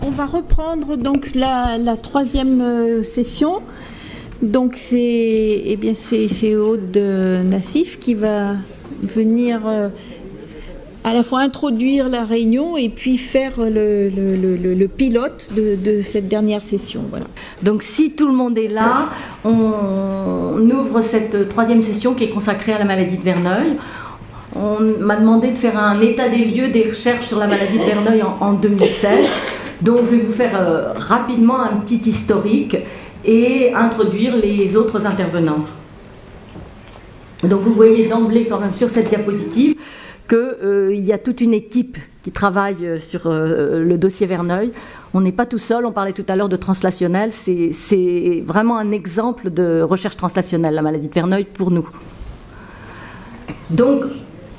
On va reprendre donc la troisième session. Donc c'est Aude Nassif qui va venir à la fois introduire la réunion et puis faire le pilote de cette dernière session. Voilà. Donc si tout le monde est là, on ouvre cette troisième session qui est consacrée à la maladie de Verneuil. On m'a demandé de faire un état des lieux des recherches sur la maladie de Verneuil en 2016. Donc je vais vous faire rapidement un petit historique et introduire les autres intervenants. Donc vous voyez d'emblée quand même sur cette diapositive qu'il y a toute une équipe qui travaille sur le dossier Verneuil. On n'est pas tout seul, on parlait tout à l'heure de translationnel, c'est vraiment un exemple de recherche translationnelle, la maladie de Verneuil, pour nous. Donc,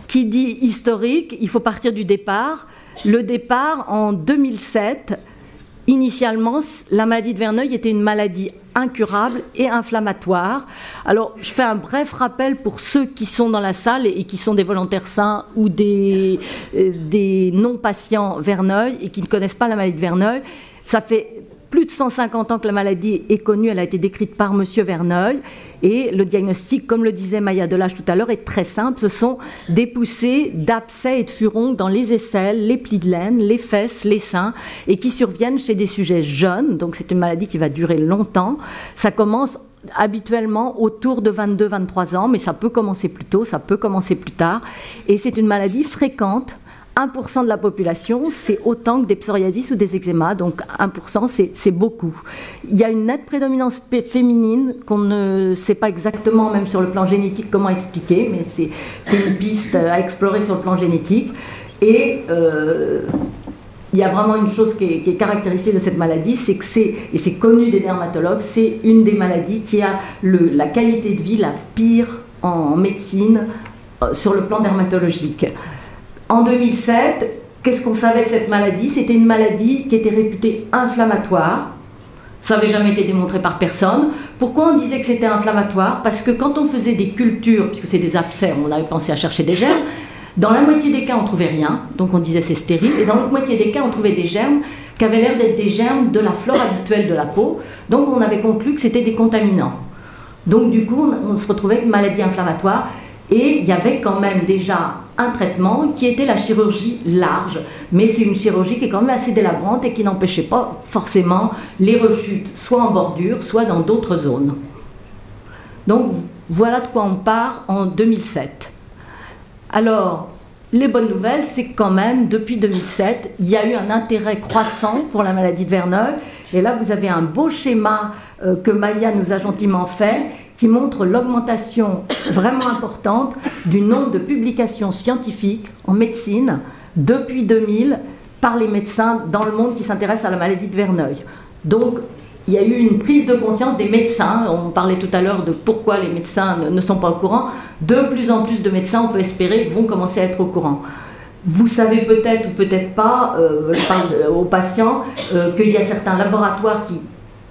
qui dit historique, il faut partir du départ. Le départ, en 2007, initialement, la maladie de Verneuil était une maladie incurable et inflammatoire. Alors, je fais un bref rappel pour ceux qui sont dans la salle et qui sont des volontaires sains ou des non-patients Verneuil et qui ne connaissent pas la maladie de Verneuil. Ça fait plus de 150 ans que la maladie est connue, elle a été décrite par Monsieur Verneuil, et le diagnostic, comme le disait Maya Delage tout à l'heure, est très simple. Ce sont des poussées d'abcès et de furoncles dans les aisselles, les plis de laine, les fesses, les seins, et qui surviennent chez des sujets jeunes. Donc c'est une maladie qui va durer longtemps. Ça commence habituellement autour de 22-23 ans, mais ça peut commencer plus tôt, ça peut commencer plus tard, et c'est une maladie fréquente. 1% de la population, c'est autant que des psoriasis ou des eczémas, donc 1%, c'est beaucoup. Il y a une nette prédominance féminine qu'on ne sait pas exactement, même sur le plan génétique, comment expliquer, mais c'est une piste à explorer sur le plan génétique. Et il y a vraiment une chose qui est caractéristique de cette maladie, c'est que et c'est connu des dermatologues, c'est une des maladies qui a la qualité de vie la pire en médecine sur le plan dermatologique. En 2007, qu'est-ce qu'on savait de cette maladie? C'était une maladie qui était réputée inflammatoire. Ça n'avait jamais été démontré par personne. Pourquoi on disait que c'était inflammatoire? Parce que quand on faisait des cultures, puisque c'est des abcès, on avait pensé à chercher des germes, dans la moitié des cas, on ne trouvait rien, donc on disait c'est stérile, et dans l'autre moitié des cas, on trouvait des germes qui avaient l'air d'être des germes de la flore habituelle de la peau, donc on avait conclu que c'était des contaminants. Donc du coup, on se retrouvait avec une maladie inflammatoire, et il y avait quand même déjà un traitement qui était la chirurgie large, mais c'est une chirurgie qui est quand même assez délabrante et qui n'empêchait pas forcément les rechutes, soit en bordure, soit dans d'autres zones. Donc voilà de quoi on part en 2007. Alors, les bonnes nouvelles, c'est que quand même, depuis 2007, il y a eu un intérêt croissant pour la maladie de Verneuil, et là vous avez un beau schéma que Maya nous a gentiment fait, qui montre l'augmentation vraiment importante du nombre de publications scientifiques en médecine depuis 2000 par les médecins dans le monde qui s'intéressent à la maladie de Verneuil. Donc, il y a eu une prise de conscience des médecins. On parlait tout à l'heure de pourquoi les médecins ne sont pas au courant. De plus en plus de médecins, on peut espérer, vont commencer à être au courant. Vous savez peut-être ou peut-être pas, je parle aux patients, qu'il y a certains laboratoires qui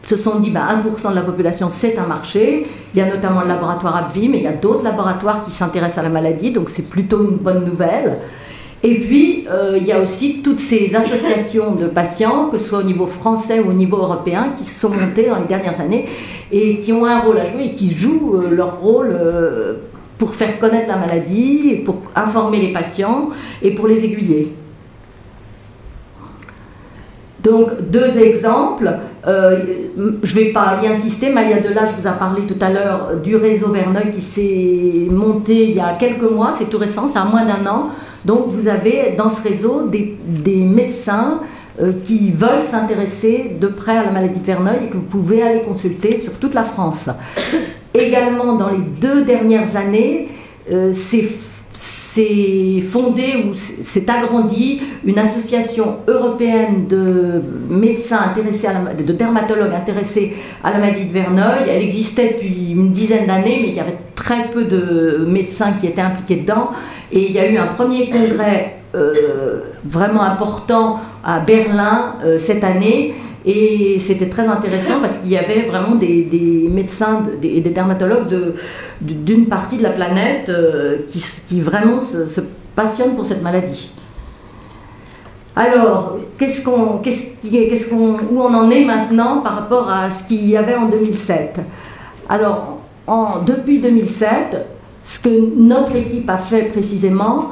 se sont dit 1% de la population c'est un marché. Il y a notamment le laboratoire AbbVie, mais il y a d'autres laboratoires qui s'intéressent à la maladie, donc c'est plutôt une bonne nouvelle. Et puis il y a aussi toutes ces associations de patients, que ce soit au niveau français ou au niveau européen, qui se sont montées dans les dernières années et qui ont un rôle à jouer et qui jouent leur rôle pour faire connaître la maladie, pour informer les patients et pour les aiguiller. Donc, deux exemples, je ne vais pas y insister, Maya Delage vous a parlé tout à l'heure du réseau Verneuil qui s'est monté il y a quelques mois, c'est tout récent, c'est à moins d'un an. Donc, vous avez dans ce réseau des médecins qui veulent s'intéresser de près à la maladie de Verneuil et que vous pouvez aller consulter sur toute la France. Également, dans les 2 dernières années, s'est fondée ou s'est agrandie une association européenne de médecins intéressés, de dermatologues intéressés à la maladie de Verneuil. Elle existait depuis une dizaine d'années, mais il y avait très peu de médecins qui étaient impliqués dedans. Et il y a eu un premier congrès vraiment important à Berlin cette année. Et c'était très intéressant parce qu'il y avait vraiment des médecins et des dermatologues d'une partie de la planète qui vraiment se passionnent pour cette maladie. Alors, où on en est maintenant par rapport à ce qu'il y avait en 2007? Alors, depuis 2007, ce que notre équipe a fait précisément,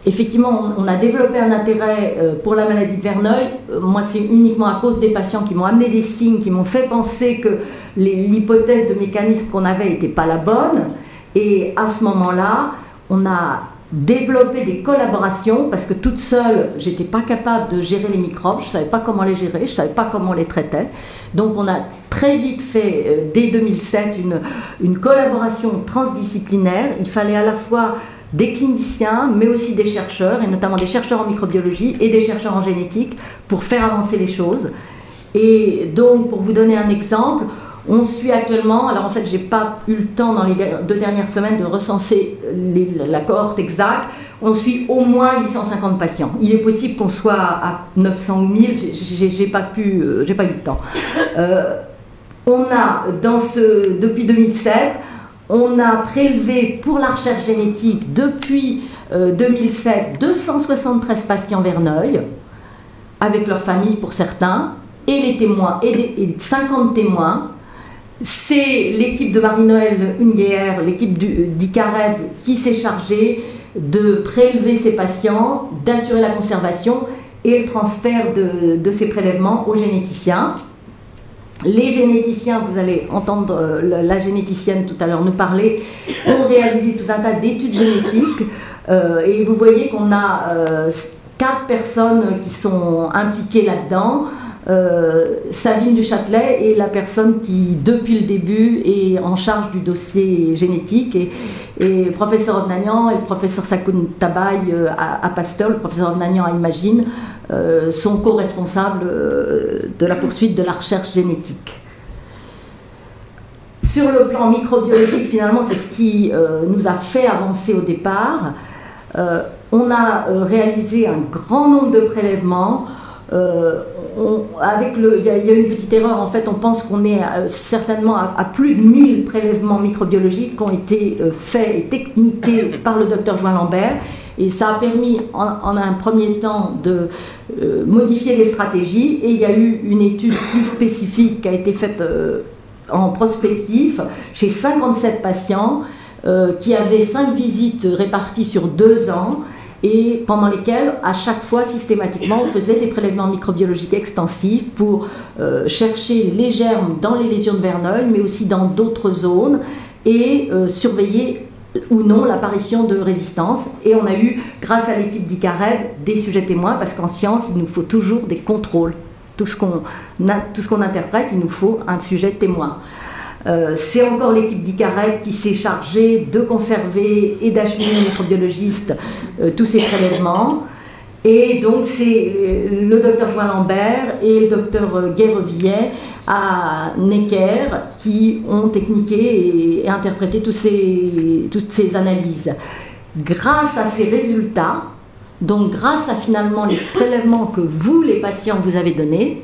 effectivement, on a développé un intérêt pour la maladie de Verneuil. Moi, c'est uniquement à cause des patients qui m'ont amené des signes, qui m'ont fait penser que l'hypothèse de mécanisme qu'on avait n'était pas la bonne. Et à ce moment-là, on a développer des collaborations parce que toute seule, j'étais pas capable de gérer les microbes, je savais pas comment les gérer, je savais pas comment on les traitait. Donc on a très vite fait, dès 2007, une collaboration transdisciplinaire. Il fallait à la fois des cliniciens, mais aussi des chercheurs, et notamment des chercheurs en microbiologie et des chercheurs en génétique pour faire avancer les choses. Et donc, pour vous donner un exemple, on suit actuellement, alors en fait, j'ai pas eu le temps dans les 2 dernières semaines de recenser la cohorte exacte, on suit au moins 850 patients. Il est possible qu'on soit à 900 ou 1000, j'ai pas eu le temps. On a, depuis 2007, on a prélevé pour la recherche génétique, depuis 2007, 273 patients Verneuil, avec leur famille pour certains, et les témoins, et 50 témoins. C'est l'équipe de Marie-Noëlle Ungeer, l'équipe d'ICAREB qui s'est chargée de prélever ces patients, d'assurer la conservation et le transfert de ces prélèvements aux généticiens. Les généticiens, vous allez entendre la généticienne tout à l'heure nous parler, ont réalisé tout un tas d'études génétiques et vous voyez qu'on a 4 personnes qui sont impliquées là-dedans. Sabine Duchâtelet est la personne qui, depuis le début, est en charge du dossier génétique et le professeur Ovnanian et le professeur Sakoun Tabaï à Pasteur, le professeur Ovnanian à Imagine, sont co-responsables de la poursuite de la recherche génétique. Sur le plan microbiologique, finalement, c'est ce qui nous a fait avancer au départ. On a réalisé un grand nombre de prélèvements. Il y a une petite erreur, en fait, on pense qu'on est certainement à plus de 1000 prélèvements microbiologiques qui ont été faits et techniqués par le docteur Join Lambert, et ça a permis en un premier temps de modifier les stratégies, et il y a eu une étude plus spécifique qui a été faite en prospectif chez 57 patients qui avaient 5 visites réparties sur 2 ans, et pendant lesquels, à chaque fois, systématiquement, on faisait des prélèvements microbiologiques extensifs pour chercher les germes dans les lésions de Verneuil, mais aussi dans d'autres zones, et surveiller ou non l'apparition de résistance. Et on a eu, grâce à l'équipe d'ICAREB, des sujets témoins, parce qu'en science, il nous faut toujours des contrôles. Tout ce qu'on interprète, il nous faut un sujet témoin. C'est encore l'équipe d'ICAREB qui s'est chargée de conserver et d'acheminer aux microbiologistes tous ces prélèvements. Et donc c'est le docteur Join Lambert et le docteur Guy-Revillet à Necker qui ont techniqué et interprété toutes ces analyses. Grâce à ces résultats, donc grâce à finalement les prélèvements que vous, les patients, vous avez donnés,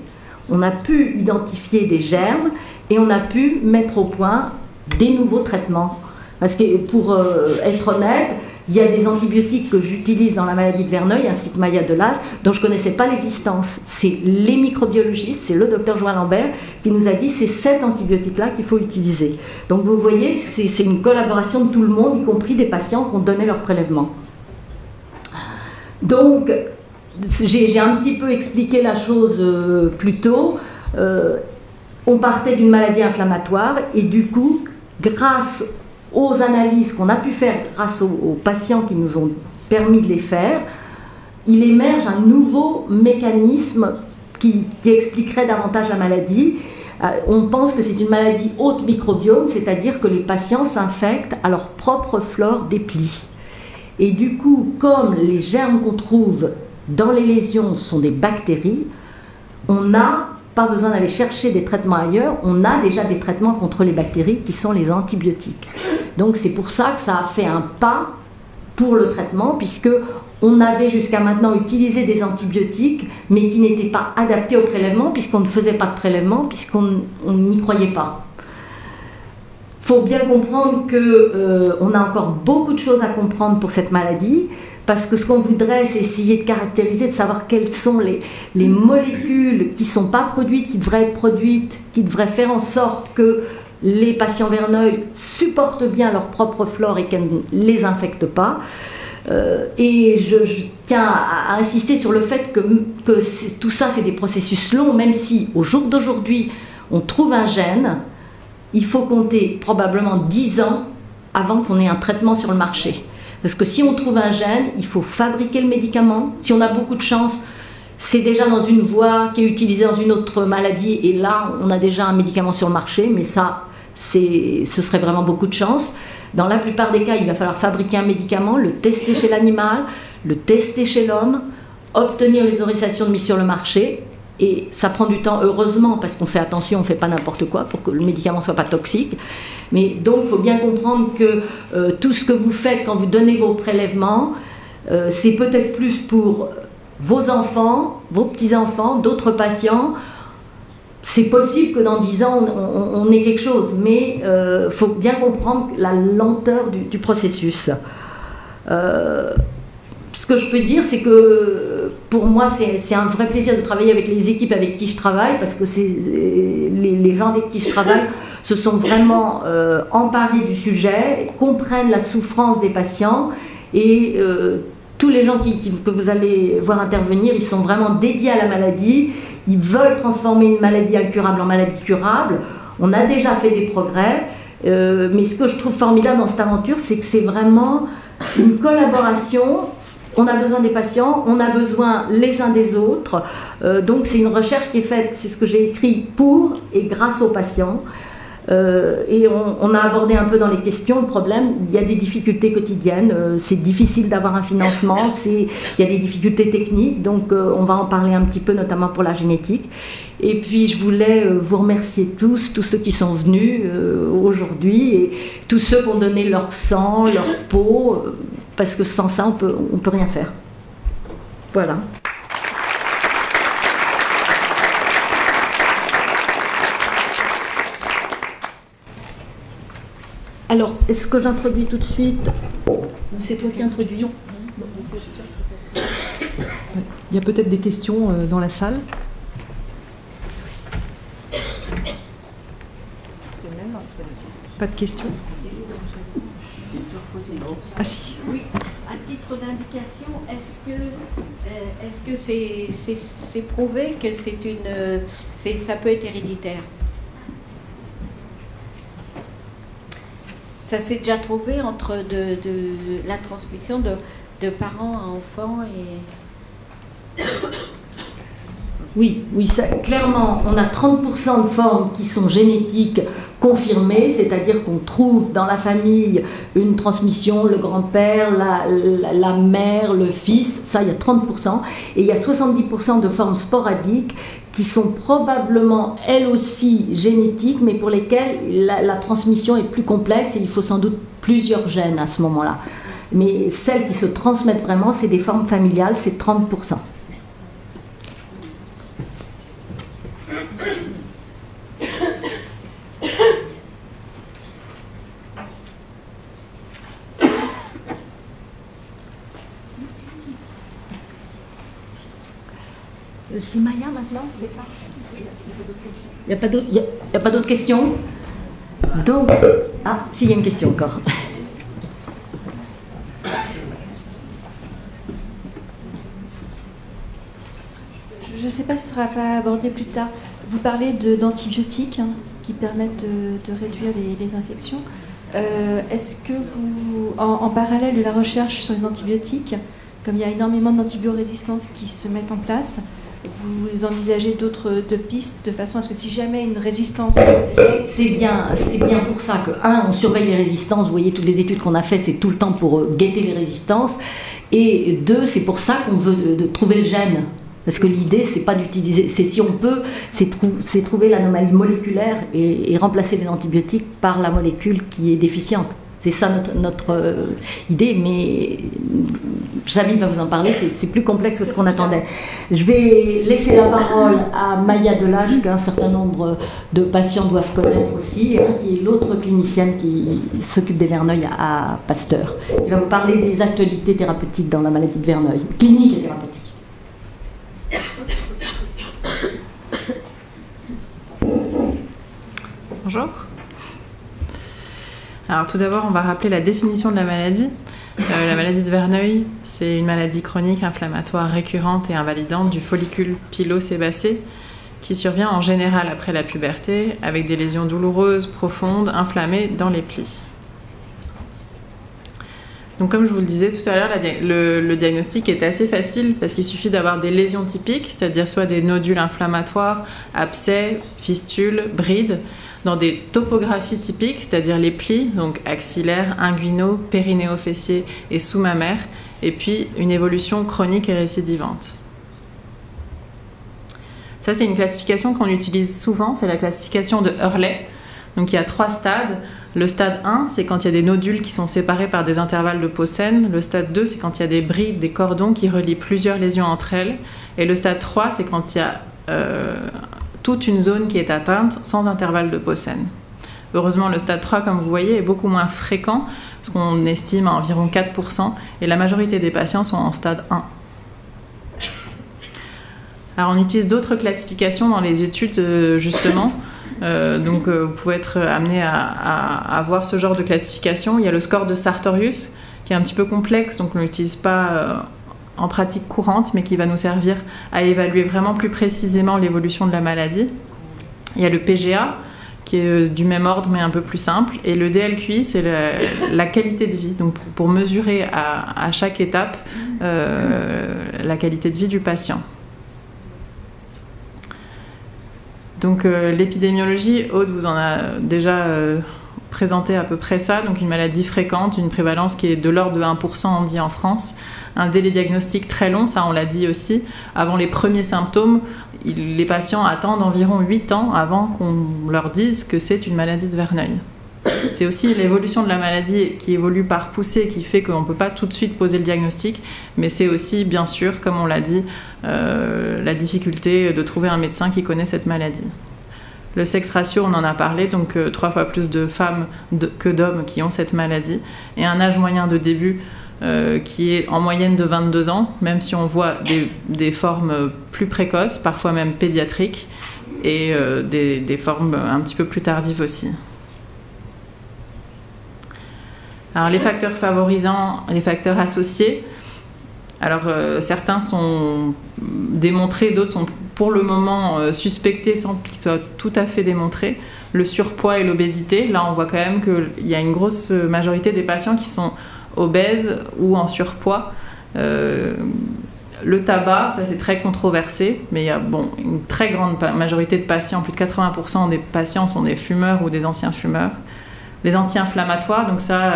on a pu identifier des germes et on a pu mettre au point des nouveaux traitements. Parce que pour être honnête, il y a des antibiotiques que j'utilise dans la maladie de Verneuil, ainsi que Maya Delage, dont je ne connaissais pas l'existence. C'est les microbiologistes, c'est le docteur Join Lambert qui nous a dit c'est cet antibiotique-là qu'il faut utiliser. Donc vous voyez, c'est une collaboration de tout le monde, y compris des patients qui ont donné leur prélèvement. Donc, j'ai un petit peu expliqué la chose plus tôt. On partait d'une maladie inflammatoire et du coup, grâce aux analyses qu'on a pu faire, grâce aux patients qui nous ont permis de les faire, il émerge un nouveau mécanisme qui expliquerait davantage la maladie. On pense que c'est une maladie haute microbiome, c'est-à-dire que les patients s'infectent à leur propre flore des plis. Et du coup, comme les germes qu'on trouve dans les lésions sont des bactéries, on n'a pas besoin d'aller chercher des traitements ailleurs, on a déjà des traitements contre les bactéries qui sont les antibiotiques. Donc c'est pour ça que ça a fait un pas pour le traitement, puisque on avait jusqu'à maintenant utilisé des antibiotiques, mais qui n'étaient pas adaptés au prélèvement, puisqu'on ne faisait pas de prélèvement, puisqu'on n'y croyait pas. Il faut bien comprendre qu'on a encore beaucoup de choses à comprendre pour cette maladie, parce que ce qu'on voudrait, c'est essayer de caractériser, de savoir quelles sont les molécules qui ne sont pas produites, qui devraient être produites, qui devraient faire en sorte que les patients verneuils supportent bien leur propre flore et qu'elles ne les infectent pas. Et je tiens à insister sur le fait que tout ça, c'est des processus longs, même si au jour d'aujourd'hui, on trouve un gène, il faut compter probablement 10 ans avant qu'on ait un traitement sur le marché. Parce que si on trouve un gène, il faut fabriquer le médicament. Si on a beaucoup de chance, c'est déjà dans une voie qui est utilisée dans une autre maladie, et là, on a déjà un médicament sur le marché, mais ça, ce serait vraiment beaucoup de chance. Dans la plupart des cas, il va falloir fabriquer un médicament, le tester chez l'animal, le tester chez l'homme, obtenir les autorisations de mise sur le marché, et ça prend du temps, heureusement, parce qu'on fait attention, on ne fait pas n'importe quoi pour que le médicament ne soit pas toxique. Mais donc, il faut bien comprendre que tout ce que vous faites quand vous donnez vos prélèvements, c'est peut-être plus pour vos enfants, vos petits-enfants, d'autres patients. C'est possible que dans 10 ans, on ait quelque chose, mais il faut bien comprendre la lenteur du processus. Ce que je peux dire, c'est que pour moi, c'est un vrai plaisir de travailler avec les équipes avec qui je travaille, parce que les gens avec qui je travaille se sont vraiment emparés du sujet, comprennent la souffrance des patients, et tous les gens que vous allez voir intervenir, ils sont vraiment dédiés à la maladie, ils veulent transformer une maladie incurable en maladie curable. On a déjà fait des progrès, mais ce que je trouve formidable dans cette aventure, c'est que c'est vraiment une collaboration. On a besoin des patients, on a besoin les uns des autres, donc c'est une recherche qui est faite, c'est ce que j'ai écrit, pour et grâce aux patients. Et on a abordé un peu dans les questions le problème. Il y a des difficultés quotidiennes, c'est difficile d'avoir un financement, il y a des difficultés techniques, donc on va en parler un petit peu, notamment pour la génétique. Et puis je voulais vous remercier tous ceux qui sont venus aujourd'hui, et tous ceux qui ont donné leur sang, leur peau, parce que sans ça on peut rien faire. Voilà. Alors, est-ce que j'introduis tout de suite? C'est toi qui introduis. Il y a peut-être des questions dans la salle. Pas de questions? Ah si. Oui, à titre d'indication, est-ce que c'est prouvé que ça peut être héréditaire? Ça s'est déjà trouvé entre la transmission de parents à enfants et... Oui, clairement, on a 30% de formes qui sont génétiques confirmées, c'est-à-dire qu'on trouve dans la famille une transmission, le grand-père, la mère, le fils, ça il y a 30%, et il y a 70% de formes sporadiques qui sont probablement elles aussi génétiques, mais pour lesquelles la transmission est plus complexe et il faut sans doute plusieurs gènes à ce moment-là. Mais celles qui se transmettent vraiment, c'est des formes familiales, c'est 30%. C'est Maya maintenant, c'est ça? Il n'y a pas d'autres questions? Donc, ah, s'il y a une question encore. Je ne sais pas si ce sera pas abordé plus tard. Vous parlez d'antibiotiques qui permettent de réduire les infections. Est-ce que vous, en parallèle de la recherche sur les antibiotiques, comme il y a énormément d'antibiorésistance qui se mettent en place, vous envisagez d'autres pistes de façon à ce que si jamais une résistance... C'est bien pour ça que, on surveille les résistances, vous voyez toutes les études qu'on a faites, c'est tout le temps pour guetter les résistances, et 2, c'est pour ça qu'on veut de trouver le gène. Parce que l'idée, c'est pas d'utiliser, c'est si on peut, c'est trouver l'anomalie moléculaire et remplacer les antibiotiques par la molécule qui est déficiente. C'est ça notre idée, mais Sabine va vous en parler, c'est plus complexe que ce qu'on attendait. Je vais laisser la parole à Maya Delage, qu'un certain nombre de patients doivent connaître aussi, hein, qui est l'autre clinicienne qui s'occupe des Verneuil à Pasteur, qui va vous parler des actualités thérapeutiques dans la maladie de Verneuil, clinique et thérapeutique. Bonjour. Alors tout d'abord, on va rappeler la définition de la maladie. La maladie de Verneuil, c'est une maladie chronique inflammatoire récurrente et invalidante du follicule pilosébacé qui survient en général après la puberté avec des lésions douloureuses, profondes, inflammées dans les plis. Donc comme je vous le disais tout à l'heure, le diagnostic est assez facile parce qu'il suffit d'avoir des lésions typiques, c'est-à-dire soit des nodules inflammatoires, abcès, fistules, brides, dans des topographies typiques, c'est-à-dire les plis, donc axillaires, inguinaux, périnéo-fessiers et sous-mammaires, et puis une évolution chronique et récidivante. Ça, c'est une classification qu'on utilise souvent, c'est la classification de Hurley. Donc il y a 3 stades. Le stade 1, c'est quand il y a des nodules qui sont séparés par des intervalles de peau saine. Le stade 2, c'est quand il y a des brides, des cordons qui relient plusieurs lésions entre elles. Et le stade 3, c'est quand il y a toute une zone qui est atteinte sans intervalle de peau saine. Heureusement, le stade 3, comme vous voyez, est beaucoup moins fréquent, parce qu'on estime à environ 4%, et la majorité des patients sont en stade 1. Alors on utilise d'autres classifications dans les études, justement. Donc vous pouvez être amené à voir ce genre de classification. Il y a le score de Sartorius, qui est un petit peu complexe, donc on ne l'utilise pas en pratique courante, mais qui va nous servir à évaluer vraiment plus précisément l'évolution de la maladie. Il y a le PGA, qui est du même ordre, mais un peu plus simple. Et le DLQI, c'est la qualité de vie, donc pour mesurer à chaque étape la qualité de vie du patient. Donc l'épidémiologie, Aude vous en a déjà présenté à peu près ça, donc une maladie fréquente, une prévalence qui est de l'ordre de 1%, on dit en France, un délai diagnostique très long, ça on l'a dit aussi, avant les premiers symptômes, les patients attendent environ 8 ans avant qu'on leur dise que c'est une maladie de Verneuil. C'est aussi l'évolution de la maladie qui évolue par poussée qui fait qu'on ne peut pas tout de suite poser le diagnostic, mais c'est aussi, bien sûr, comme on l'a dit, la difficulté de trouver un médecin qui connaît cette maladie. Le sexe ratio, on en a parlé, donc 3 fois plus de femmes que d'hommes qui ont cette maladie, et un âge moyen de début qui est en moyenne de 22 ans, même si on voit des formes plus précoces, parfois même pédiatriques, et des formes un petit peu plus tardives aussi. Alors les facteurs favorisants, les facteurs associés, alors certains sont démontrés, d'autres sont pour le moment suspectés sans qu'ils soient tout à fait démontrés. Le surpoids et l'obésité, là on voit quand même qu'il y a une grosse majorité des patients qui sont obèses ou en surpoids. Le tabac, ça c'est très controversé, mais il y a une très grande majorité de patients, plus de 80% des patients sont des fumeurs ou des anciens fumeurs. Les anti-inflammatoires, donc ça,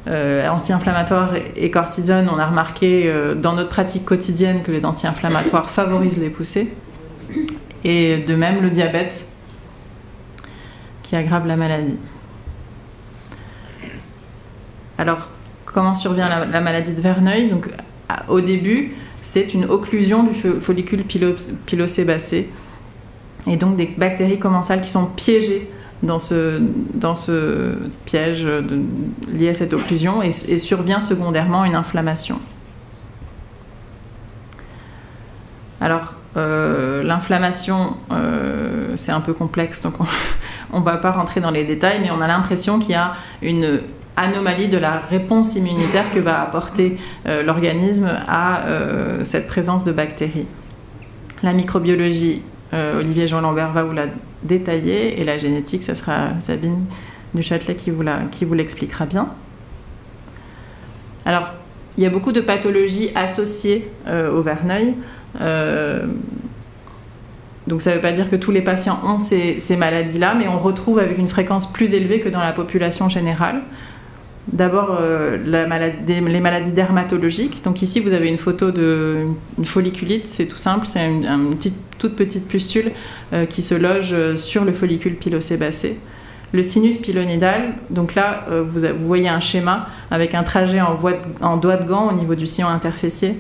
anti-inflammatoires et cortisone, on a remarqué dans notre pratique quotidienne que les anti-inflammatoires favorisent les poussées. Et de même le diabète, qui aggrave la maladie. Alors, comment survient la maladie de Verneuil? Donc, au début, c'est une occlusion du follicule pilosébacé. Et donc des bactéries commensales qui sont piégées dans ce piège lié à cette occlusion et survient secondairement une inflammation. Alors, l'inflammation, c'est un peu complexe, donc on ne va pas rentrer dans les détails, mais on a l'impression qu'il y a une anomalie de la réponse immunitaire que va apporter l'organisme à cette présence de bactéries. La microbiologie, Olivier Jean Lambert va vous la détailler, et la génétique, ce sera Sabine Duchâtelet qui vous l'expliquera bien. Alors, il y a beaucoup de pathologies associées au Verneuil. Donc ça ne veut pas dire que tous les patients ont ces maladies-là, mais on retrouve avec une fréquence plus élevée que dans la population générale. D'abord, les maladies dermatologiques. Donc ici, vous avez une photo d'une folliculite, c'est tout simple, c'est une toute petite pustule qui se loge sur le follicule pilosébacé. Le sinus pilonidal, donc là, vous voyez un schéma avec un trajet en doigt de gant au niveau du sillon interfessier.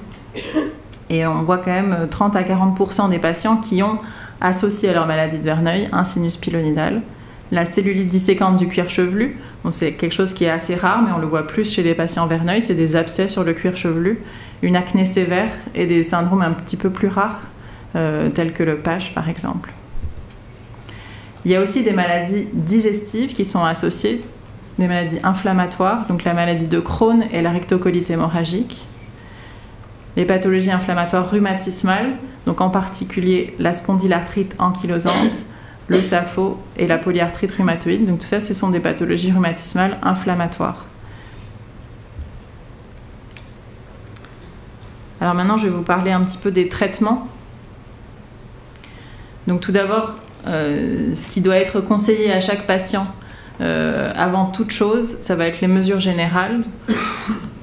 Et on voit quand même 30 à 40% des patients qui ont associé à leur maladie de Verneuil un sinus pilonidal. La cellulite disséquante du cuir chevelu, bon, c'est quelque chose qui est assez rare, mais on le voit plus chez les patients Verneuil, c'est des abcès sur le cuir chevelu, une acné sévère et des syndromes un petit peu plus rares, tels que le PASH par exemple. Il y a aussi des maladies digestives qui sont associées, des maladies inflammatoires, donc la maladie de Crohn et la rectocolite hémorragique. Les pathologies inflammatoires rhumatismales, donc en particulier la spondylarthrite ankylosante, le SAPHO et la polyarthrite rhumatoïde. Donc tout ça, ce sont des pathologies rhumatismales inflammatoires. Alors maintenant, je vais vous parler un petit peu des traitements. Donc tout d'abord, ce qui doit être conseillé à chaque patient avant toute chose, ça va être les mesures générales.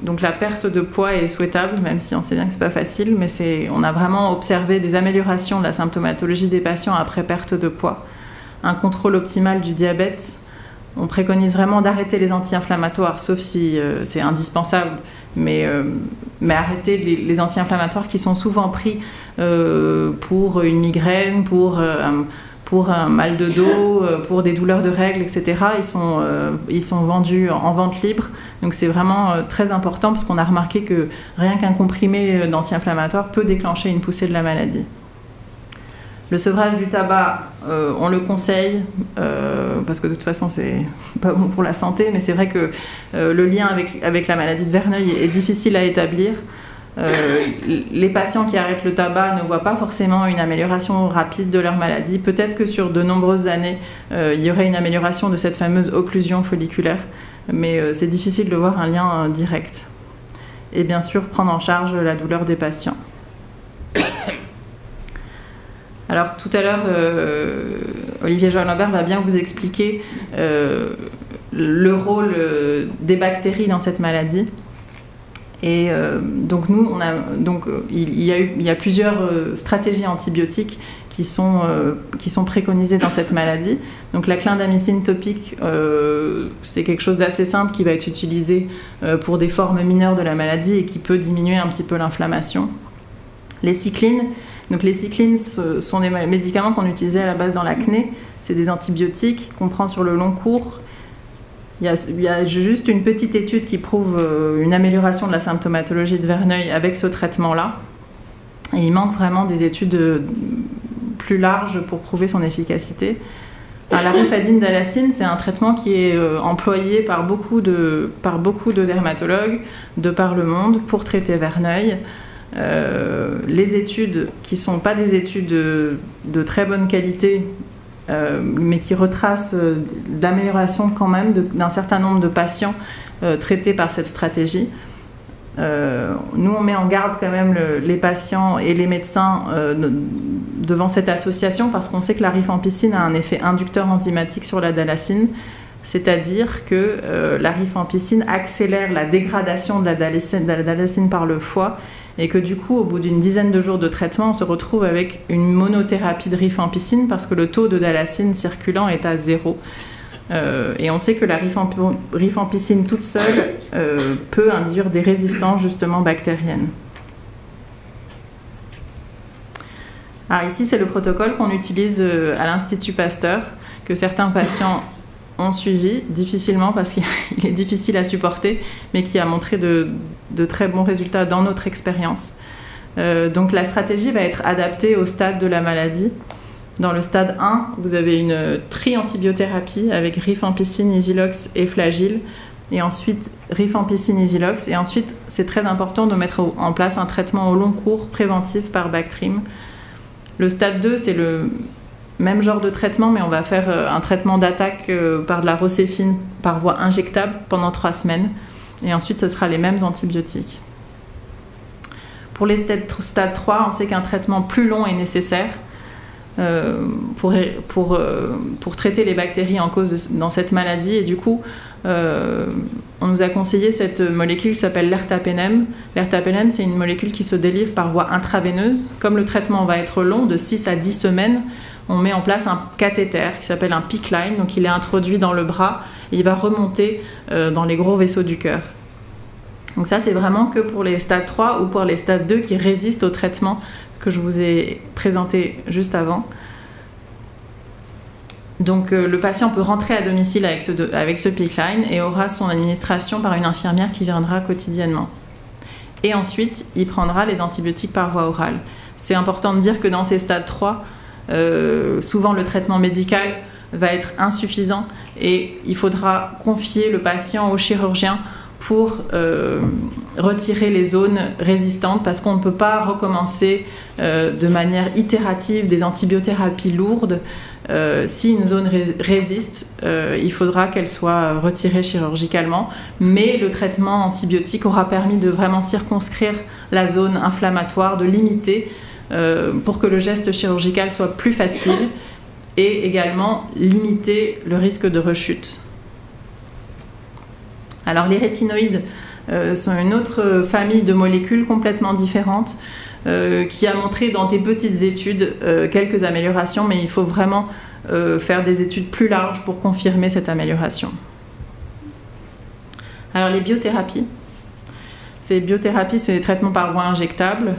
Donc la perte de poids est souhaitable, même si on sait bien que c'est pas facile, mais on a vraiment observé des améliorations de la symptomatologie des patients après perte de poids. Un contrôle optimal du diabète. On préconise vraiment d'arrêter les anti-inflammatoires, sauf si c'est indispensable, mais arrêter les anti-inflammatoires qui sont souvent pris pour une migraine, pour un mal de dos, pour des douleurs de règles, etc. Ils sont vendus en vente libre. Donc c'est vraiment très important parce qu'on a remarqué que rien qu'un comprimé d'anti-inflammatoire peut déclencher une poussée de la maladie. Le sevrage du tabac, on le conseille parce que de toute façon c'est pas bon pour la santé, mais c'est vrai que le lien avec la maladie de Verneuil est difficile à établir. Les patients qui arrêtent le tabac ne voient pas forcément une amélioration rapide de leur maladie. Peut-être que sur de nombreuses années, il y aurait une amélioration de cette fameuse occlusion folliculaire, mais c'est difficile de voir un lien direct. Et bien sûr, prendre en charge la douleur des patients. Alors tout à l'heure, Olivier Joël-Lambert va bien vous expliquer le rôle des bactéries dans cette maladie. Et donc nous, il y a plusieurs stratégies antibiotiques qui sont préconisées dans cette maladie. Donc la clindamycine topique, c'est quelque chose d'assez simple qui va être utilisé pour des formes mineures de la maladie et qui peut diminuer un petit peu l'inflammation. Les cyclines, donc les cyclines sont des médicaments qu'on utilisait à la base dans l'acné. C'est des antibiotiques qu'on prend sur le long cours. Il y a juste une petite étude qui prouve une amélioration de la symptomatologie de Verneuil avec ce traitement-là. Et il manque vraiment des études plus larges pour prouver son efficacité. Alors, la rifadine dalacine, c'est un traitement qui est employé par beaucoup de dermatologues de par le monde pour traiter Verneuil. Les études qui ne sont pas des études de très bonne qualité, mais qui retracent l'amélioration quand même d'un certain nombre de patients traités par cette stratégie. Nous, on met en garde quand même les patients et les médecins devant cette association parce qu'on sait que la rifampicine a un effet inducteur enzymatique sur la dalacine, c'est-à-dire que la rifampicine accélère la dégradation de la dalacine par le foie et que du coup, au bout d'une dizaine de jours de traitement, on se retrouve avec une monothérapie de rifampicine parce que le taux de dalacine circulant est à 0. Et on sait que la rifampicine toute seule peut induire des résistances justement bactériennes. Alors ici, c'est le protocole qu'on utilise à l'Institut Pasteur, que certains patients ont suivi, difficilement parce qu'il est difficile à supporter, mais qui a montré de très bons résultats dans notre expérience. Donc la stratégie va être adaptée au stade de la maladie. Dans le stade 1, vous avez une tri-antibiothérapie avec rifampicine, Isilox et Flagyl, et ensuite rifampicine, Isilox, et ensuite c'est très important de mettre en place un traitement au long cours préventif par Bactrim. Le stade 2, c'est le même genre de traitement, mais on va faire un traitement d'attaque par de la rocéfine par voie injectable pendant 3 semaines. Et ensuite, ce sera les mêmes antibiotiques. Pour les stades 3, on sait qu'un traitement plus long est nécessaire pour traiter les bactéries en cause dans cette maladie. Et du coup, on nous a conseillé cette molécule qui s'appelle l'ertapenem. L'ertapenem, c'est une molécule qui se délivre par voie intraveineuse. Comme le traitement va être long, de 6 à 10 semaines, on met en place un cathéter qui s'appelle un PICC line, donc il est introduit dans le bras et il va remonter dans les gros vaisseaux du cœur. Donc ça, c'est vraiment que pour les stades 3 ou pour les stades 2 qui résistent au traitement que je vous ai présenté juste avant. Donc le patient peut rentrer à domicile avec ce PICC line et aura son administration par une infirmière qui viendra quotidiennement. Et ensuite, il prendra les antibiotiques par voie orale. C'est important de dire que dans ces stades 3, souvent le traitement médical va être insuffisant et il faudra confier le patient au chirurgien pour retirer les zones résistantes parce qu'on ne peut pas recommencer de manière itérative des antibiothérapies lourdes. Si une zone résiste, il faudra qu'elle soit retirée chirurgicalement, mais le traitement antibiotique aura permis de vraiment circonscrire la zone inflammatoire, de limiter pour que le geste chirurgical soit plus facile et également limiter le risque de rechute. Alors les rétinoïdes sont une autre famille de molécules complètement différentes qui a montré dans des petites études quelques améliorations, mais il faut vraiment faire des études plus larges pour confirmer cette amélioration. Alors les biothérapies. Ces biothérapies, c'est des traitements par voie injectable,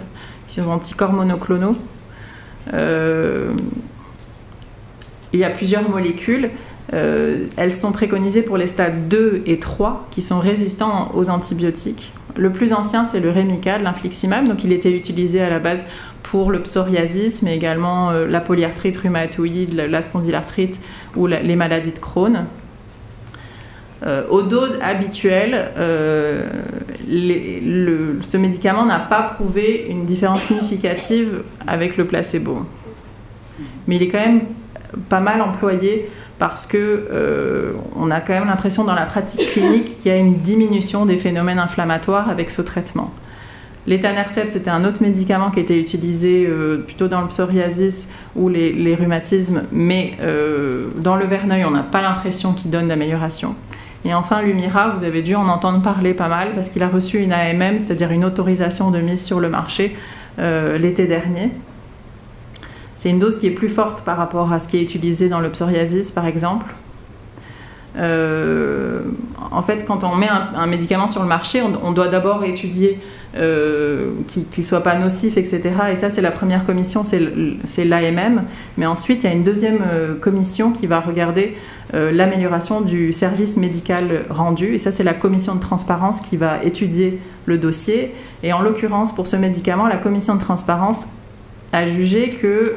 qui sont anticorps monoclonaux. Il y a plusieurs molécules. Elles sont préconisées pour les stades 2 et 3 qui sont résistants aux antibiotiques. Le plus ancien, c'est le Remicade, l'infliximab, donc il était utilisé à la base pour le psoriasis, mais également la polyarthrite rhumatoïde, la spondylarthrite ou les maladies de Crohn. Aux doses habituelles, ce médicament n'a pas prouvé une différence significative avec le placebo. Mais il est quand même pas mal employé parce qu'on a quand même l'impression dans la pratique clinique qu'il y a une diminution des phénomènes inflammatoires avec ce traitement. L'étanercept, c'était un autre médicament qui était utilisé plutôt dans le psoriasis ou les rhumatismes, mais dans le verneuil, on n'a pas l'impression qu'il donne d'amélioration. Et enfin, l'Humira, vous avez dû en entendre parler pas mal parce qu'il a reçu une AMM, c'est-à-dire une autorisation de mise sur le marché l'été dernier. C'est une dose qui est plus forte par rapport à ce qui est utilisé dans le psoriasis, par exemple. En fait, quand on met un médicament sur le marché, on doit d'abord étudier qu'il ne soit pas nocif, etc. Et ça, c'est la première commission, c'est l'AMM. Mais ensuite, il y a une deuxième commission qui va regarder l'amélioration du service médical rendu. Et ça, c'est la commission de transparence qui va étudier le dossier. Et en l'occurrence, pour ce médicament, la commission de transparence a jugé que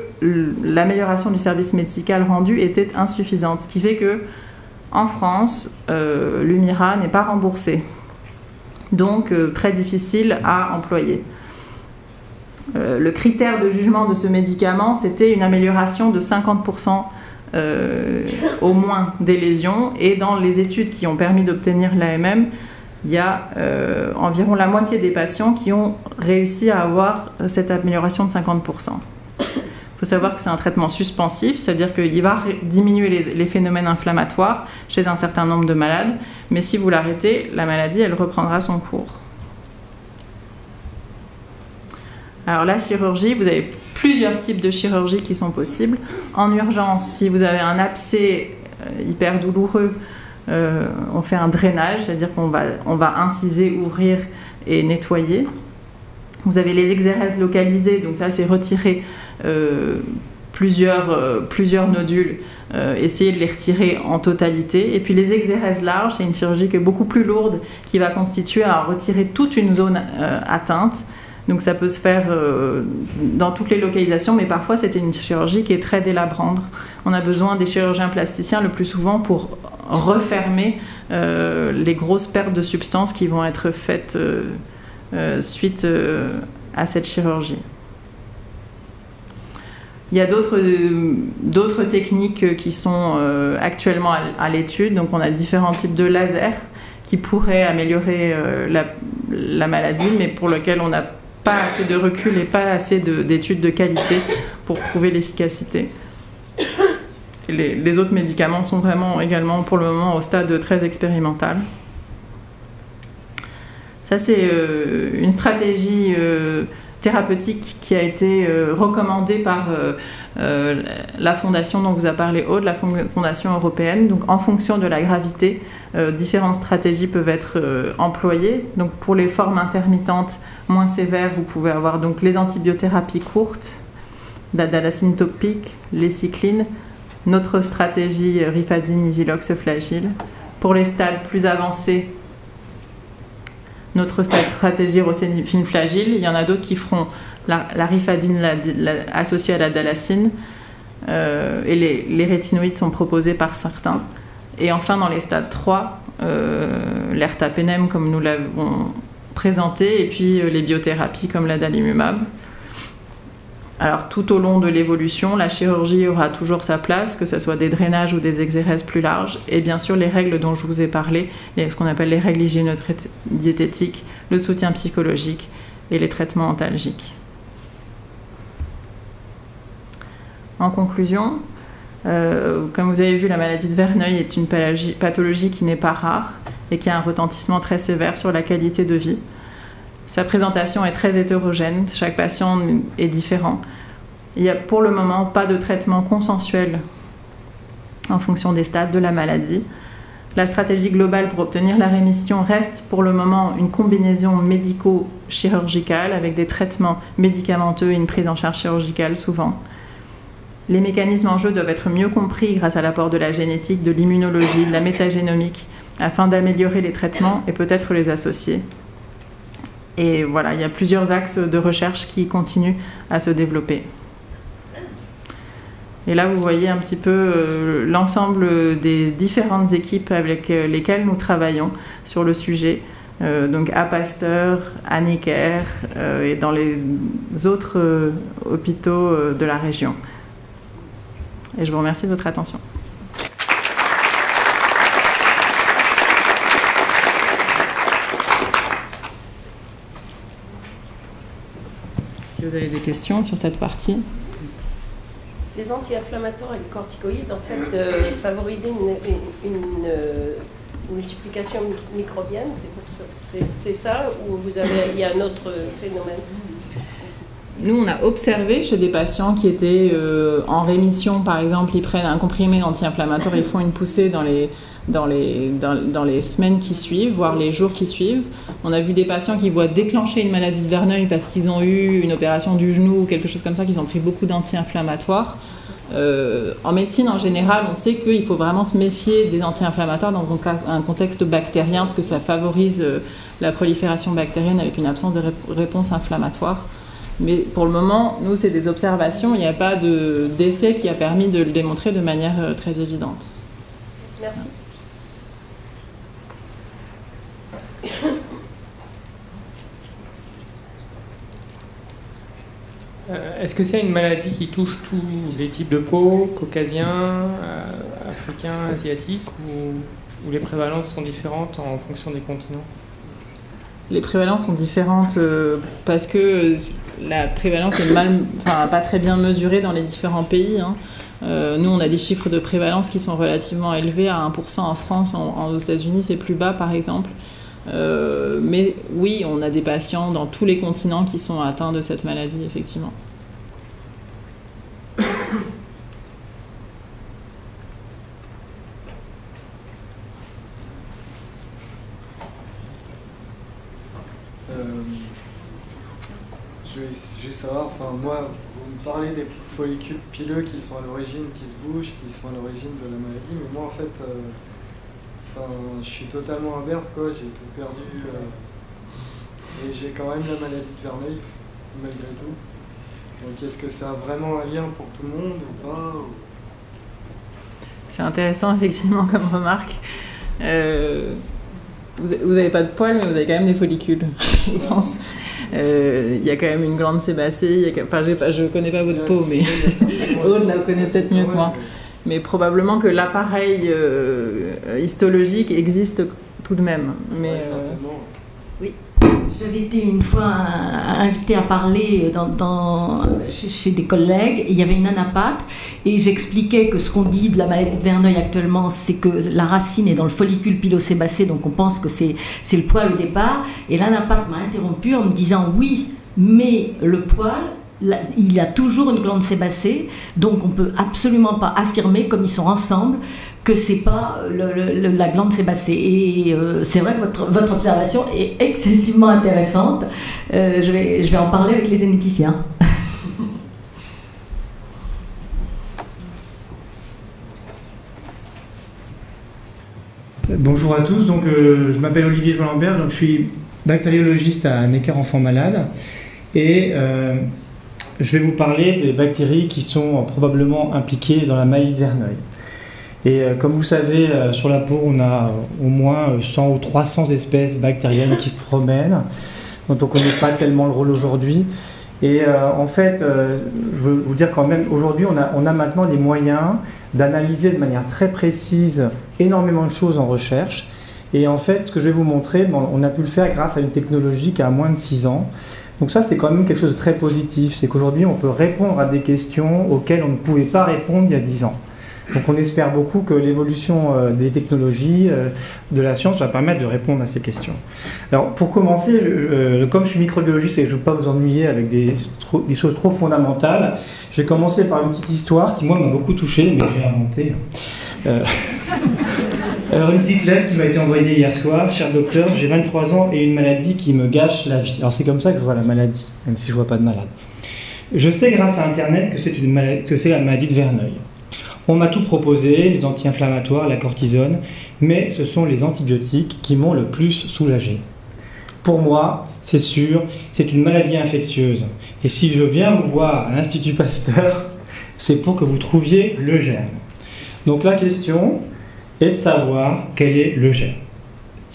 l'amélioration du service médical rendu était insuffisante, ce qui fait que en France, l'Humira n'est pas remboursé, donc très difficile à employer. Le critère de jugement de ce médicament, c'était une amélioration de 50% au moins des lésions, et dans les études qui ont permis d'obtenir l'AMM, il y a environ la moitié des patients qui ont réussi à avoir cette amélioration de 50%. Il faut savoir que c'est un traitement suspensif, c'est-à-dire qu'il va diminuer les phénomènes inflammatoires chez un certain nombre de malades, mais si vous l'arrêtez, la maladie, elle reprendra son cours. Alors la chirurgie, vous avez plusieurs types de chirurgie qui sont possibles. En urgence, si vous avez un abcès hyper douloureux, on fait un drainage, c'est-à-dire qu'on va inciser, ouvrir et nettoyer. Vous avez les exérèses localisées, donc ça c'est retirer plusieurs nodules, essayer de les retirer en totalité. Et puis les exérèses larges, c'est une chirurgie qui est beaucoup plus lourde, qui va constituer à retirer toute une zone atteinte. Donc ça peut se faire dans toutes les localisations, mais parfois c'est une chirurgie qui est très délabrante. On a besoin des chirurgiens plasticiens le plus souvent pour refermer les grosses pertes de substances qui vont être faites suite à cette chirurgie. Il y a d'autres techniques qui sont actuellement à l'étude. Donc on a différents types de lasers qui pourraient améliorer la maladie, mais pour lesquels on n'a pas assez de recul et pas assez d'études de qualité pour prouver l'efficacité. Les autres médicaments sont vraiment également pour le moment au stade très expérimental. Ça, c'est une stratégie thérapeutique qui a été recommandée par la fondation dont vous a parlé Aude, la fondation européenne. Donc en fonction de la gravité, différentes stratégies peuvent être employées. Donc pour les formes intermittentes moins sévères, vous pouvez avoir donc les antibiothérapies courtes, l'adalacine topique, les cyclines, notre stratégie rifadine, isilox, flagyl. Pour les stades plus avancés, notre stratégie rosénifine flagyl. Il y en a d'autres qui feront la rifadine associée à la dalacine et les rétinoïdes sont proposés par certains. Et enfin, dans les stades 3, l'ertapenem comme nous l'avons présenté et puis les biothérapies comme l'adalimumab. Alors tout au long de l'évolution, la chirurgie aura toujours sa place, que ce soit des drainages ou des exérèses plus larges, et bien sûr les règles dont je vous ai parlé, ce qu'on appelle les règles hygiéno-diététiques, le soutien psychologique et les traitements antalgiques. En conclusion, comme vous avez vu, la maladie de Verneuil est une pathologie qui n'est pas rare et qui a un retentissement très sévère sur la qualité de vie. Sa présentation est très hétérogène, chaque patient est différent. Il n'y a pour le moment pas de traitement consensuel en fonction des stades de la maladie. La stratégie globale pour obtenir la rémission reste pour le moment une combinaison médico-chirurgicale avec des traitements médicamenteux et une prise en charge chirurgicale souvent. Les mécanismes en jeu doivent être mieux compris grâce à l'apport de la génétique, de l'immunologie, de la métagénomique, afin d'améliorer les traitements et peut-être les associer. Et voilà, il y a plusieurs axes de recherche qui continuent à se développer. Et là, vous voyez un petit peu l'ensemble des différentes équipes avec lesquelles nous travaillons sur le sujet. Donc à Pasteur, à Necker et dans les autres hôpitaux de la région. Et je vous remercie de votre attention. Si vous avez des questions sur cette partie. Les anti-inflammatoires et les corticoïdes, en fait, favorisent une multiplication microbienne, c'est ça, ou il y a un autre phénomène? Nous, on a observé chez des patients qui étaient en rémission, par exemple, ils prennent un comprimé anti-inflammatoire, ils font une poussée dans les semaines qui suivent, voire les jours qui suivent. On a vu des patients qui voient déclencher une maladie de Verneuil parce qu'ils ont eu une opération du genou ou quelque chose comme ça, qu'ils ont pris beaucoup d'anti-inflammatoires. En médecine, en général, on sait qu'il faut vraiment se méfier des anti-inflammatoires dans un contexte bactérien parce que ça favorise la prolifération bactérienne avec une absence de réponse inflammatoire. Mais pour le moment, nous, c'est des observations. Il n'y a pas d'essai qui a permis de le démontrer de manière très évidente. Merci. Est-ce que c'est une maladie qui touche tous les types de peau, caucasiens, africains, asiatiques, ou les prévalences sont différentes en fonction des continents? Les prévalences sont différentes parce que la prévalence est pas très bien mesurée dans les différents pays. Nous, on a des chiffres de prévalence qui sont relativement élevés, à 1% en France, aux États-Unis c'est plus bas par exemple. Mais oui, on a des patients dans tous les continents qui sont atteints de cette maladie, effectivement. Je vais juste savoir, moi, vous me parlez des follicules pileux qui sont à l'origine, qui se bougent, qui sont à l'origine de la maladie, mais moi en fait, je suis totalement imberbe, quoi, j'ai tout perdu, et j'ai quand même la maladie de Verneuil, malgré tout. Donc est-ce que ça a vraiment un lien pour tout le monde ou pas C'est intéressant, effectivement, comme remarque. Vous n'avez pas de poils, mais vous avez quand même des follicules, je pense. Il y a quand même une glande sébacée. Je ne connais pas votre peau, mais Aude la connaît peut-être mieux que moi. Mais probablement que l'appareil histologique existe tout de même. Mais, oui. J'avais été une fois invitée à parler chez des collègues, et il y avait une nanapathe, et j'expliquais que ce qu'on dit de la maladie de Verneuil actuellement, c'est que la racine est dans le follicule pilosébacé, donc on pense que c'est le poil au départ, et l'anapathe m'a interrompu en me disant oui, mais le poil, il y a toujours une glande sébacée, donc on ne peut absolument pas affirmer, comme ils sont ensemble, que ce n'est pas la glande sébacée. Et c'est vrai que votre observation est excessivement intéressante. Je vais en parler avec les généticiens. Bonjour à tous, donc, je m'appelle Olivier Joulambert, donc je suis bactériologiste à Necker Enfants Malades et je vais vous parler des bactéries qui sont probablement impliquées dans la maladie de Verneuil. Et comme vous savez, sur la peau, on a au moins 100 ou 300 espèces bactériennes qui se promènent, dont on ne connaît pas tellement le rôle aujourd'hui. Et en fait, je veux vous dire quand même, aujourd'hui, on a maintenant les moyens d'analyser de manière très précise énormément de choses en recherche. Et en fait, ce que je vais vous montrer, on a pu le faire grâce à une technologie qui a moins de 6 ans. Donc ça, c'est quand même quelque chose de très positif. C'est qu'aujourd'hui, on peut répondre à des questions auxquelles on ne pouvait pas répondre il y a 10 ans. Donc on espère beaucoup que l'évolution des technologies, de la science, va permettre de répondre à ces questions. Alors pour commencer, comme je suis microbiologiste et que je ne veux pas vous ennuyer avec des choses trop fondamentales, je vais commencer par une petite histoire qui moi m'a beaucoup touché, mais j'ai inventé. Alors une petite lettre qui m'a été envoyée hier soir. Cher docteur, j'ai 23 ans et une maladie qui me gâche la vie. Alors c'est comme ça que je vois la maladie, même si je ne vois pas de malade. Je sais grâce à Internet que c'est la maladie de Verneuil. On m'a tout proposé, les anti-inflammatoires, la cortisone, mais ce sont les antibiotiques qui m'ont le plus soulagé. Pour moi, c'est sûr, c'est une maladie infectieuse. Et si je viens vous voir à l'Institut Pasteur, c'est pour que vous trouviez le germe. Donc la question est de savoir quel est le germe.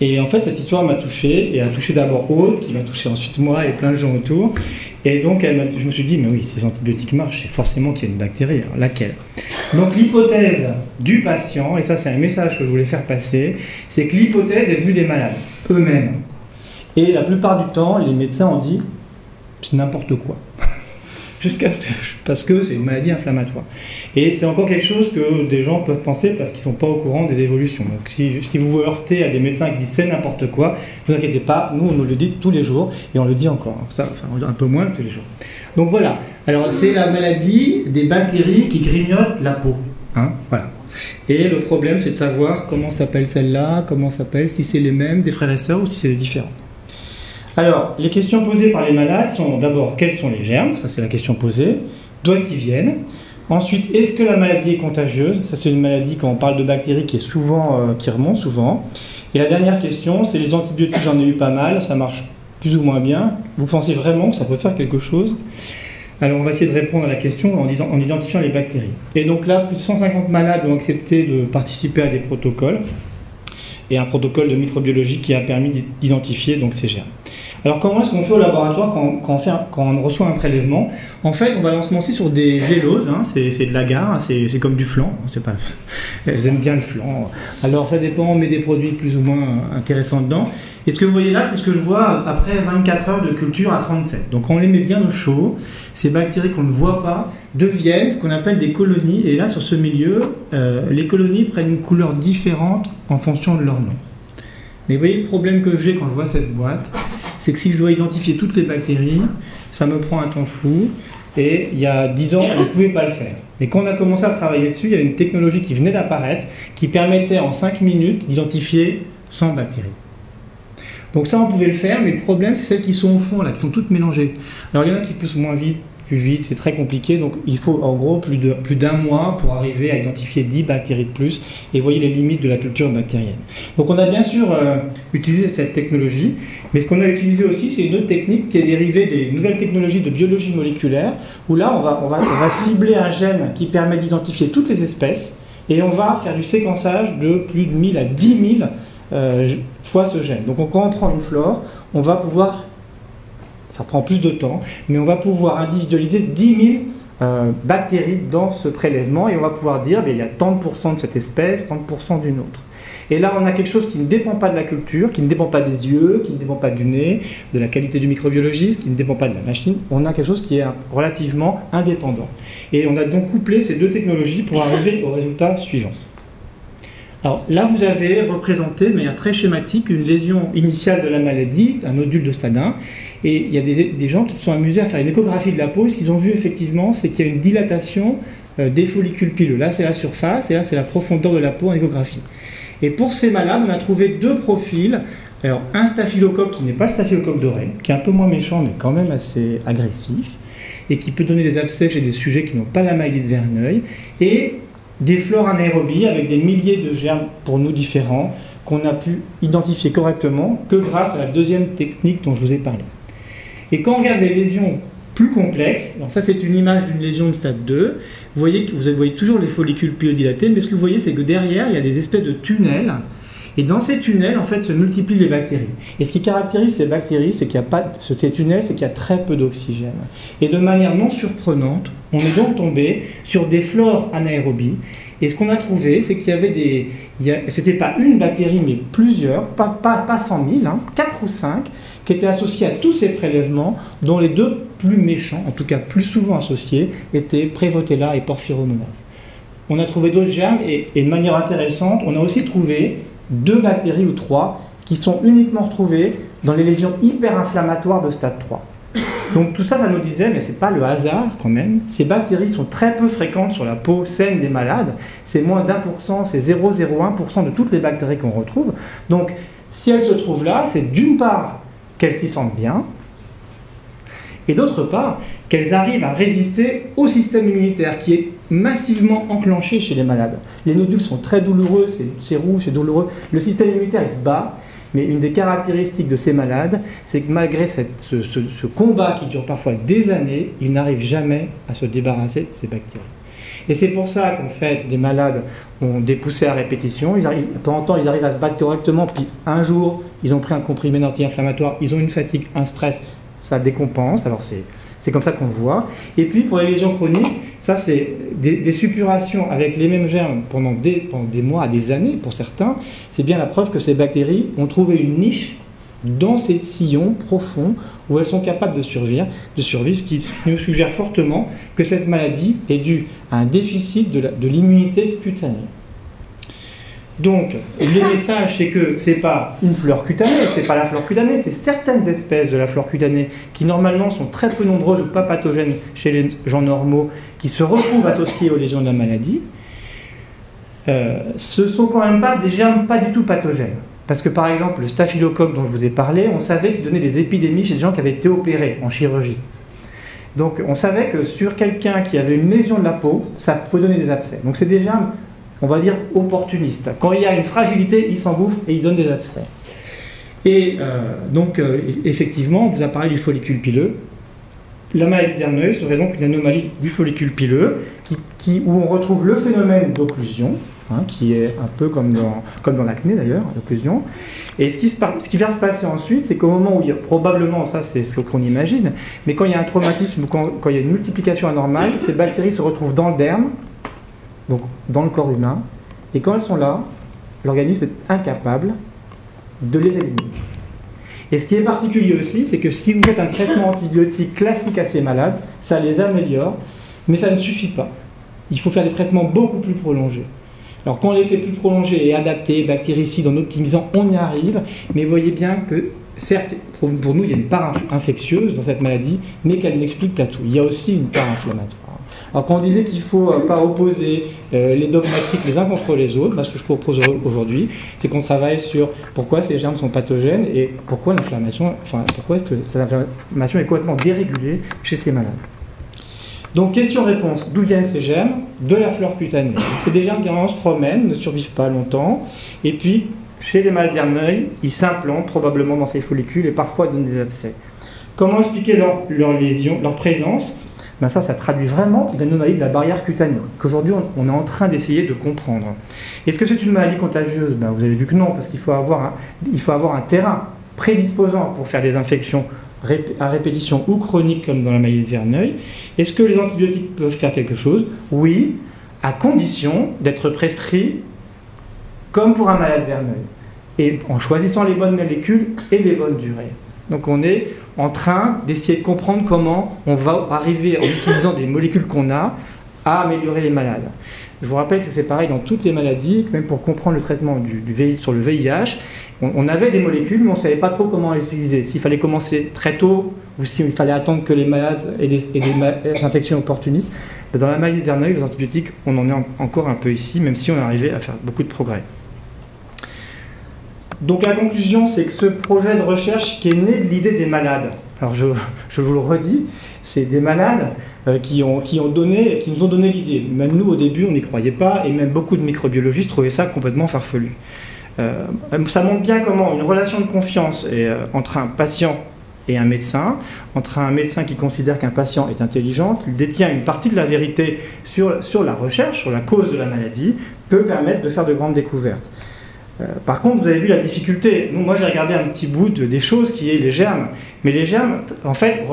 Et en fait, cette histoire m'a touché, et a touché d'abord Aude, qui m'a touché ensuite moi et plein de gens autour. Et donc, je me suis dit, mais oui, si les antibiotiques marchent, c'est forcément qu'il y a une bactérie. Alors, laquelle? Donc, l'hypothèse du patient, et ça, c'est un message que je voulais faire passer, c'est que l'hypothèse est venue des malades, eux-mêmes. Et la plupart du temps, les médecins ont dit, c'est n'importe quoi. Parce que c'est une maladie inflammatoire. Et c'est encore quelque chose que des gens peuvent penser parce qu'ils ne sont pas au courant des évolutions. Donc si vous vous heurtez à des médecins qui disent c'est n'importe quoi, vous inquiétez pas, nous on nous le dit tous les jours et on le dit encore. Ça, enfin, un peu moins tous les jours. Donc voilà, alors c'est la maladie des bactéries qui grignotent la peau. Hein, voilà. Et le problème c'est de savoir comment s'appelle celle-là, comment s'appelle, si c'est les mêmes des frères et sœurs ou si c'est différent. Alors, les questions posées par les malades sont d'abord, quels sont les germes? Ça, c'est la question posée. D'où est-ce qu'ils viennent? Ensuite, est-ce que la maladie est contagieuse? Ça, c'est une maladie, quand on parle de bactéries, qui remonte souvent. Et la dernière question, c'est les antibiotiques, j'en ai eu pas mal, ça marche plus ou moins bien. Vous pensez vraiment que ça peut faire quelque chose? Alors, on va essayer de répondre à la question en identifiant les bactéries. Et donc là, plus de 150 malades ont accepté de participer à des protocoles. Et un protocole de microbiologie qui a permis d'identifier donc ces germes. Alors comment est-ce qu'on fait au laboratoire quand on reçoit un prélèvement? En fait, on va l'ensemencer sur des géloses, hein, c'est de l'agar, c'est comme du flan, elles aiment bien le flan. Alors ça dépend, on met des produits plus ou moins intéressants dedans. Et ce que vous voyez là, c'est ce que je vois après 24 heures de culture à 37. Donc on les met bien au chaud, ces bactéries qu'on ne voit pas deviennent ce qu'on appelle des colonies. Et là, sur ce milieu, les colonies prennent une couleur différente en fonction de leur nom. Mais vous voyez, le problème que j'ai quand je vois cette boîte, c'est que si je dois identifier toutes les bactéries, ça me prend un temps fou. Et il y a 10 ans, on ne pouvait pas le faire. Mais quand on a commencé à travailler dessus, il y a une technologie qui venait d'apparaître qui permettait en 5 minutes d'identifier 100 bactéries. Donc ça, on pouvait le faire, mais le problème, c'est celles qui sont au fond, là, qui sont toutes mélangées. Alors il y en a qui poussent moins vite, plus vite, c'est très compliqué. Donc il faut en gros plus d'un mois pour arriver à identifier 10 bactéries de plus. Et vous voyez les limites de la culture bactérienne. Donc on a bien sûr utilisé cette technologie, mais ce qu'on a utilisé aussi, c'est une autre technique qui est dérivée des nouvelles technologies de biologie moléculaire, où là, on va cibler un gène qui permet d'identifier toutes les espèces, et on va faire du séquençage de plus de 1000 à 10 000 fois ce gène. Donc quand on prend une flore, on va pouvoir, ça prend plus de temps, mais on va pouvoir individualiser 10 000 bactéries dans ce prélèvement et on va pouvoir dire il y a tant de pourcents de cette espèce, tant de pourcents d'une autre. Et là on a quelque chose qui ne dépend pas de la culture, qui ne dépend pas des yeux, qui ne dépend pas du nez, de la qualité du microbiologiste, qui ne dépend pas de la machine. On a quelque chose qui est relativement indépendant. Et on a donc couplé ces deux technologies pour arriver au résultat suivant. Alors là, vous avez représenté de manière très schématique une lésion initiale de la maladie, un nodule de stade 1. Et il y a des gens qui se sont amusés à faire une échographie de la peau. Ce qu'ils ont vu effectivement, c'est qu'il y a une dilatation des follicules pileux. Là, c'est la surface et là, c'est la profondeur de la peau en échographie. Et pour ces malades, on a trouvé deux profils. Alors, un staphylocoque qui n'est pas le staphylocoque doré, qui est un peu moins méchant, mais quand même assez agressif, et qui peut donner des abcès chez des sujets qui n'ont pas la maladie de Verneuil, et des flores anaérobies avec des milliers de germes pour nous différents, qu'on a pu identifier correctement que grâce à la deuxième technique dont je vous ai parlé. Et quand on regarde les lésions plus complexes, alors ça c'est une image d'une lésion de stade 2, vous voyez toujours les follicules pilodilatés, mais ce que vous voyez c'est que derrière il y a des espèces de tunnels, et dans ces tunnels en fait se multiplient les bactéries. Et ce qui caractérise ces bactéries, c'est qu'il n'y a pas ces tunnels, c'est qu'il y a très peu d'oxygène. Et de manière non surprenante, on est donc tombé sur des flores anaérobies. Et ce qu'on a trouvé, c'est qu'il y avait c'était pas une bactérie, mais plusieurs, pas 100 000, 4 ou 5, qui étaient associés à tous ces prélèvements, dont les deux plus méchants, en tout cas plus souvent associés, étaient Prevotella et Porphyromonas. On a trouvé d'autres germes, et de manière intéressante, on a aussi trouvé 2 bactéries ou 3 qui sont uniquement retrouvées dans les lésions hyperinflammatoires de stade 3. Donc tout ça, ça nous disait, mais ce n'est pas le hasard quand même. Ces bactéries sont très peu fréquentes sur la peau saine des malades. C'est moins d'1%, c'est 0,01% de toutes les bactéries qu'on retrouve. Donc si elles se trouvent là, c'est d'une part qu'elles s'y sentent bien, et d'autre part qu'elles arrivent à résister au système immunitaire qui est massivement enclenché chez les malades. Les nodules sont très douloureux, c'est rouge, c'est douloureux. Le système immunitaire, il se bat. Mais une des caractéristiques de ces malades, c'est que malgré ce combat qui dure parfois des années, ils n'arrivent jamais à se débarrasser de ces bactéries. Et c'est pour ça qu'en fait, des malades ont des poussées à répétition. De temps en temps, ils arrivent à se battre correctement. Puis un jour, ils ont pris un comprimé anti-inflammatoire, ils ont une fatigue, un stress, ça décompense. Alors c'est comme ça qu'on le voit. Et puis pour les lésions chroniques, ça c'est des suppurations avec les mêmes germes pendant des mois, des années pour certains. C'est bien la preuve que ces bactéries ont trouvé une niche dans ces sillons profonds où elles sont capables de survivre, ce qui nous suggère fortement que cette maladie est due à un déficit de l'immunité cutanée. Donc, le message, c'est que ce n'est pas une flore cutanée, c'est pas la flore cutanée, c'est certaines espèces de la flore cutanée qui normalement sont très peu nombreuses ou pas pathogènes chez les gens normaux, qui se retrouvent associées aux lésions de la maladie. Ce sont quand même pas des germes pas du tout pathogènes. Parce que par exemple, le staphylocoque dont je vous ai parlé, on savait qu'il donnait des épidémies chez des gens qui avaient été opérés en chirurgie. Donc on savait que sur quelqu'un qui avait une lésion de la peau, ça pouvait donner des abcès. Donc c'est des germes, on va dire, opportunistes. Quand il y a une fragilité, ils s'engouffrent et ils donnent des abcès. Et effectivement, on vous a parlé du follicule pileux. La maladie de Verneuil serait donc une anomalie du follicule pileux où on retrouve le phénomène d'occlusion, qui est un peu comme dans l'acné d'ailleurs, l'occlusion. Et ce qui va se passer ensuite, c'est qu'au moment où il y a probablement, ça c'est ce qu'on imagine, mais quand il y a un traumatisme ou quand il y a une multiplication anormale, ces bactéries se retrouvent dans le derme, donc dans le corps humain, et quand elles sont là, l'organisme est incapable de les éliminer. Et ce qui est particulier aussi, c'est que si vous faites un traitement antibiotique classique à ces malades, ça les améliore, mais ça ne suffit pas. Il faut faire des traitements beaucoup plus prolongés. Alors quand on les fait plus prolongés et adaptés, bactéricides, en optimisant, on y arrive, mais voyez bien que, certes, pour nous, il y a une part infectieuse dans cette maladie, mais qu'elle n'explique pas tout. Il y a aussi une part inflammatoire. Alors quand on disait qu'il ne faut pas opposer les dogmatiques les uns contre les autres, ce que je propose aujourd'hui, c'est qu'on travaille sur pourquoi ces germes sont pathogènes et pourquoi l'inflammation, pourquoi est-ce que cette inflammation est complètement dérégulée chez ces malades. Donc question-réponse, d'où viennent ces germes? De la flore cutanée. C'est des germes qui se promènent, ne survivent pas longtemps, et puis chez les malades de Verneuil, ils s'implantent probablement dans ces follicules et parfois donnent des abcès. Comment expliquer leur lésion, leur présence? Ça traduit vraiment une anomalie de la barrière cutanée, qu'aujourd'hui on est en train d'essayer de comprendre. Est-ce que c'est une maladie contagieuse? Vous avez vu que non, parce qu'il faut avoir un terrain prédisposant pour faire des infections à répétition ou chroniques comme dans la maladie de Verneuil. Est-ce que les antibiotiques peuvent faire quelque chose? Oui, à condition d'être prescrits comme pour un malade de Verneuil, et en choisissant les bonnes molécules et les bonnes durées. Donc on est en train d'essayer de comprendre comment on va arriver, en utilisant des molécules qu'on a, à améliorer les malades. Je vous rappelle que c'est pareil dans toutes les maladies, même pour comprendre le traitement sur le VIH, on avait des molécules, mais on ne savait pas trop comment les utiliser. S'il fallait commencer très tôt, ou s'il fallait attendre que les malades aient des infections opportunistes. Dans la maladie de Verneuil, les antibiotiques, on en est encore un peu ici, même si on est arrivé à faire beaucoup de progrès. Donc la conclusion, c'est que ce projet de recherche qui est né de l'idée des malades, alors je vous le redis, c'est des malades qui nous ont donné l'idée. Même nous, au début, on n'y croyait pas, et même beaucoup de microbiologistes trouvaient ça complètement farfelu. Ça montre bien comment une relation de confiance entre un patient et un médecin, entre un médecin qui considère qu'un patient est intelligent, qu'il détient une partie de la vérité sur la recherche, sur la cause de la maladie, peut permettre de faire de grandes découvertes. Par contre, vous avez vu la difficulté. Moi, j'ai regardé un petit bout des choses qui est les germes. Mais les germes, en fait,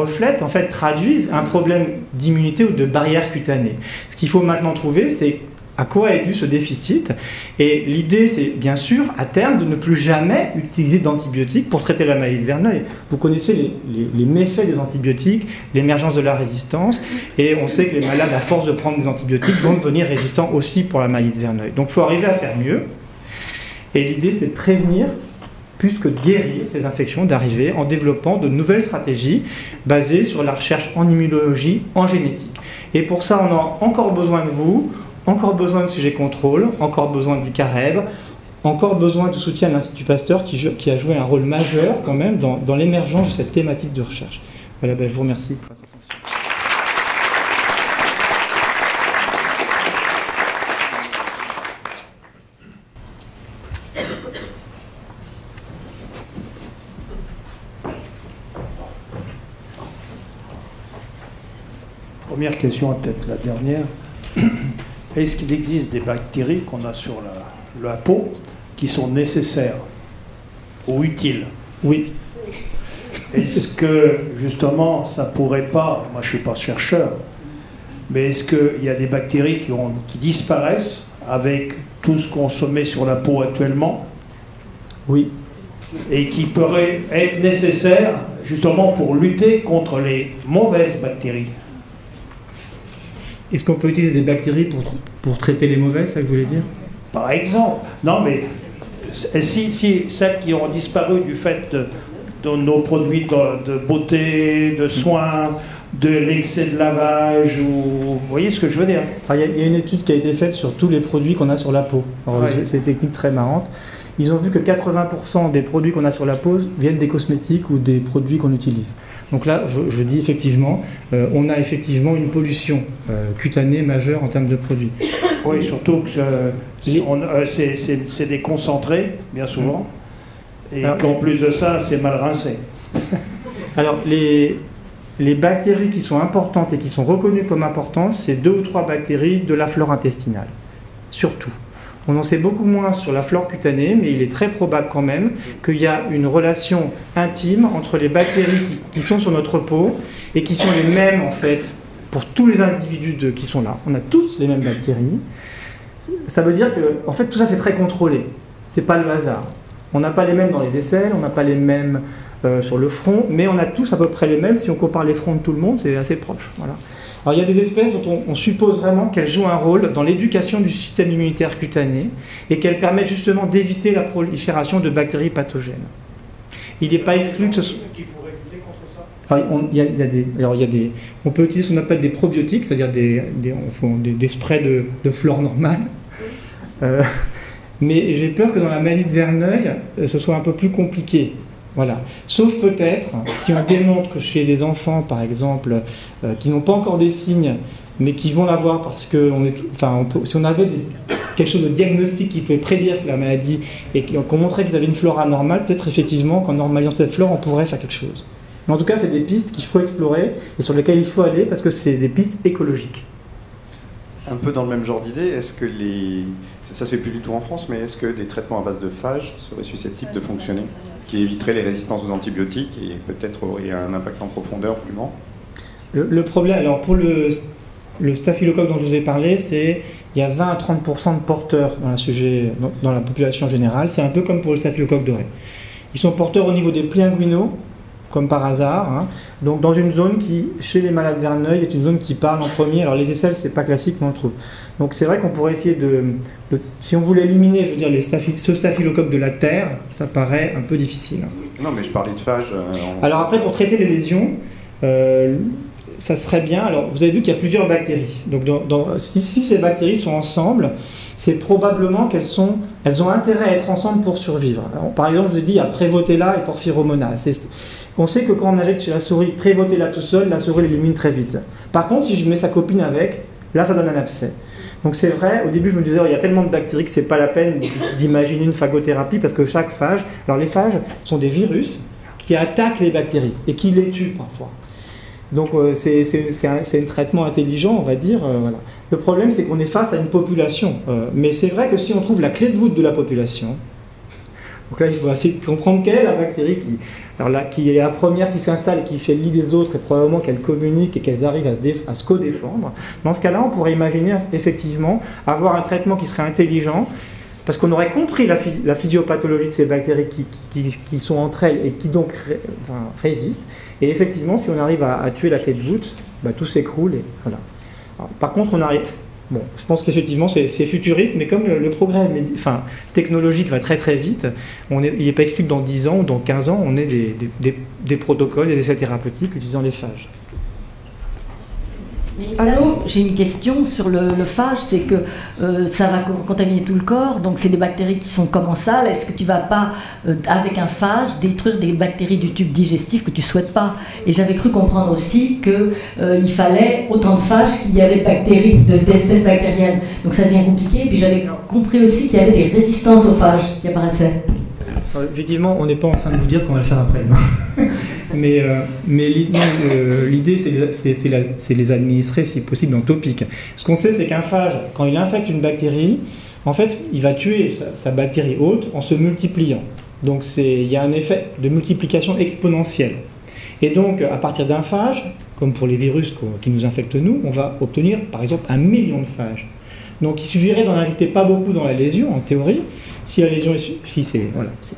traduisent un problème d'immunité ou de barrière cutanée. Ce qu'il faut maintenant trouver, c'est à quoi est dû ce déficit. Et l'idée, c'est bien sûr, à terme, de ne plus jamais utiliser d'antibiotiques pour traiter la maladie de Verneuil. Vous connaissez les méfaits des antibiotiques, l'émergence de la résistance, et on sait que les malades, à force de prendre des antibiotiques, vont devenir résistants aussi pour la maladie de Verneuil. Donc, il faut arriver à faire mieux. Et l'idée, c'est de prévenir, plus que de guérir ces infections, d'arriver en développant de nouvelles stratégies basées sur la recherche en immunologie, en génétique. Et pour ça, on a encore besoin de vous, encore besoin de sujets contrôle, encore besoin d'ICAREB, encore besoin de soutien à l'Institut Pasteur qui a joué un rôle majeur quand même dans l'émergence de cette thématique de recherche. Voilà, je vous remercie pour votre attention. Première question, peut-être la dernière. Est-ce qu'il existe des bactéries qu'on a sur la peau qui sont nécessaires ou utiles? Oui. Est-ce que, justement, ça pourrait pas, moi je ne suis pas chercheur, mais est-ce qu'il y a des bactéries qui disparaissent avec tout ce qu'on se met sur la peau actuellement? Oui. Et qui pourraient être nécessaires, justement, pour lutter contre les mauvaises bactéries? Est-ce qu'on peut utiliser des bactéries pour traiter les mauvaises, c'est ça que vous voulez dire? Par exemple. Non, mais si celles qui ont disparu du fait de nos produits de beauté, de soins, de l'excès de lavage, vous voyez ce que je veux dire? Il y a une étude qui a été faite sur tous les produits qu'on a sur la peau. Alors, ouais. C'est une technique très marrante. Ils ont vu que 80% des produits qu'on a sur la peau viennent des cosmétiques ou des produits qu'on utilise. Donc là, je dis effectivement, on a effectivement une pollution cutanée majeure en termes de produits. Oui, surtout que c'est des concentrés, bien souvent, et qu'en plus de ça, c'est mal rincé. Alors, les bactéries qui sont importantes et qui sont reconnues comme importantes, c'est 2 ou 3 bactéries de la flore intestinale, surtout. On en sait beaucoup moins sur la flore cutanée, mais il est très probable quand même qu'il y a une relation intime entre les bactéries qui sont sur notre peau et qui sont les mêmes en fait pour tous les individus qui sont là. On a tous les mêmes bactéries. Ça veut dire que en fait tout ça c'est très contrôlé. C'est pas le hasard. On n'a pas les mêmes dans les aisselles, on n'a pas les mêmes sur le front, mais on a tous à peu près les mêmes. Si on compare les fronts de tout le monde, c'est assez proche. Voilà. Alors il y a des espèces dont on suppose vraiment qu'elles jouent un rôle dans l'éducation du système immunitaire cutané et qu'elles permettent justement d'éviter la prolifération de bactéries pathogènes. Il n'est pas exclu que ce soit... On peut utiliser ce qu'on appelle des probiotiques, c'est-à-dire des sprays de flore normale. Mais j'ai peur que dans la maladie de Verneuil, ce soit un peu plus compliqué. Voilà. Sauf peut-être si on démontre que chez des enfants, par exemple, qui n'ont pas encore des signes, mais qui vont l'avoir parce que si on avait quelque chose de diagnostic qui pouvait prédire la maladie et qu'on montrait qu'ils avaient une flore anormale, peut-être effectivement qu'en normalisant cette flore, on pourrait faire quelque chose. Mais en tout cas, c'est des pistes qu'il faut explorer et sur lesquelles il faut aller parce que c'est des pistes écologiques. Un peu dans le même genre d'idée, est-ce que ça se fait plus du tout en France, mais est-ce que des traitements à base de phages seraient susceptibles de fonctionner? Ce qui éviterait les résistances aux antibiotiques et peut-être aurait un impact en profondeur plus grand? Le problème, alors pour le staphylocoque dont je vous ai parlé, il y a 20 à 30% de porteurs dans la population générale. C'est un peu comme pour le staphylocoque doré. Ils sont porteurs au niveau des plis inguinaux comme par hasard, hein. Donc dans une zone qui, chez les malades Verneuil, est une zone qui parle en premier. Alors les aisselles, c'est pas classique, mais on le trouve. Donc c'est vrai qu'on pourrait essayer si on voulait éliminer, je veux dire, ce staphylocoque de la terre, ça paraît un peu difficile. Non, mais je parlais de phage. Alors après, pour traiter les lésions, ça serait bien. Alors vous avez vu qu'il y a plusieurs bactéries. Donc si ces bactéries sont ensemble, c'est probablement qu'elles ont intérêt à être ensemble pour survivre. Alors, par exemple, je vous ai dit, il y a Prevotella et Porphyromonas. On sait que quand on injecte chez la souris Prevotella tout seul, la souris l'élimine très vite. Par contre, si je mets sa copine avec, là ça donne un abcès. Donc c'est vrai, au début je me disais, il y a tellement de bactéries que c'est pas la peine d'imaginer une phagothérapie parce que chaque phage, alors les phages sont des virus qui attaquent les bactéries et qui les tuent parfois. Donc c'est un traitement intelligent, on va dire. Voilà. Le problème, c'est qu'on est face à une population. Mais c'est vrai que si on trouve la clé de voûte de la population, donc là, il faut essayer de comprendre quelle est la bactérie qui est la première qui s'installe, qui fait le lit des autres, et probablement qu'elles communiquent et qu'elles arrivent à se co-défendre. Dans ce cas-là, on pourrait imaginer effectivement avoir un traitement qui serait intelligent, parce qu'on aurait compris la physiopathologie de ces bactéries qui sont entre elles et qui donc résistent. Et effectivement, si on arrive à tuer la clé de voûte, bah, tout s'écroule. Voilà. Alors, par contre, on arrive. Bon, je pense qu'effectivement, c'est futuriste, mais comme le progrès technologique va très très vite, il n'est pas exclu que dans 10 ans ou dans 15 ans, on ait des protocoles, des essais thérapeutiques utilisant les phages. Alors, j'ai une question sur le phage, c'est que ça va contaminer tout le corps, donc c'est des bactéries qui sont comme en salle. Est-ce que tu vas pas, avec un phage, détruire des bactéries du tube digestif que tu souhaites pas? Et j'avais cru comprendre aussi qu'il fallait autant de phages qu'il y avait de bactéries, d'espèces bactériennes. Donc ça devient compliqué. Et puis j'avais compris aussi qu'il y avait des résistances aux phages qui apparaissaient. Alors, effectivement, on n'est pas en train de vous dire qu'on va le faire après. Mais l'idée, c'est les administrer, si possible, en topique. Ce qu'on sait, c'est qu'un phage, quand il infecte une bactérie, en fait, il va tuer sa bactérie hôte en se multipliant. Donc, il y a un effet de multiplication exponentielle. Et donc, à partir d'un phage, comme pour les virus qui nous infectent nous, on va obtenir, par exemple, 1 million de phages. Donc, il suffirait d'en injecter pas beaucoup dans la lésion, en théorie. Si la lésion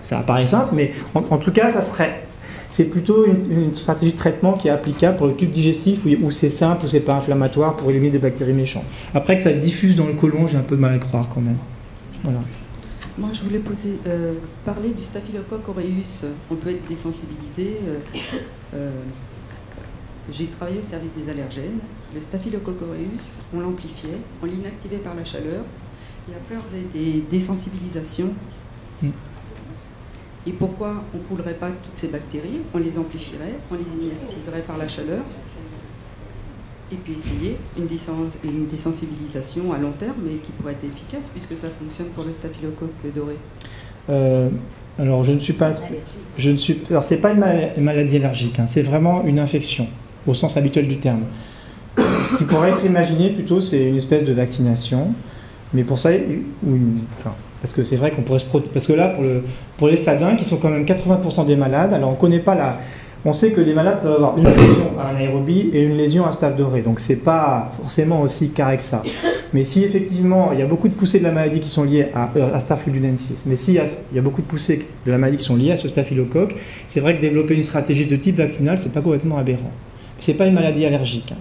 ça apparaît simple, mais en tout cas, c'est plutôt une stratégie de traitement qui est applicable pour le tube digestif où c'est simple, où c'est pas inflammatoire pour éliminer des bactéries méchantes. Après que ça diffuse dans le côlon, j'ai un peu de mal à le croire quand même. Voilà. Moi, je voulais parler du Staphylococcus aureus. On peut être désensibilisé. J'ai travaillé au service des allergènes. Le Staphylococcus aureus, on l'amplifiait, on l'inactivait par la chaleur. Et après, on faisait des désensibilisations. Et pourquoi on ne poulerait pas toutes ces bactéries? On les amplifierait, on les inactiverait par la chaleur. Et puis essayer une désensibilisation à long terme, mais qui pourrait être efficace, puisque ça fonctionne pour le staphylocoque doré. Alors, alors, c'est pas une maladie allergique, hein, c'est vraiment une infection, au sens habituel du terme. Ce qui pourrait être imaginé plutôt, c'est une espèce de vaccination. Mais pour ça, parce que c'est vrai qu'on pourrait se protéger. Parce que là, pour les stades 1, qui sont quand même 80% des malades, alors on connaît pas on sait que les malades peuvent avoir une lésion à un aérobie et une lésion à staph doré. Donc c'est pas forcément aussi carré que ça. Mais si effectivement, il y a beaucoup de poussées de la maladie qui sont liées à Staph ludinensis, mais s'il y a beaucoup de poussées de la maladie qui sont liées à ce staphylocoque, c'est vrai que développer une stratégie de type vaccinal, c'est pas complètement aberrant. C'est pas une maladie allergique.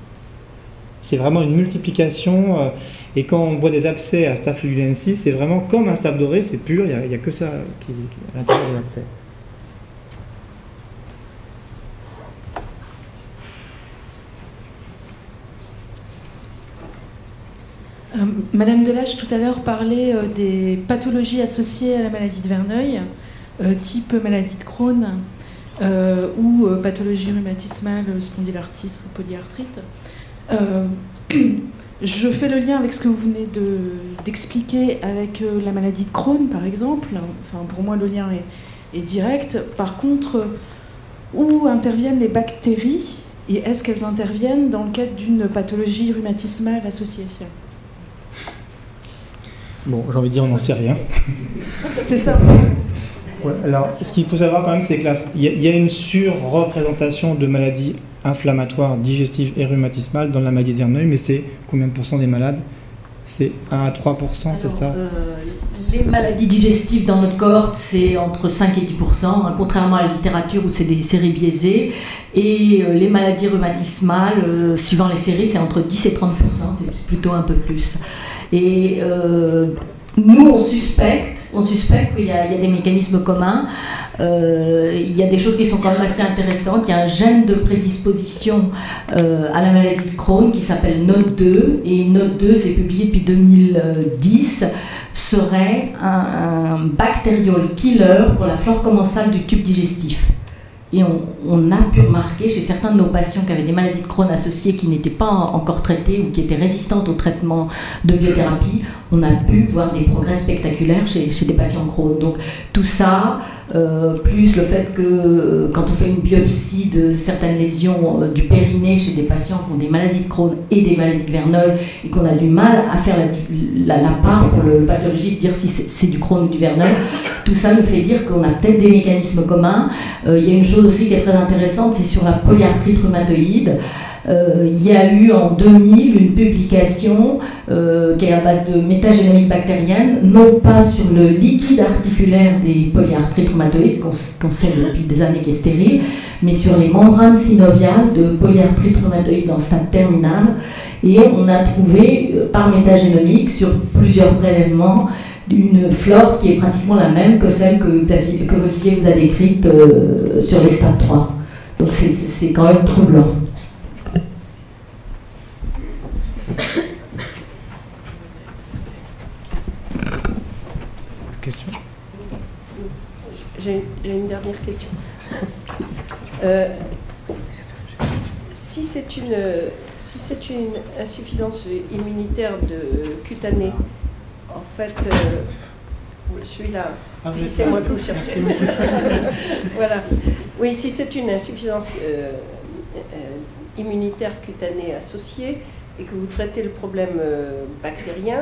C'est vraiment une multiplication. Et quand on voit des abcès à Staph ludinensis, c'est vraiment comme un staph doré, c'est pur, il n'y a que ça qui est à l'intérieur de l'abcès. Madame Delage, tout à l'heure, parlait des pathologies associées à la maladie de Verneuil, type maladie de Crohn ou pathologie rhumatismale, spondylarthrite, polyarthrite. Je fais le lien avec ce que vous venez d'expliquer avec la maladie de Crohn, par exemple. Enfin, pour moi, le lien est direct. Par contre, où interviennent les bactéries et est-ce qu'elles interviennent dans le cadre d'une pathologie rhumatismale associée? Bon, j'ai envie de dire, on n'en sait rien. C'est ça. Ouais, alors, ce qu'il faut savoir quand même, c'est qu'il y a une surreprésentation de maladies inflammatoires, digestives et rhumatismales dans la maladie de Verneuil, mais c'est combien de pourcents des malades? C'est 1 à 3%, c'est ça? Les maladies digestives dans notre cohorte, c'est entre 5 et 10%, hein, contrairement à la littérature où c'est des séries biaisées. Et les maladies rhumatismales, suivant les séries, c'est entre 10 et 30%, c'est plutôt un peu plus. Et nous, on suspecte qu'il y a des mécanismes communs. Il y a des choses qui sont quand même assez intéressantes. Il y a un gène de prédisposition à la maladie de Crohn qui s'appelle NOD2. Et NOD2, c'est publié depuis 2010, serait un bactériole killer pour la flore commensale du tube digestif. Et on a pu remarquer chez certains de nos patients qui avaient des maladies de Crohn associées qui n'étaient pas encore traitées ou qui étaient résistantes au traitement de biothérapie, on a pu voir des progrès spectaculaires chez des patients Crohn. Donc tout ça, plus le fait que quand on fait une biopsie de certaines lésions du périnée chez des patients qui ont des maladies de Crohn et des maladies de Verneuil et qu'on a du mal à faire la part pour le pathologiste dire si c'est du Crohn ou du Verneuil, tout ça nous fait dire qu'on a peut-être des mécanismes communs. Il y a une chose aussi qui est très intéressante, c'est sur la polyarthrite rhumatoïde. Il y a eu en 2000 une publication qui est à base de métagénomique bactérienne, non pas sur le liquide articulaire des polyarthrites rhumatoïdes, qu'on sait depuis des années qui est stérile, mais sur les membranes synoviales de polyarthrite rhumatoïde en stade terminal. Et on a trouvé, par métagénomique, sur plusieurs prélèvements, une flore qui est pratiquement la même que celle que Olivier vous a décrite sur les stades 3. Donc c'est quand même troublant. Question ? J'ai une dernière question. Si c'est une insuffisance immunitaire cutanée, en fait, celui-là, si c'est moi que vous cherchez. Voilà. Oui, si c'est une insuffisance immunitaire cutanée associée et que vous traitez le problème bactérien,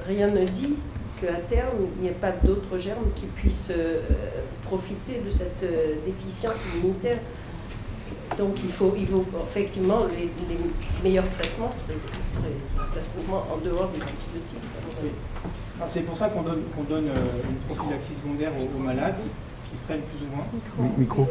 rien ne dit qu'à terme, il n'y ait pas d'autres germes qui puissent profiter de cette déficience immunitaire. Donc il faut effectivement, les meilleurs traitements seraient pratiquement en dehors des antibiotiques. Oui. C'est pour ça qu'on donne une prophylaxie secondaire aux malades qui prennent plus ou moins. Micro.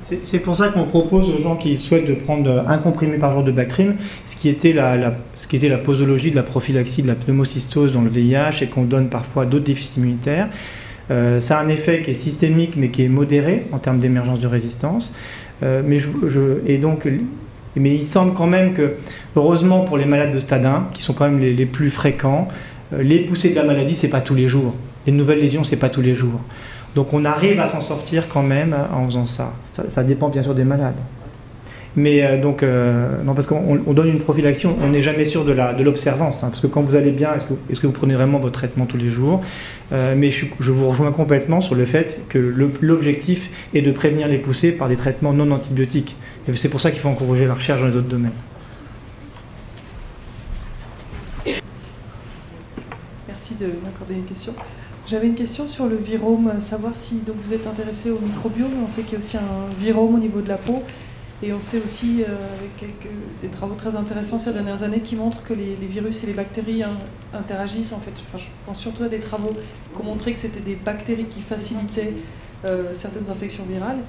C'est pour ça qu'on propose aux gens qui souhaitent de prendre un comprimé par jour de Bactrim, ce qui était la posologie de la prophylaxie de la pneumocystose dans le VIH et qu'on donne parfois d'autres déficits immunitaires. Ça a un effet qui est systémique mais qui est modéré en termes d'émergence de résistance. Mais il semble quand même que, heureusement pour les malades de stade 1, qui sont quand même les plus fréquents, les poussées de la maladie, c'est pas tous les jours. Les nouvelles lésions, c'est pas tous les jours. Donc on arrive à s'en sortir quand même en faisant ça. Ça dépend bien sûr des malades. Mais non, parce qu'on donne une prophylaxie, on n'est jamais sûr de l'observance. Parce que quand vous allez bien, est-ce que vous prenez vraiment votre traitement tous les jours? Mais je vous rejoins complètement sur le fait que l'objectif est de prévenir les poussées par des traitements non antibiotiques. Et c'est pour ça qu'il faut encourager la recherche dans les autres domaines. Merci de m'accorder une question. J'avais une question sur le virome, savoir si donc, vous êtes intéressé au microbiome. On sait qu'il y a aussi un virome au niveau de la peau. Et on sait aussi, avec des travaux très intéressants ces dernières années, qui montrent que les virus et les bactéries interagissent. En fait, je pense surtout à des travaux qui ont montré que c'était des bactéries qui facilitaient certaines infections virales.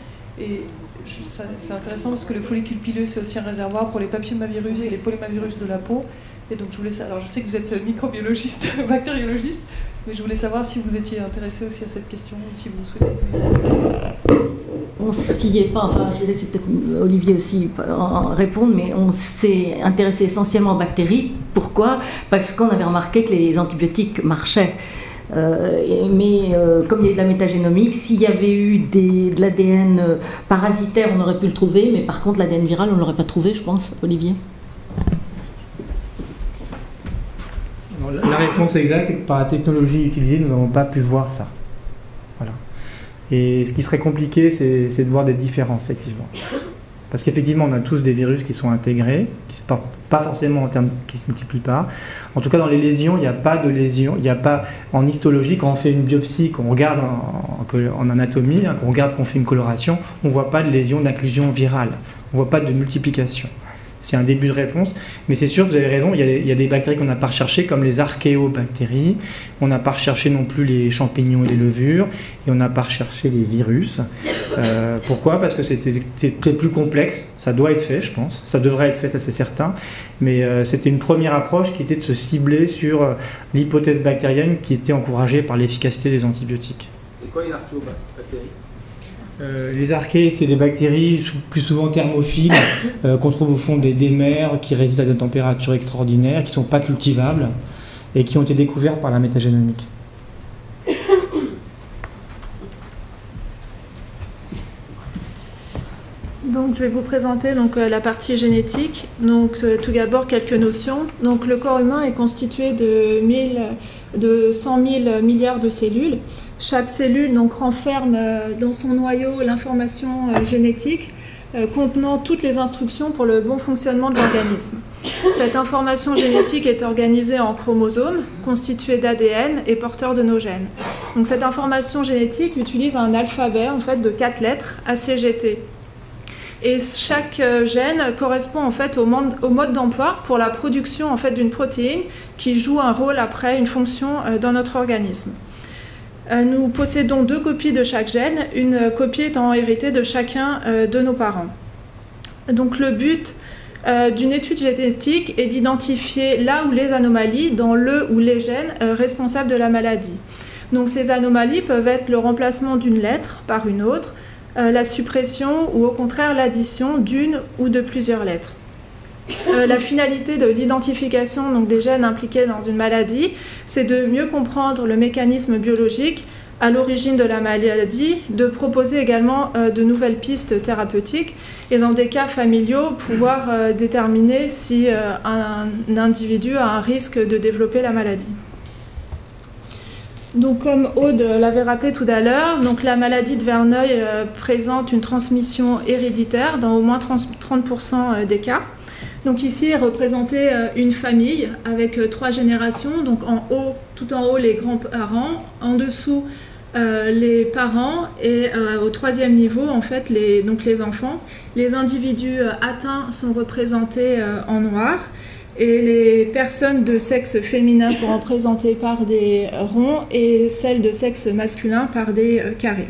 Et c'est intéressant parce que le follicule pileux, c'est aussi un réservoir pour les papillomavirus et les polymavirus de la peau. Et donc, alors je sais que vous êtes microbiologiste, bactériologiste, mais je voulais savoir si vous étiez intéressé aussi à cette question, ou si vous souhaitez vous y intéresser. On s'y est pas, enfin je vais laisser peut-être Olivier aussi répondre, mais on s'est intéressé essentiellement aux bactéries. Pourquoi? Parce qu'on avait remarqué que les antibiotiques marchaient. Mais comme il y a eu de la métagénomique, s'il y avait eu de l'ADN parasitaire, on aurait pu le trouver, mais par contre l'ADN viral, on ne l'aurait pas trouvé, je pense, Olivier. La réponse exacte est que par la technologie utilisée, nous n'avons pas pu voir ça. Voilà. Et ce qui serait compliqué, c'est de voir des différences, effectivement. Parce qu'effectivement, on a tous des virus qui sont intégrés, qui ne pas forcément en termes qui ne se multiplient pas. En tout cas, dans les lésions, il n'y a pas de lésions. Il n'y a pas en histologie, quand on fait une biopsie, qu'on regarde en anatomie, qu'on regarde qu'on fait une coloration, on ne voit pas de lésion d'inclusion virale. On ne voit pas de multiplication. c'est un début de réponse. Mais c'est sûr, vous avez raison, il y a des bactéries qu'on n'a pas recherchées, comme les archéobactéries. On n'a pas recherché non plus les champignons et les levures, et on n'a pas recherché les virus. Pourquoi ? Parce que c'était plus complexe. Ça doit être fait, je pense. Ça devrait être fait, ça c'est certain. Mais c'était une première approche qui était de se cibler sur l'hypothèse bactérienne qui était encouragée par l'efficacité des antibiotiques. C'est quoi une archéobactérie ? Les archées, c'est des bactéries plus souvent thermophiles qu'on trouve au fond des mers, qui résistent à des températures extraordinaires, qui ne sont pas cultivables et qui ont été découvertes par la métagénomique. Donc, je vais vous présenter la partie génétique. Donc, tout d'abord, quelques notions. Donc, le corps humain est constitué de 100 000 milliards de cellules. Chaque cellule renferme dans son noyau l'information génétique contenant toutes les instructions pour le bon fonctionnement de l'organisme. Cette information génétique est organisée en chromosomes constitués d'ADN et porteurs de nos gènes. Donc, cette information génétique utilise un alphabet de 4 lettres, ACGT. Et chaque gène correspond au mode d'emploi pour la production d'une protéine qui joue un rôle après, une fonction dans notre organisme. Nous possédons 2 copies de chaque gène, une copie étant héritée de chacun de nos parents. Donc le but d'une étude génétique est d'identifier là où les anomalies dans le ou les gènes responsables de la maladie. Donc ces anomalies peuvent être le remplacement d'une lettre par une autre, la suppression ou au contraire l'addition d'une ou de plusieurs lettres. La finalité de l'identification des gènes impliqués dans une maladie, c'est de mieux comprendre le mécanisme biologique à l'origine de la maladie, de proposer également de nouvelles pistes thérapeutiques et dans des cas familiaux, pouvoir déterminer si un individu a un risque de développer la maladie. Donc, comme Aude l'avait rappelé tout à l'heure, la maladie de Verneuil présente une transmission héréditaire dans au moins 30% des cas. Donc ici est représentée une famille avec 3 générations, donc tout en haut les grands-parents, en dessous les parents et au 3e niveau les enfants. Les individus atteints sont représentés en noir et les personnes de sexe féminin sont représentées par des ronds et celles de sexe masculin par des carrés.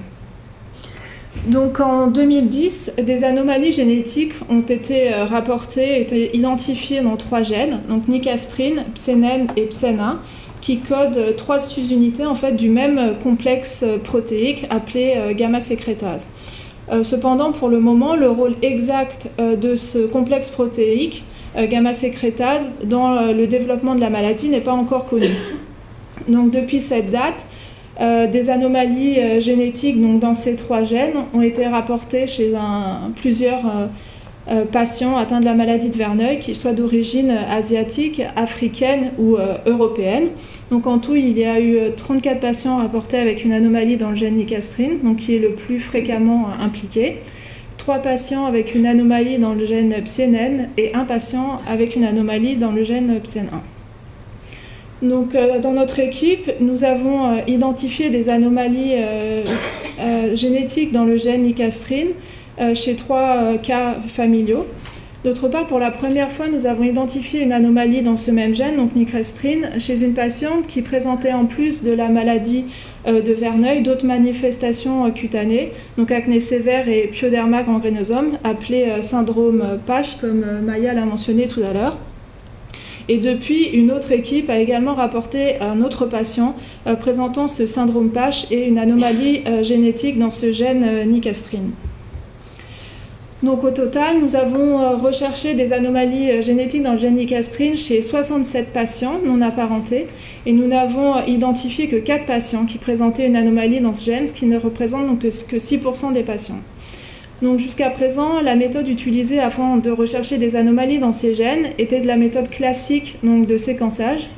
Donc en 2010, des anomalies génétiques ont été rapportées, été identifiées dans 3 gènes, donc nicastrine, psénène et psén1, qui codent 3 sous-unités du même complexe protéique appelé gamma-sécrétase. Cependant, pour le moment, le rôle exact de ce complexe protéique, gamma-sécrétase, dans le développement de la maladie n'est pas encore connu. Donc depuis cette date, des anomalies génétiques dans ces 3 gènes ont été rapportées chez plusieurs patients atteints de la maladie de Verneuil, qu'ils soient d'origine asiatique, africaine ou européenne. Donc en tout, il y a eu 34 patients rapportés avec une anomalie dans le gène nicastrine, qui est le plus fréquemment impliqué, 3 patients avec une anomalie dans le gène psénène et 1 patient avec une anomalie dans le gène psén1. Donc, dans notre équipe, nous avons identifié des anomalies génétiques dans le gène nicastrine chez 3 cas familiaux. D'autre part, pour la première fois, nous avons identifié une anomalie dans ce même gène, donc nicastrine, chez une patiente qui présentait en plus de la maladie de Verneuil d'autres manifestations cutanées, donc acné sévère et pyoderma gangrénosum, appelé syndrome PASH, comme Maya l'a mentionné tout à l'heure. Et depuis, une autre équipe a également rapporté un autre patient présentant ce syndrome PASH et une anomalie génétique dans ce gène nicastrine. Donc au total, nous avons recherché des anomalies génétiques dans le gène nicastrine chez 67 patients non apparentés et nous n'avons identifié que 4 patients qui présentaient une anomalie dans ce gène, ce qui ne représente donc que 6% des patients. Donc jusqu'à présent, la méthode utilisée afin de rechercher des anomalies dans ces gènes était de la méthode classique de séquençage,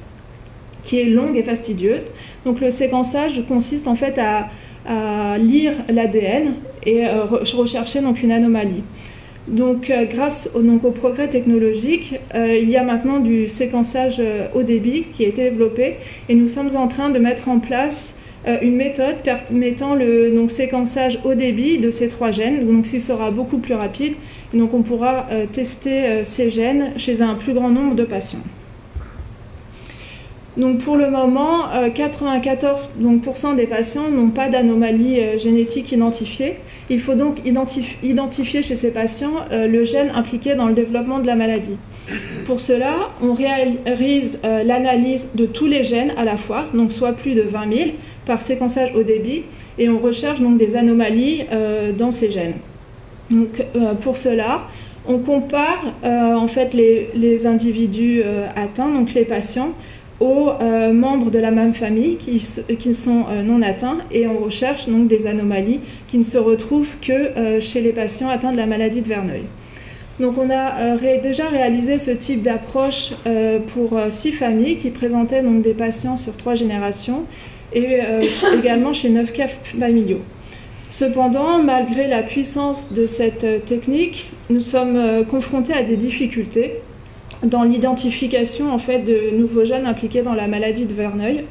qui est longue et fastidieuse. Donc le séquençage consiste en fait à lire l'ADN et rechercher une anomalie. Donc grâce au progrès technologique, il y a maintenant du séquençage haut débit qui a été développé et nous sommes en train de mettre en place une méthode permettant le donc, séquençage haut débit de ces 3 gènes, donc ce sera beaucoup plus rapide. Et donc on pourra tester ces gènes chez un plus grand nombre de patients. Donc pour le moment, 94% des patients n'ont pas d'anomalie génétique identifiée. Il faut donc identifier chez ces patients le gène impliqué dans le développement de la maladie. Pour cela, on réalise l'analyse de tous les gènes à la fois, donc soit plus de 20 000 par séquençage haut débit, et on recherche donc des anomalies dans ces gènes. Donc pour cela, on compare en fait les individus atteints, donc les patients, aux membres de la même famille qui sont non atteints, et on recherche donc des anomalies qui ne se retrouvent que chez les patients atteints de la maladie de Verneuil. Donc on a déjà réalisé ce type d'approche pour 6 familles qui présentaient donc des patients sur 3 générations et également chez 9 cas familiaux. Cependant, malgré la puissance de cette technique, nous sommes confrontés à des difficultés dans l'identification en fait, de nouveaux gènes impliqués dans la maladie de Verneuil.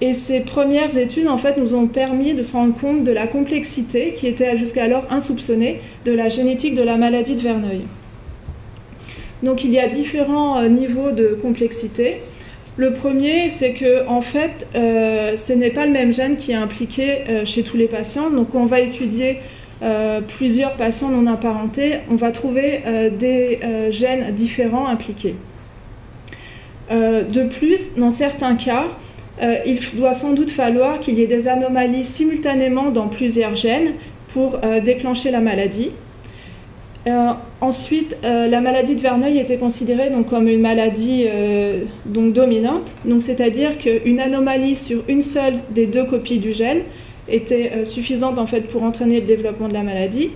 Et ces premières études en fait, nous ont permis de se rendre compte de la complexité qui était jusqu'alors insoupçonnée de la génétique de la maladie de Verneuil. Donc il y a différents niveaux de complexité. Le premier, c'est que en fait, ce n'est pas le même gène qui est impliqué chez tous les patients. Donc on va étudier plusieurs patients non apparentés, on va trouver des gènes différents impliqués. De plus, dans certains cas, il doit sans doute falloir qu'il y ait des anomalies simultanément dans plusieurs gènes pour déclencher la maladie. Ensuite, la maladie de Verneuil était considérée donc, comme une maladie donc, dominante, donc, c'est-à-dire qu'une anomalie sur une seule des 2 copies du gène était suffisante en fait, pour entraîner le développement de la maladie.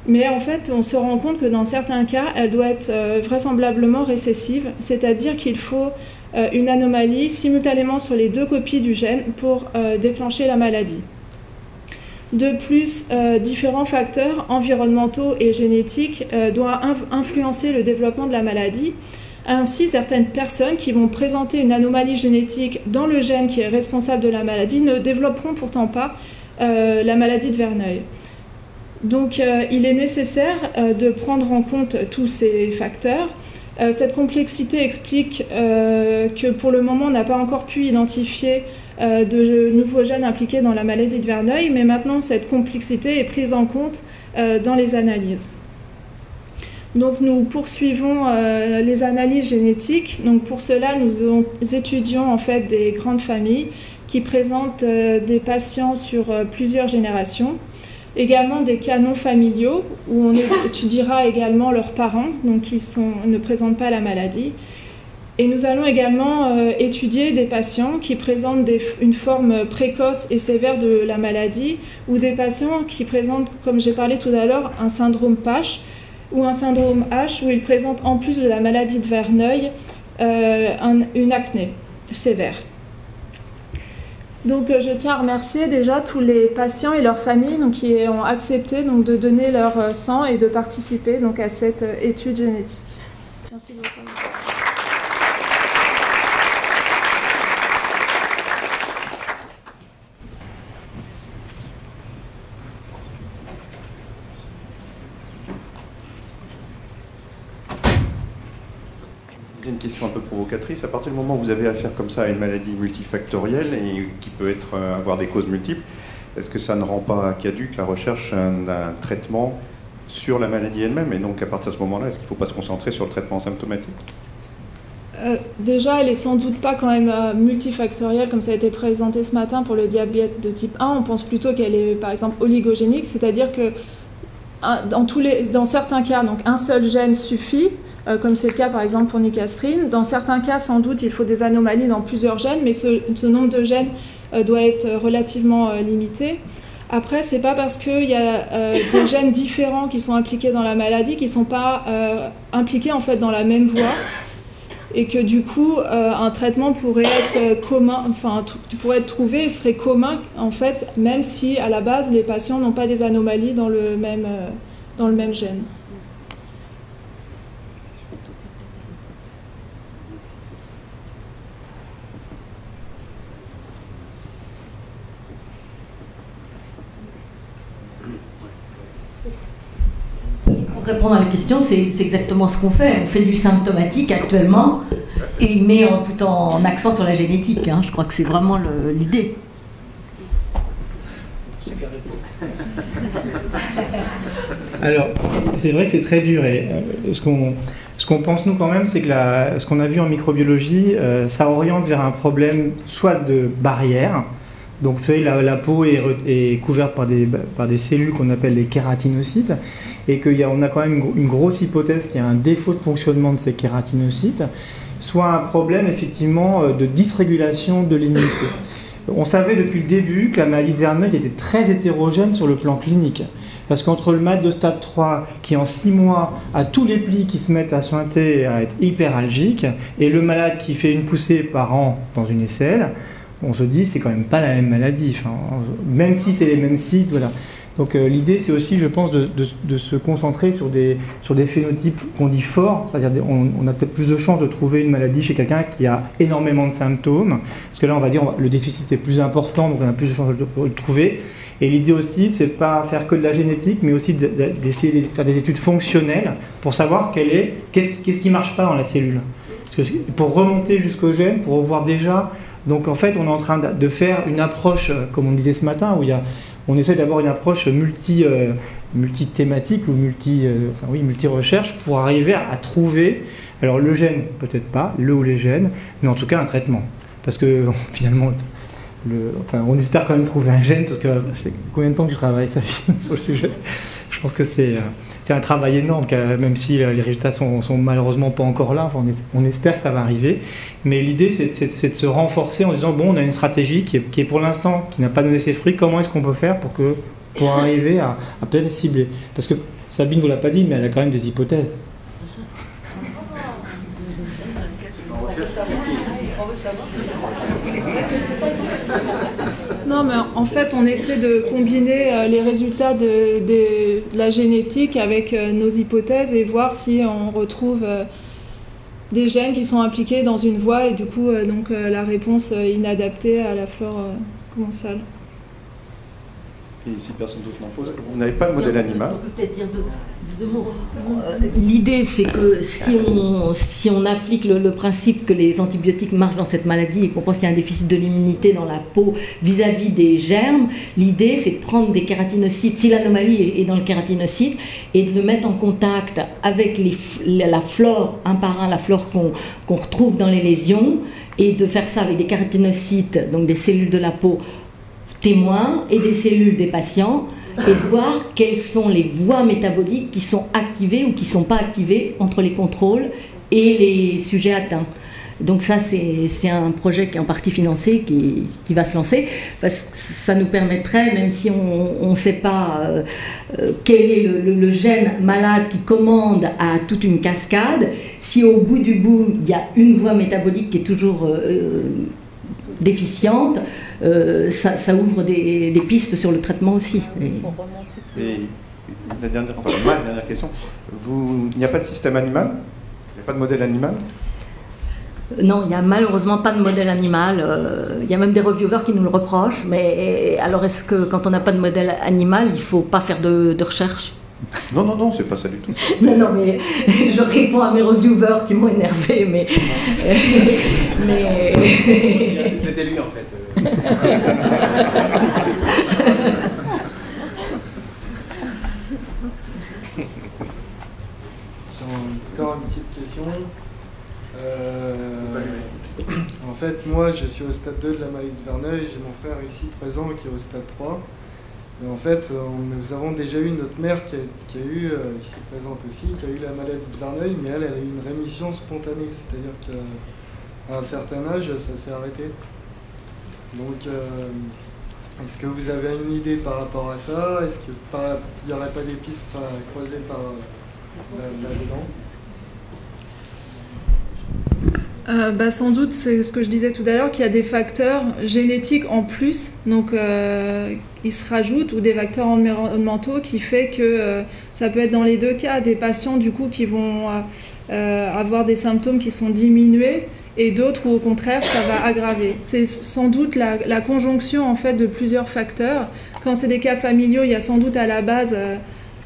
Mais en fait, on se rend compte que dans certains cas, elle doit être vraisemblablement récessive, c'est-à-dire qu'il faut une anomalie simultanément sur les 2 copies du gène pour déclencher la maladie. De plus, différents facteurs environnementaux et génétiques doivent influencer le développement de la maladie. Ainsi, certaines personnes qui vont présenter une anomalie génétique dans le gène qui est responsable de la maladie ne développeront pourtant pas la maladie de Verneuil. Donc, il est nécessaire de prendre en compte tous ces facteurs. Cette complexité explique que pour le moment, on n'a pas encore pu identifier de nouveaux gènes impliqués dans la maladie de Verneuil, mais maintenant, cette complexité est prise en compte dans les analyses. Donc nous poursuivons les analyses génétiques. Donc pour cela, nous étudions en fait des grandes familles qui présentent des patients sur plusieurs générations. Également des cas non familiaux où on étudiera également leurs parents, donc qui ne présentent pas la maladie. Et nous allons également étudier des patients qui présentent une forme précoce et sévère de la maladie, ou des patients qui présentent, comme j'ai parlé tout à l'heure, un syndrome PASH, ou un syndrome H où il présente en plus de la maladie de Verneuil une acné sévère. Donc je tiens à remercier déjà tous les patients et leurs familles donc, qui ont accepté donc, de donner leur sang et de participer donc, à cette étude génétique. Merci beaucoup. Une question un peu provocatrice. À partir du moment où vous avez affaire comme ça à une maladie multifactorielle et qui peut avoir des causes multiples, est-ce que ça ne rend pas caduque la recherche d'un traitement sur la maladie elle-même? Et donc à partir de ce moment-là, est-ce qu'il ne faut pas se concentrer sur le traitement symptomatique? Déjà, elle n'est sans doute pas quand même multifactorielle comme ça a été présenté ce matin pour le diabète de type 1. On pense plutôt qu'elle est par exemple oligogénique, c'est-à-dire que dans certains cas, donc, un seul gène suffit, comme c'est le cas par exemple pour Nicastrine. Dans certains cas, sans doute, il faut des anomalies dans plusieurs gènes, mais ce nombre de gènes doit être relativement limité. Après, ce n'est pas parce qu'il y a des gènes différents qui sont impliqués dans la maladie qui ne sont pas impliqués en fait, dans la même voie, et que du coup, un traitement pourrait être commun, enfin, pourrait être trouvé et serait commun, en fait, même si à la base, les patients n'ont pas des anomalies dans le même gène. répondre à la question, c'est exactement ce qu'on fait. On fait du symptomatique actuellement, mais tout en accent sur la génétique. Hein. Je crois que c'est vraiment l'idée. Alors, c'est vrai que c'est très dur. Et ce qu'on pense, nous, quand même, c'est que ce qu'on a vu en microbiologie, ça oriente vers un problème soit de barrière. Donc, la peau est couverte par des cellules qu'on appelle les kératinocytes, et qu'on a quand même une grosse hypothèse qu'il y a un défaut de fonctionnement de ces kératinocytes, soit un problème, effectivement, de dysrégulation de l'immunité. On savait depuis le début que la maladie de Verneuil était très hétérogène sur le plan clinique. Parce qu'entre le malade de stade 3, qui en 6 mois a tous les plis qui se mettent à suinter et à être hyperalgique, et le malade qui fait une poussée par an dans une aisselle, on se dit c'est quand même pas la même maladie, enfin, même si c'est les mêmes sites, voilà. Donc l'idée c'est aussi, je pense, de se concentrer sur des phénotypes qu'on dit forts, c'est-à-dire on a peut-être plus de chances de trouver une maladie chez quelqu'un qui a énormément de symptômes, parce que là on va dire le déficit est plus important, donc on a plus de chances de le trouver. Et l'idée aussi, c'est pas faire que de la génétique, mais aussi d'essayer de faire des études fonctionnelles pour savoir qu'est-ce qui marche pas dans la cellule. Parce que pour remonter jusqu'au gène, pour voir déjà. Donc en fait, on est en train de faire une approche, comme on disait ce matin, où on essaie d'avoir une approche multi-thématique ou multi-recherche pour arriver à trouver, alors le gène, peut-être pas, le ou les gènes, mais en tout cas un traitement. Parce que finalement, on espère quand même trouver un gène, parce que ça fait combien de temps que je travaille sur le sujet. Je pense que c'est un travail énorme, même si les résultats sont malheureusement pas encore là. Enfin, on espère que ça va arriver. Mais l'idée, c'est de se renforcer en disant, bon, on a une stratégie qui est pour l'instant, qui n'a pas donné ses fruits. Comment est-ce qu'on peut faire pour arriver à peut-être cibler? Parce que Sabine ne vous l'a pas dit, mais elle a quand même des hypothèses. Non, mais en fait, on essaie de combiner les résultats de la génétique avec nos hypothèses et voir si on retrouve des gènes qui sont impliqués dans une voie et du coup, la réponse inadaptée à la flore commensale. Et si personne d'autre n'en pose, vous n'avez pas de modèle animal? On peut peut-être dire deux mots. L'idée, c'est que si on applique le principe que les antibiotiques marchent dans cette maladie et qu'on pense qu'il y a un déficit de l'immunité dans la peau vis-à-vis des germes, l'idée, c'est de prendre des kératinocytes, si l'anomalie est dans le kératinocyte, et de le mettre en contact avec la flore, un par un, la flore qu'on retrouve dans les lésions, et de faire ça avec des kératinocytes, donc des cellules de la peau, témoins et des cellules des patients, et de voir quelles sont les voies métaboliques qui sont activées ou qui ne sont pas activées entre les contrôles et les sujets atteints. Donc ça, c'est un projet qui est en partie financé, qui va se lancer, parce que ça nous permettrait, même si on ne sait pas quel est le gène malade qui commande à toute une cascade, si au bout du bout, il y a une voie métabolique qui est toujours déficiente, ça ouvre des pistes sur le traitement aussi. Et ma dernière question, il n'y a pas de système animal? Il n'y a pas de modèle animal? Non, il n'y a malheureusement pas de modèle animal. Il y a même des reviewers qui nous le reprochent. Mais alors, est-ce que quand on n'a pas de modèle animal, il ne faut pas faire de recherche? Non, c'est pas ça du tout. Non, mais je réponds à mes reviewers qui m'ont énervé, mais... C'était lui, en fait. J'ai encore une petite question. En fait, moi, je suis au stade 2 de la maladie de Verneuil. J'ai mon frère ici présent qui est au stade 3. Et en fait, nous avons déjà eu notre mère qui a eu, ici présente aussi, qui a eu la maladie de Verneuil, mais elle a eu une rémission spontanée, c'est-à-dire qu'à un certain âge, ça s'est arrêté. Donc, est-ce que vous avez une idée par rapport à ça? Est-ce qu'il n'y aurait pas des pistes croisées par là-dedans? Sans doute, c'est ce que je disais tout à l'heure, qu'il y a des facteurs génétiques en plus, donc ils se rajoutent, ou des facteurs environnementaux qui fait que ça peut être dans les deux cas, des patients du coup qui vont avoir des symptômes qui sont diminués et d'autres où au contraire ça va aggraver. C'est sans doute la conjonction en fait de plusieurs facteurs. Quand c'est des cas familiaux, il y a sans doute à la base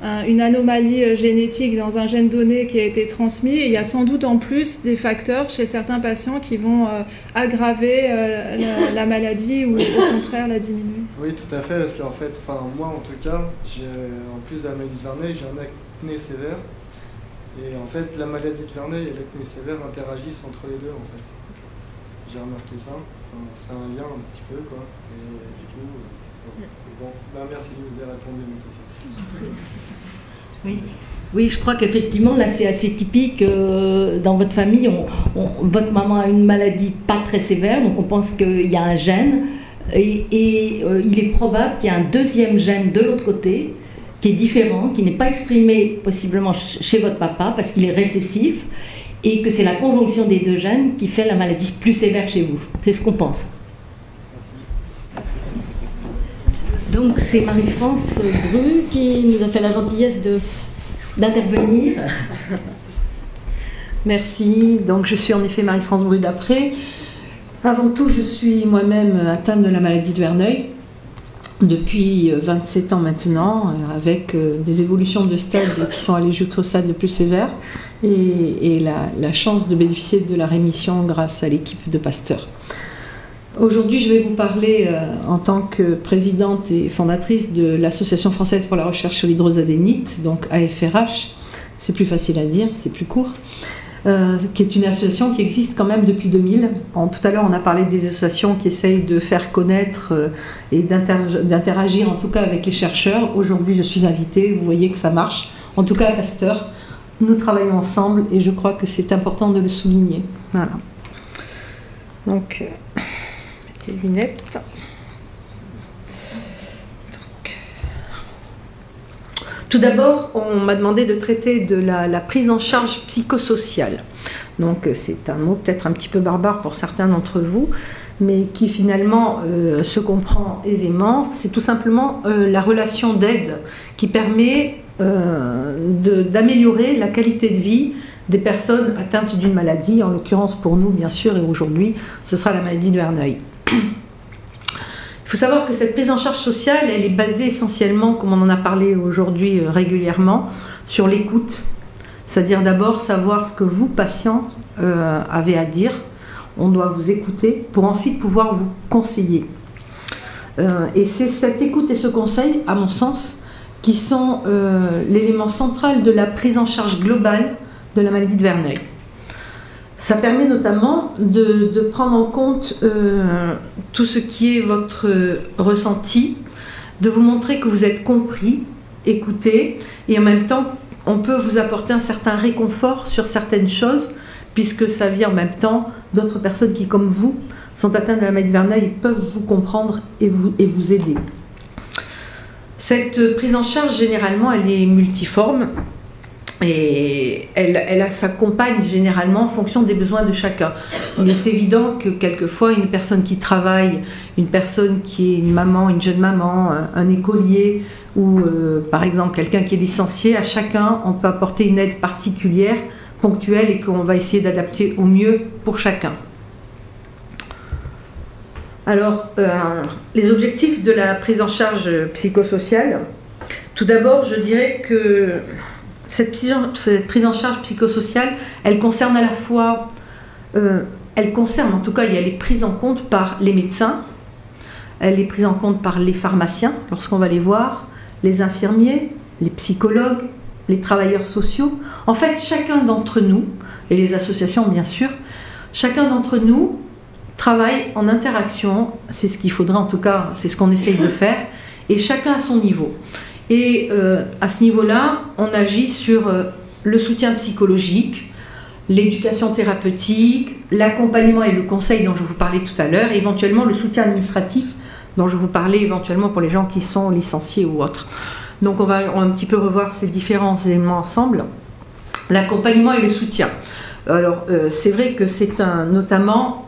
une anomalie génétique dans un gène donné qui a été transmis. Et il y a sans doute en plus des facteurs chez certains patients qui vont aggraver la maladie ou au contraire la diminuer. Oui, tout à fait, parce qu'en fait, moi en tout cas, en plus de la maladie de Verneuil, j'ai un acné sévère. Et en fait, la maladie de Verneuil et l'acné sévère interagissent entre les deux, en fait. J'ai remarqué ça. C'est un lien un petit peu, quoi. Et du coup, bon, merci de vous avoir répondu, mais c'est ça. Oui. Oui, je crois qu'effectivement, là, c'est assez typique. Dans votre famille, votre maman a une maladie pas très sévère, donc on pense qu'il y a un gène. Et il est probable qu'il y ait un deuxième gène de l'autre côté, qui est différent, qui n'est pas exprimé possiblement chez votre papa, parce qu'il est récessif, et que c'est la conjonction des deux gènes qui fait la maladie plus sévère chez vous. C'est ce qu'on pense. Donc c'est Marie-France Bru qui nous a fait la gentillesse d'intervenir. Merci. Donc je suis en effet Marie-France Bru d'Après. Avant tout, je suis moi-même atteinte de la maladie de Verneuil depuis 27 ans maintenant, avec des évolutions de stade qui sont allées jusqu'au stade le plus sévère et la chance de bénéficier de la rémission grâce à l'équipe de Pasteur. Aujourd'hui, je vais vous parler en tant que présidente et fondatrice de l'Association française pour la recherche sur l'hydrosadénite, donc AFRH, c'est plus facile à dire, c'est plus court, qui est une association qui existe quand même depuis 2000. Tout à l'heure, on a parlé des associations qui essayent de faire connaître et d'interagir en tout cas avec les chercheurs. Aujourd'hui, je suis invitée, vous voyez que ça marche. En tout cas, à Pasteur, nous travaillons ensemble et je crois que c'est important de le souligner. Voilà. Donc, mettez les lunettes. Tout d'abord, on m'a demandé de traiter de la prise en charge psychosociale. Donc c'est un mot peut-être un petit peu barbare pour certains d'entre vous, mais qui finalement se comprend aisément. C'est tout simplement la relation d'aide qui permet d'améliorer la qualité de vie des personnes atteintes d'une maladie, en l'occurrence pour nous bien sûr, et aujourd'hui ce sera la maladie de Verneuil. Il faut savoir que cette prise en charge sociale, elle est basée essentiellement, comme on en a parlé aujourd'hui régulièrement, sur l'écoute. C'est-à-dire d'abord savoir ce que vous, patients, avez à dire. On doit vous écouter pour ensuite pouvoir vous conseiller. Et c'est cette écoute et ce conseil, à mon sens, qui sont l'élément central de la prise en charge globale de la maladie de Verneuil. Ça permet notamment de prendre en compte tout ce qui est votre ressenti, de vous montrer que vous êtes compris, écouté, et en même temps, on peut vous apporter un certain réconfort sur certaines choses, puisque ça vient en même temps d'autres personnes qui, comme vous, sont atteintes de la maladie de Verneuil et peuvent vous comprendre et vous aider. Cette prise en charge, généralement, elle est multiforme. Et elle s'accompagne généralement en fonction des besoins de chacun. Il est évident que quelquefois une personne qui travaille, une personne qui est une maman, une jeune maman, un écolier ou par exemple quelqu'un qui est licencié, à chacun on peut apporter une aide particulière, ponctuelle et qu'on va essayer d'adapter au mieux pour chacun. Alors, les objectifs de la prise en charge psychosociale, tout d'abord je dirais que cette prise en charge psychosociale, elle concerne à la fois, en tout cas, elle est prise en compte par les médecins, elle est prise en compte par les pharmaciens, lorsqu'on va les voir, les infirmiers, les psychologues, les travailleurs sociaux. En fait, chacun d'entre nous, et les associations bien sûr, chacun d'entre nous travaille en interaction, c'est ce qu'il faudra en tout cas, c'est ce qu'on essaye de faire, et chacun à son niveau. Et à ce niveau-là, on agit sur le soutien psychologique, l'éducation thérapeutique, l'accompagnement et le conseil dont je vous parlais tout à l'heure, et éventuellement le soutien administratif dont je vous parlais éventuellement pour les gens qui sont licenciés ou autres. Donc on va un petit peu revoir ces différents éléments ensemble. L'accompagnement et le soutien. Alors c'est vrai que c'est notamment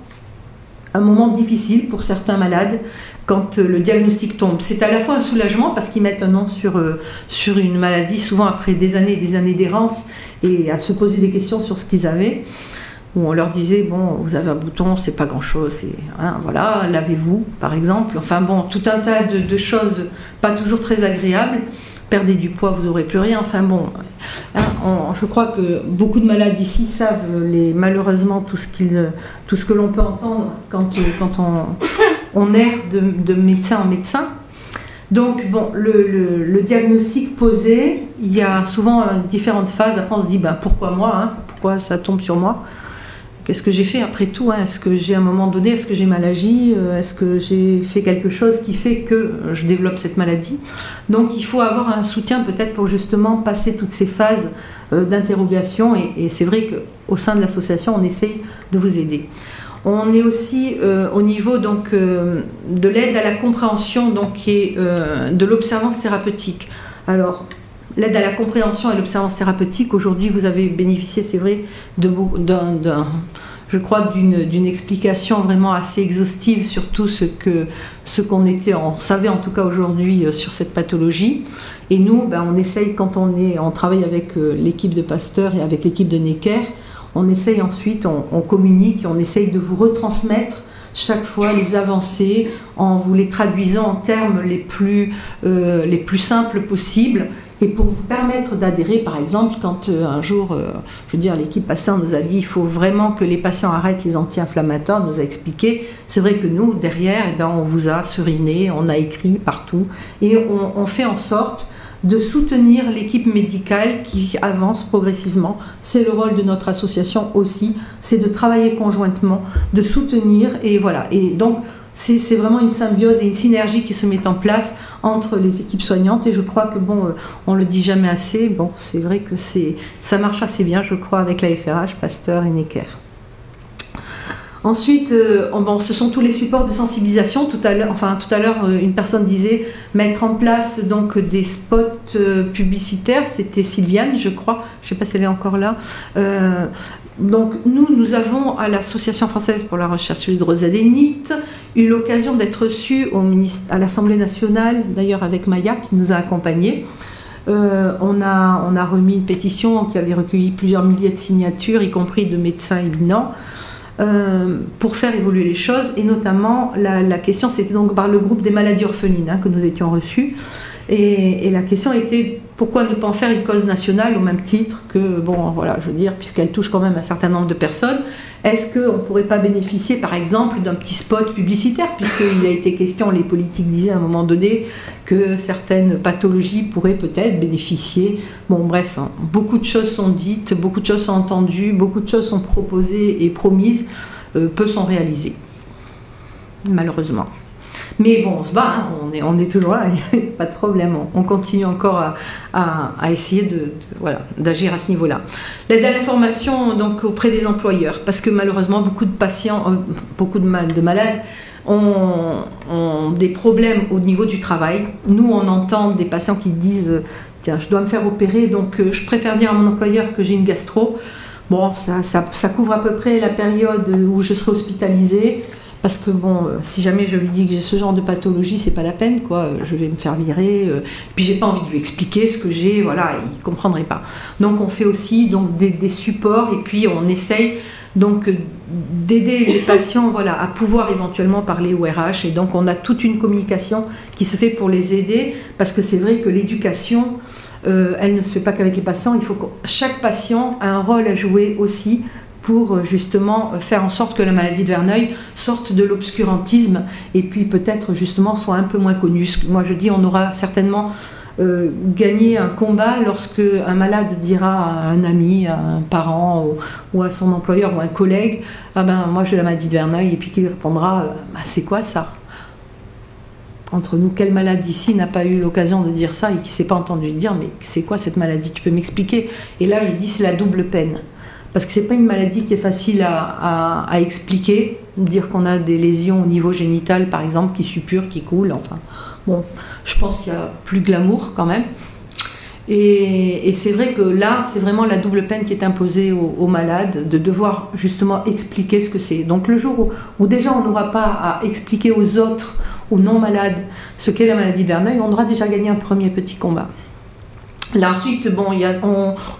un moment difficile pour certains malades quand le diagnostic tombe. C'est à la fois un soulagement parce qu'ils mettent un nom sur une maladie, souvent après des années d'errance, et à se poser des questions sur ce qu'ils avaient, où on leur disait, bon, vous avez un bouton, c'est pas grand-chose, hein, voilà, lavez-vous, par exemple. Enfin bon, tout un tas de choses pas toujours très agréables, perdez du poids, vous n'aurez plus rien. Enfin bon, hein, je crois que beaucoup de malades ici savent malheureusement tout ce que l'on peut entendre quand on erre de médecin en médecin. Donc bon, le diagnostic posé, il y a souvent différentes phases. Après on se dit pourquoi moi, hein, pourquoi ça tombe sur moi? Qu'est-ce que j'ai fait après tout, hein? Est-ce que j'ai à un moment donné, est-ce que j'ai mal agi? Est-ce que j'ai fait quelque chose qui fait que je développe cette maladie? Donc il faut avoir un soutien peut-être pour justement passer toutes ces phases d'interrogation, et c'est vrai qu'au sein de l'association on essaye de vous aider. On est aussi au niveau donc, de l'aide à la compréhension, donc, qui est de l'observance thérapeutique. Alors, l'aide à la compréhension et l'observance thérapeutique, aujourd'hui vous avez bénéficié, c'est vrai, je crois d'une explication vraiment assez exhaustive sur tout ce qu'on savait en tout cas aujourd'hui sur cette pathologie. Et nous, on essaye, quand on travaille avec l'équipe de Pasteur et avec l'équipe de Necker, on essaye ensuite, on communique et on essaye de vous retransmettre chaque fois les avancées en vous les traduisant en termes les plus simples possibles, et pour vous permettre d'adhérer. Par exemple, quand un jour, je veux dire, l'équipe Pasteur nous a dit il faut vraiment que les patients arrêtent les anti-inflammatoires, nous a expliqué, c'est vrai que nous, derrière, on vous a seriné, on a écrit partout, et on fait en sorte de soutenir l'équipe médicale qui avance progressivement. C'est le rôle de notre association aussi, c'est de travailler conjointement, de soutenir, et voilà. Et donc, c'est vraiment une symbiose et une synergie qui se met en place entre les équipes soignantes, et je crois que, on le dit jamais assez, c'est vrai que ça marche assez bien, je crois, avec la FRH, Pasteur et Necker. Ensuite, ce sont tous les supports de sensibilisation. Tout à l'heure, une personne disait mettre en place donc des spots publicitaires. C'était Sylviane, je crois. Je ne sais pas si elle est encore là. Donc nous avons à l'Association française pour la recherche sur l'hydrosadénite eu l'occasion d'être reçus à l'Assemblée nationale, d'ailleurs avec Maya qui nous a accompagnés. On a remis une pétition qui avait recueilli plusieurs milliers de signatures, y compris de médecins éminents, pour faire évoluer les choses, et notamment la question, c'était donc par le groupe des maladies orphelines que nous étions reçus, et la question était pourquoi ne pas en faire une cause nationale au même titre que, je veux dire, puisqu'elle touche quand même un certain nombre de personnes. Est-ce qu'on ne pourrait pas bénéficier par exemple d'un petit spot publicitaire, puisqu'il a été question, les politiques disaient à un moment donné que certaines pathologies pourraient peut-être bénéficier. Bref, beaucoup de choses sont dites, beaucoup de choses sont entendues, beaucoup de choses sont proposées et promises, peu sont réalisées, malheureusement. Mais on se bat, on est toujours là, pas de problème, on continue encore à essayer d'agir à ce niveau-là. L'aide à l'information donc auprès des employeurs, parce que malheureusement beaucoup de patients, beaucoup de malades ont des problèmes au niveau du travail. Nous, on entend des patients qui disent tiens, je dois me faire opérer, donc je préfère dire à mon employeur que j'ai une gastro. Ça couvre à peu près la période où je serai hospitalisée. Parce que si jamais je lui dis que j'ai ce genre de pathologie, c'est pas la peine, quoi. Je vais me faire virer. Puis j'ai pas envie de lui expliquer ce que j'ai, il comprendrait pas. Donc on fait aussi des supports, et puis on essaye donc d'aider les patients, à pouvoir éventuellement parler au RH. Et donc on a toute une communication qui se fait pour les aider, parce que c'est vrai que l'éducation, elle ne se fait pas qu'avec les patients. Il faut que chaque patient a un rôle à jouer aussi, pour justement faire en sorte que la maladie de Verneuil sorte de l'obscurantisme, et puis peut-être justement soit un peu moins connue. Moi je dis, on aura certainement gagné un combat lorsque un malade dira à un ami, à un parent ou à son employeur ou à un collègue moi j'ai la maladie de Verneuil, et puis qu'il lui répondra c'est quoi ça? Entre nous, quel malade ici n'a pas eu l'occasion de dire ça et qui ne s'est pas entendu dire mais c'est quoi cette maladie, tu peux m'expliquer? Et là je dis, c'est la double peine. Parce que ce n'est pas une maladie qui est facile à expliquer, dire qu'on a des lésions au niveau génital, par exemple, qui suppurent, qui coulent, je pense qu'il y a plus glamour quand même. Et c'est vrai que là, c'est vraiment la double peine qui est imposée aux malades, de devoir justement expliquer ce que c'est. Donc le jour où déjà on n'aura pas à expliquer aux autres, aux non-malades, ce qu'est la maladie de Verneuil, on aura déjà gagné un premier petit combat. Là ensuite, bon,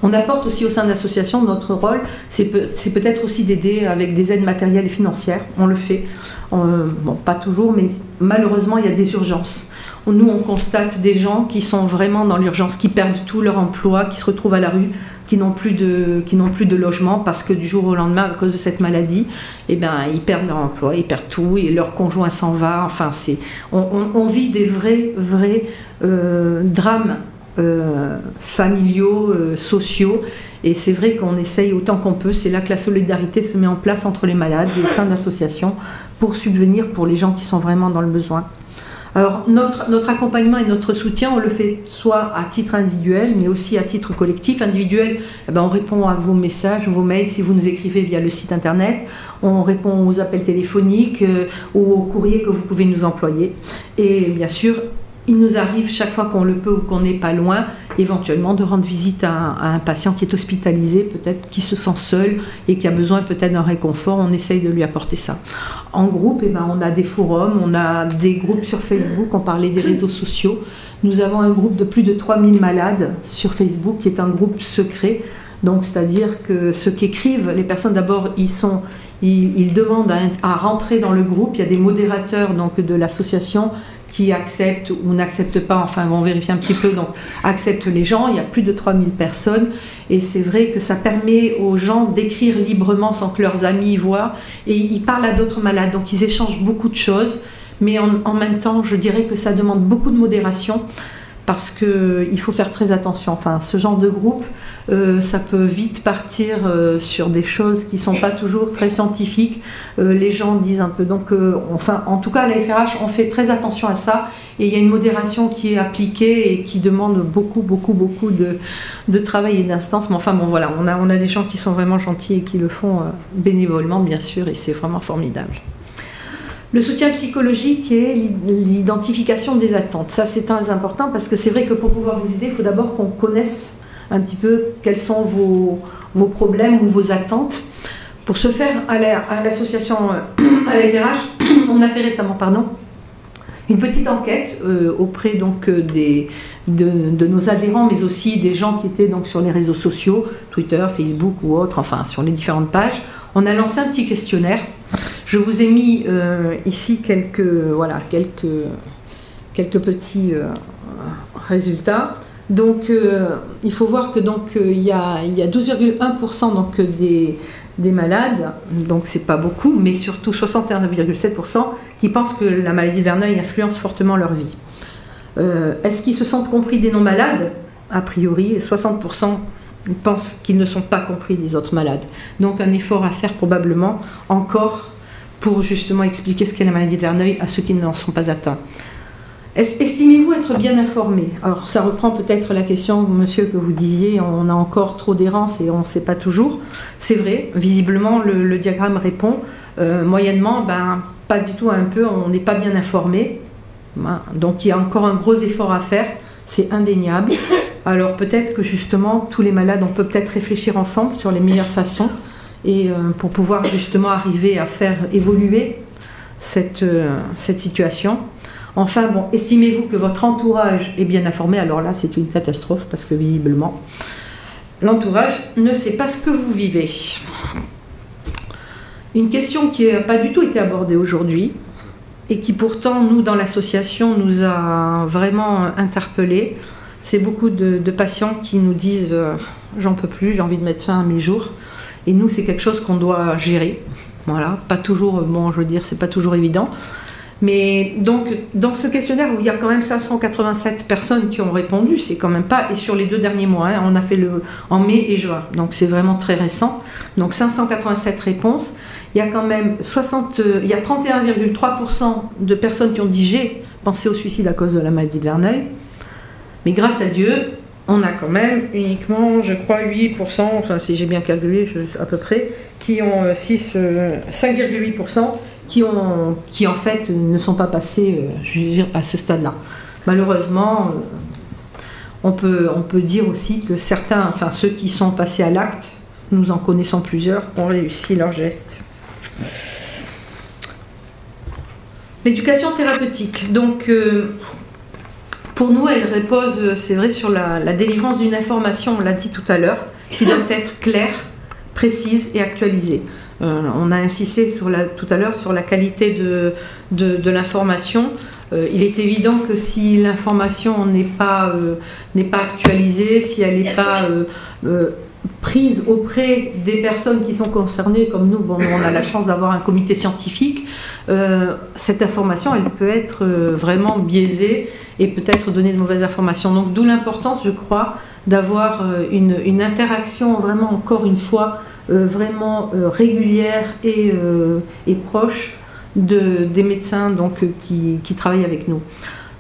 on apporte aussi au sein de l'association, notre rôle, c'est peut-être aussi d'aider avec des aides matérielles et financières. On le fait, bon, pas toujours, mais malheureusement, il y a des urgences. Nous, on constate des gens qui sont vraiment dans l'urgence, qui perdent tout leur emploi, qui se retrouvent à la rue, qui n'ont plus de logement parce que du jour au lendemain, à cause de cette maladie, eh ben, ils perdent leur emploi, ils perdent tout et leur conjoint s'en va. Enfin, on vit des vrais drames familiaux, sociaux. Et c'est vrai qu'on essaye autant qu'on peut. C'est là que la solidarité se met en place entre les malades et au sein de l'association pour subvenir pour les gens qui sont vraiment dans le besoin. Alors, notre accompagnement et notre soutien, on le fait soit à titre individuel, mais aussi à titre collectif. Individuel, eh ben, on répond à vos messages, vos mails, si vous nous écrivez via le site internet. On répond aux appels téléphoniques, aux courriers que vous pouvez nous employer. Et bien sûr, il nous arrive chaque fois qu'on le peut ou qu'on n'est pas loin, éventuellement de rendre visite à un patient qui est hospitalisé, peut-être qui se sent seul et qui a besoin peut-être d'un réconfort. On essaye de lui apporter ça. En groupe, eh ben, on a des forums, on a des groupes sur Facebook, on parlait des réseaux sociaux. Nous avons un groupe de plus de 3000 malades sur Facebook qui est un groupe secret. Donc, c'est-à-dire que ceux qui écrivent, les personnes d'abord, ils demandent à rentrer dans le groupe. Il y a des modérateurs donc, de l'association qui acceptent ou n'acceptent pas, enfin on vérifie un petit peu, donc acceptent les gens. Il y a plus de 3000 personnes et c'est vrai que ça permet aux gens d'écrire librement sans que leurs amis y voient et ils parlent à d'autres malades, donc ils échangent beaucoup de choses, mais en même temps je dirais que ça demande beaucoup de modération parce qu'il faut faire très attention. Enfin, ce genre de groupe, ça peut vite partir sur des choses qui ne sont pas toujours très scientifiques. Les gens disent un peu. Donc, enfin, en tout cas, à la FRH, on fait très attention à ça. Et il y a une modération qui est appliquée et qui demande beaucoup de travail et d'instance. Mais enfin, bon, voilà, on a des gens qui sont vraiment gentils et qui le font bénévolement, bien sûr, et c'est vraiment formidable. Le soutien psychologique et l'identification des attentes. Ça, c'est très important parce que c'est vrai que pour pouvoir vous aider, il faut d'abord qu'on connaisse un petit peu quels sont vos problèmes ou vos attentes. Pour ce faire, à l'association, à la FRH, on a fait récemment, une petite enquête auprès donc, de nos adhérents, mais aussi des gens qui étaient donc, sur les réseaux sociaux, Twitter, Facebook ou autres, enfin sur les différentes pages. On a lancé un petit questionnaire. Je vous ai mis ici quelques petits résultats. Donc, il faut voir que donc il y a 12,1% donc des malades, donc c'est pas beaucoup, mais surtout 61,7% qui pensent que la maladie de Verneuil influence fortement leur vie. Est-ce qu'ils se sentent compris des non-malades? A priori, 60% pensent qu'ils ne sont pas compris des autres malades. Donc un effort à faire probablement encore pour justement expliquer ce qu'est la maladie de Verneuil à ceux qui n'en sont pas atteints. Estimez-vous être bien informé? Alors ça reprend peut-être la question, monsieur, que vous disiez, on a encore trop d'errance et on ne sait pas toujours. C'est vrai, visiblement le diagramme répond. Moyennement, ben, pas du tout, un peu, on n'est pas bien informé. Donc il y a encore un gros effort à faire, c'est indéniable. Alors peut-être que justement, tous les malades, on peut peut-être réfléchir ensemble sur les meilleures façons et pour pouvoir justement arriver à faire évoluer cette situation. Enfin, bon, estimez-vous que votre entourage est bien informé? Alors là, c'est une catastrophe parce que visiblement, l'entourage ne sait pas ce que vous vivez. Une question qui n'a pas du tout été abordée aujourd'hui et qui pourtant, nous, dans l'association, nous a vraiment interpellés. C'est beaucoup de patients qui nous disent « j'en peux plus, j'ai envie de mettre fin à mes jours ». Et nous, c'est quelque chose qu'on doit gérer. Voilà, pas toujours, bon, je veux dire, c'est pas toujours évident. Mais donc, dans ce questionnaire où il y a quand même 587 personnes qui ont répondu, c'est quand même pas, et sur les 2 derniers mois, hein, on a fait en mai et juin, donc c'est vraiment très récent. Donc 587 réponses, il y a quand même 31,3% de personnes qui ont dit j'ai pensé au suicide à cause de la maladie de Verneuil. Mais grâce à Dieu, on a quand même uniquement, je crois, 8%, enfin si j'ai bien calculé à peu près, qui ont 5,8%. Qui en fait ne sont pas passés à ce stade-là. Malheureusement, on peut dire aussi que certains, enfin ceux qui sont passés à l'acte, nous en connaissons plusieurs, ont réussi leur geste. L'éducation thérapeutique. Donc, Pour nous, elle repose, c'est vrai, sur la délivrance d'une information, on l'a dit tout à l'heure, qui doit être claire, précise et actualisée. On a insisté tout à l'heure sur la qualité de l'information. Il est évident que si l'information n'est pas actualisée, si elle n'est pas prise auprès des personnes qui sont concernées, comme nous, bon, on a la chance d'avoir un comité scientifique, cette information, elle peut être vraiment biaisée et peut-être donner de mauvaises informations. Donc d'où l'importance, je crois, d'avoir une interaction vraiment, encore une fois, vraiment régulière et proche des médecins donc, qui travaillent avec nous.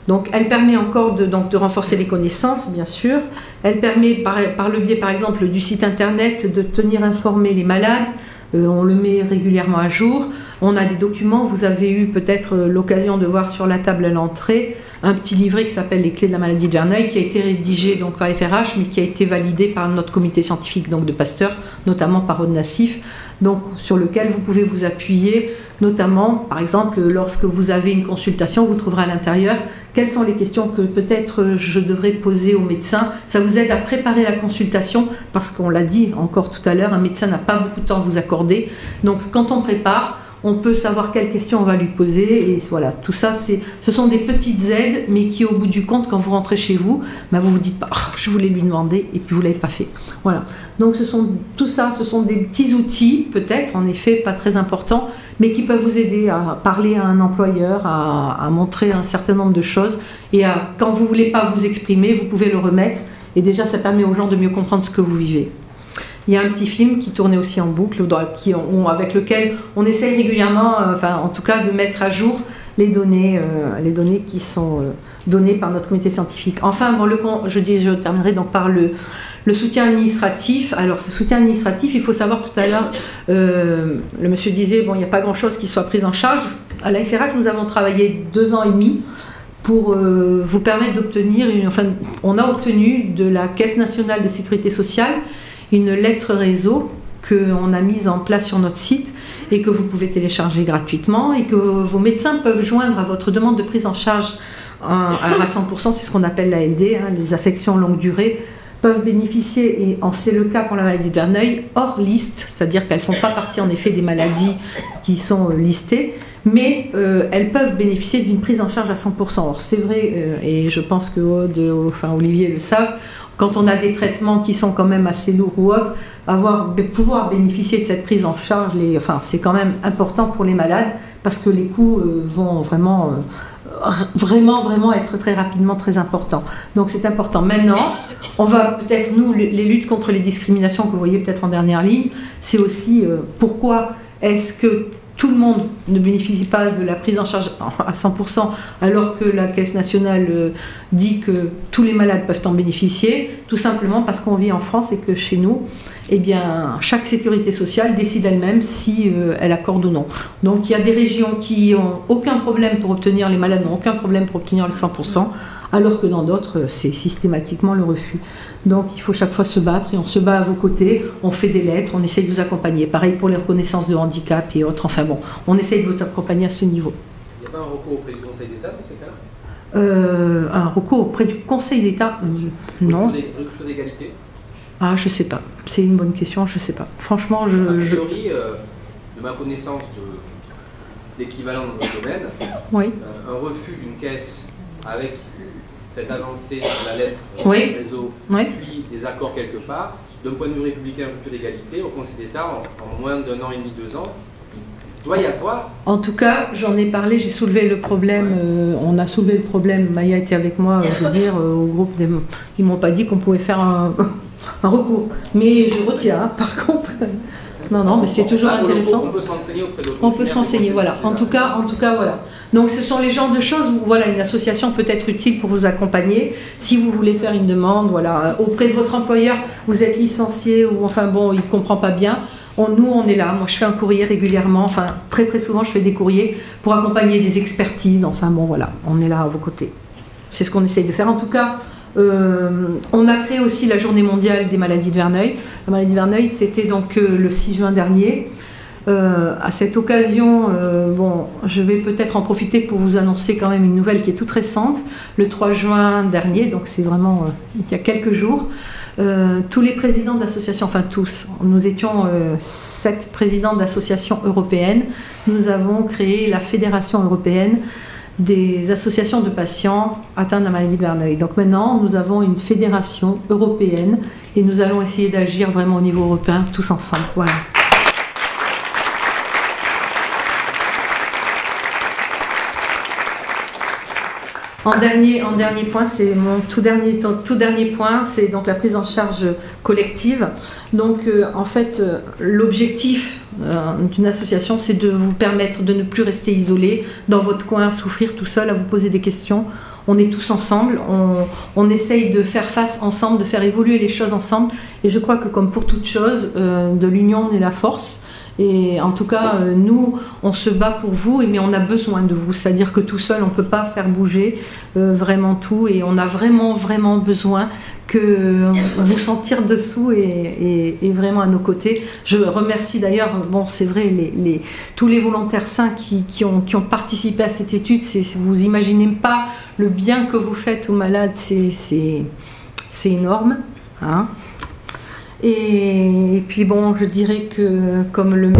Donc, elle permet encore de renforcer les connaissances, bien sûr. Elle permet, par le biais, par exemple, du site internet, de tenir informés les malades. On le met régulièrement à jour. On a des documents. Vous avez eu peut-être l'occasion de voir sur la table à l'entrée un petit livret qui s'appelle Les clés de la maladie de Verneuil, qui a été rédigé donc, par FRH, mais qui a été validé par notre comité scientifique donc, de Pasteur, notamment par Aude Nassif, donc, sur lequel vous pouvez vous appuyer, notamment, par exemple, lorsque vous avez une consultation, vous trouverez à l'intérieur quelles sont les questions que peut-être je devrais poser au médecin. Ça vous aide à préparer la consultation, parce qu'on l'a dit encore tout à l'heure, un médecin n'a pas beaucoup de temps à vous accorder. Donc, quand on prépare, on peut savoir quelles questions on va lui poser, et voilà, tout ça, ce sont des petites aides, mais qui, au bout du compte, quand vous rentrez chez vous, ben vous vous dites pas, oh, je voulais lui demander, et puis vous l'avez pas fait. Voilà. Donc, tout ça, ce sont des petits outils, peut-être, en effet, pas très importants, mais qui peuvent vous aider à parler à un employeur, à montrer un certain nombre de choses, et quand vous voulez pas vous exprimer, vous pouvez le remettre, et déjà, ça permet aux gens de mieux comprendre ce que vous vivez. Il y a un petit film qui tournait aussi en boucle, avec lequel on essaye régulièrement, enfin en tout cas, de mettre à jour les données qui sont données par notre comité scientifique. Enfin, bon, je terminerai donc par le soutien administratif. Alors, ce soutien administratif, il faut savoir tout à l'heure, le monsieur disait, bon, il n'y a pas grand-chose qui soit pris en charge. À la FRH, nous avons travaillé 2 ans et demi pour vous permettre d'obtenir, on a obtenu de la Caisse nationale de sécurité sociale une lettre réseau qu'on a mise en place sur notre site et que vous pouvez télécharger gratuitement et que vos médecins peuvent joindre à votre demande de prise en charge à 100%, c'est ce qu'on appelle l'ALD, les affections longue durée, peuvent bénéficier, et c'est le cas pour la maladie de Verneuil, hors liste, c'est-à-dire qu'elles ne font pas partie en effet des maladies qui sont listées, mais elles peuvent bénéficier d'une prise en charge à 100%. Or c'est vrai, et je pense que Olivier le savent, quand on a des traitements qui sont quand même assez lourds ou autres, pouvoir bénéficier de cette prise en charge, c'est quand même important pour les malades, parce que les coûts vont vraiment être très rapidement très importants. Donc c'est important. Maintenant, on va peut-être, nous, les luttes contre les discriminations que vous voyez peut-être en dernière ligne, c'est aussi pourquoi est-ce que tout le monde ne bénéficie pas de la prise en charge à 100%, alors que la Caisse nationale dit que tous les malades peuvent en bénéficier, tout simplement parce qu'on vit en France et que chez nous, eh bien, chaque sécurité sociale décide elle-même si elle accorde ou non. Donc il y a des régions qui n'ont aucun problème pour obtenir, les malades n'ont aucun problème pour obtenir le 100%, alors que dans d'autres, c'est systématiquement le refus. Donc il faut chaque fois se battre, et on se bat à vos côtés, on fait des lettres, on essaye de vous accompagner. Pareil pour les reconnaissances de handicap et autres, enfin bon, on essaye de vous accompagner à ce niveau. Il n'y a pas un recours auprès du Conseil d'État dans ces cas-là ? Un recours auprès du Conseil d'État non. Rupture d'égalité ? Ah, je sais pas. C'est une bonne question, je sais pas. Franchement, A priori, de ma connaissance de l'équivalent dans notre domaine, oui. Un refus d'une caisse avec cette avancée de la lettre oui. réseau, oui. puis des accords quelque part, d'un point de vue républicain, rupture d'égalité, au Conseil d'État, en moins d'1 an et demi, 2 ans, il doit y avoir. En tout cas, j'en ai parlé, j'ai soulevé le problème, on a soulevé le problème, Maya était avec moi, je veux dire, au groupe, ils m'ont pas dit qu'on pouvait faire un recours. Mais je retiens, par contre. Non, mais c'est toujours intéressant. On peut se renseigner auprès d'autres. On peut se renseigner, voilà. En tout cas, voilà. Donc, ce sont les genres de choses où, voilà, une association peut être utile pour vous accompagner. Si vous voulez faire une demande, voilà, auprès de votre employeur, vous êtes licencié ou, enfin bon, il ne comprend pas bien. Nous, on est là. Moi, je fais un courrier régulièrement. Enfin, très très souvent, je fais des courriers pour accompagner des expertises. Enfin bon, voilà, on est là à vos côtés. C'est ce qu'on essaye de faire. En tout cas, on a créé aussi la journée mondiale des maladies de Verneuil. La maladie de Verneuil, c'était donc le 6 juin dernier. À cette occasion, bon, je vais peut-être en profiter pour vous annoncer quand même une nouvelle qui est toute récente. Le 3 juin dernier, donc c'est vraiment il y a quelques jours, tous les présidents d'associations, enfin tous, nous étions 7 présidents d'associations européennes, nous avons créé la Fédération européenne des associations de patients atteints de la maladie de Verneuil. Donc maintenant, nous avons une fédération européenne et nous allons essayer d'agir vraiment au niveau européen tous ensemble. Voilà. En dernier point, c'est mon tout dernier point, c'est donc la prise en charge collective. Donc en fait, l'objectif d'une association, c'est de vous permettre de ne plus rester isolé dans votre coin, à souffrir tout seul, à vous poser des questions. On est tous ensemble, on essaye de faire face ensemble, de faire évoluer les choses ensemble. Et je crois que comme pour toute chose, de l'union naît la force. Et en tout cas, nous, on se bat pour vous, mais on a besoin de vous. C'est-à-dire que tout seul, on ne peut pas faire bouger vraiment tout. Et on a vraiment, vraiment besoin que vous sentir dessous et vraiment à nos côtés. Je remercie d'ailleurs, bon, c'est vrai, tous les volontaires sains qui ont participé à cette étude. Vous imaginez pas le bien que vous faites aux malades, c'est énorme. Hein. Et puis bon, je dirais que comme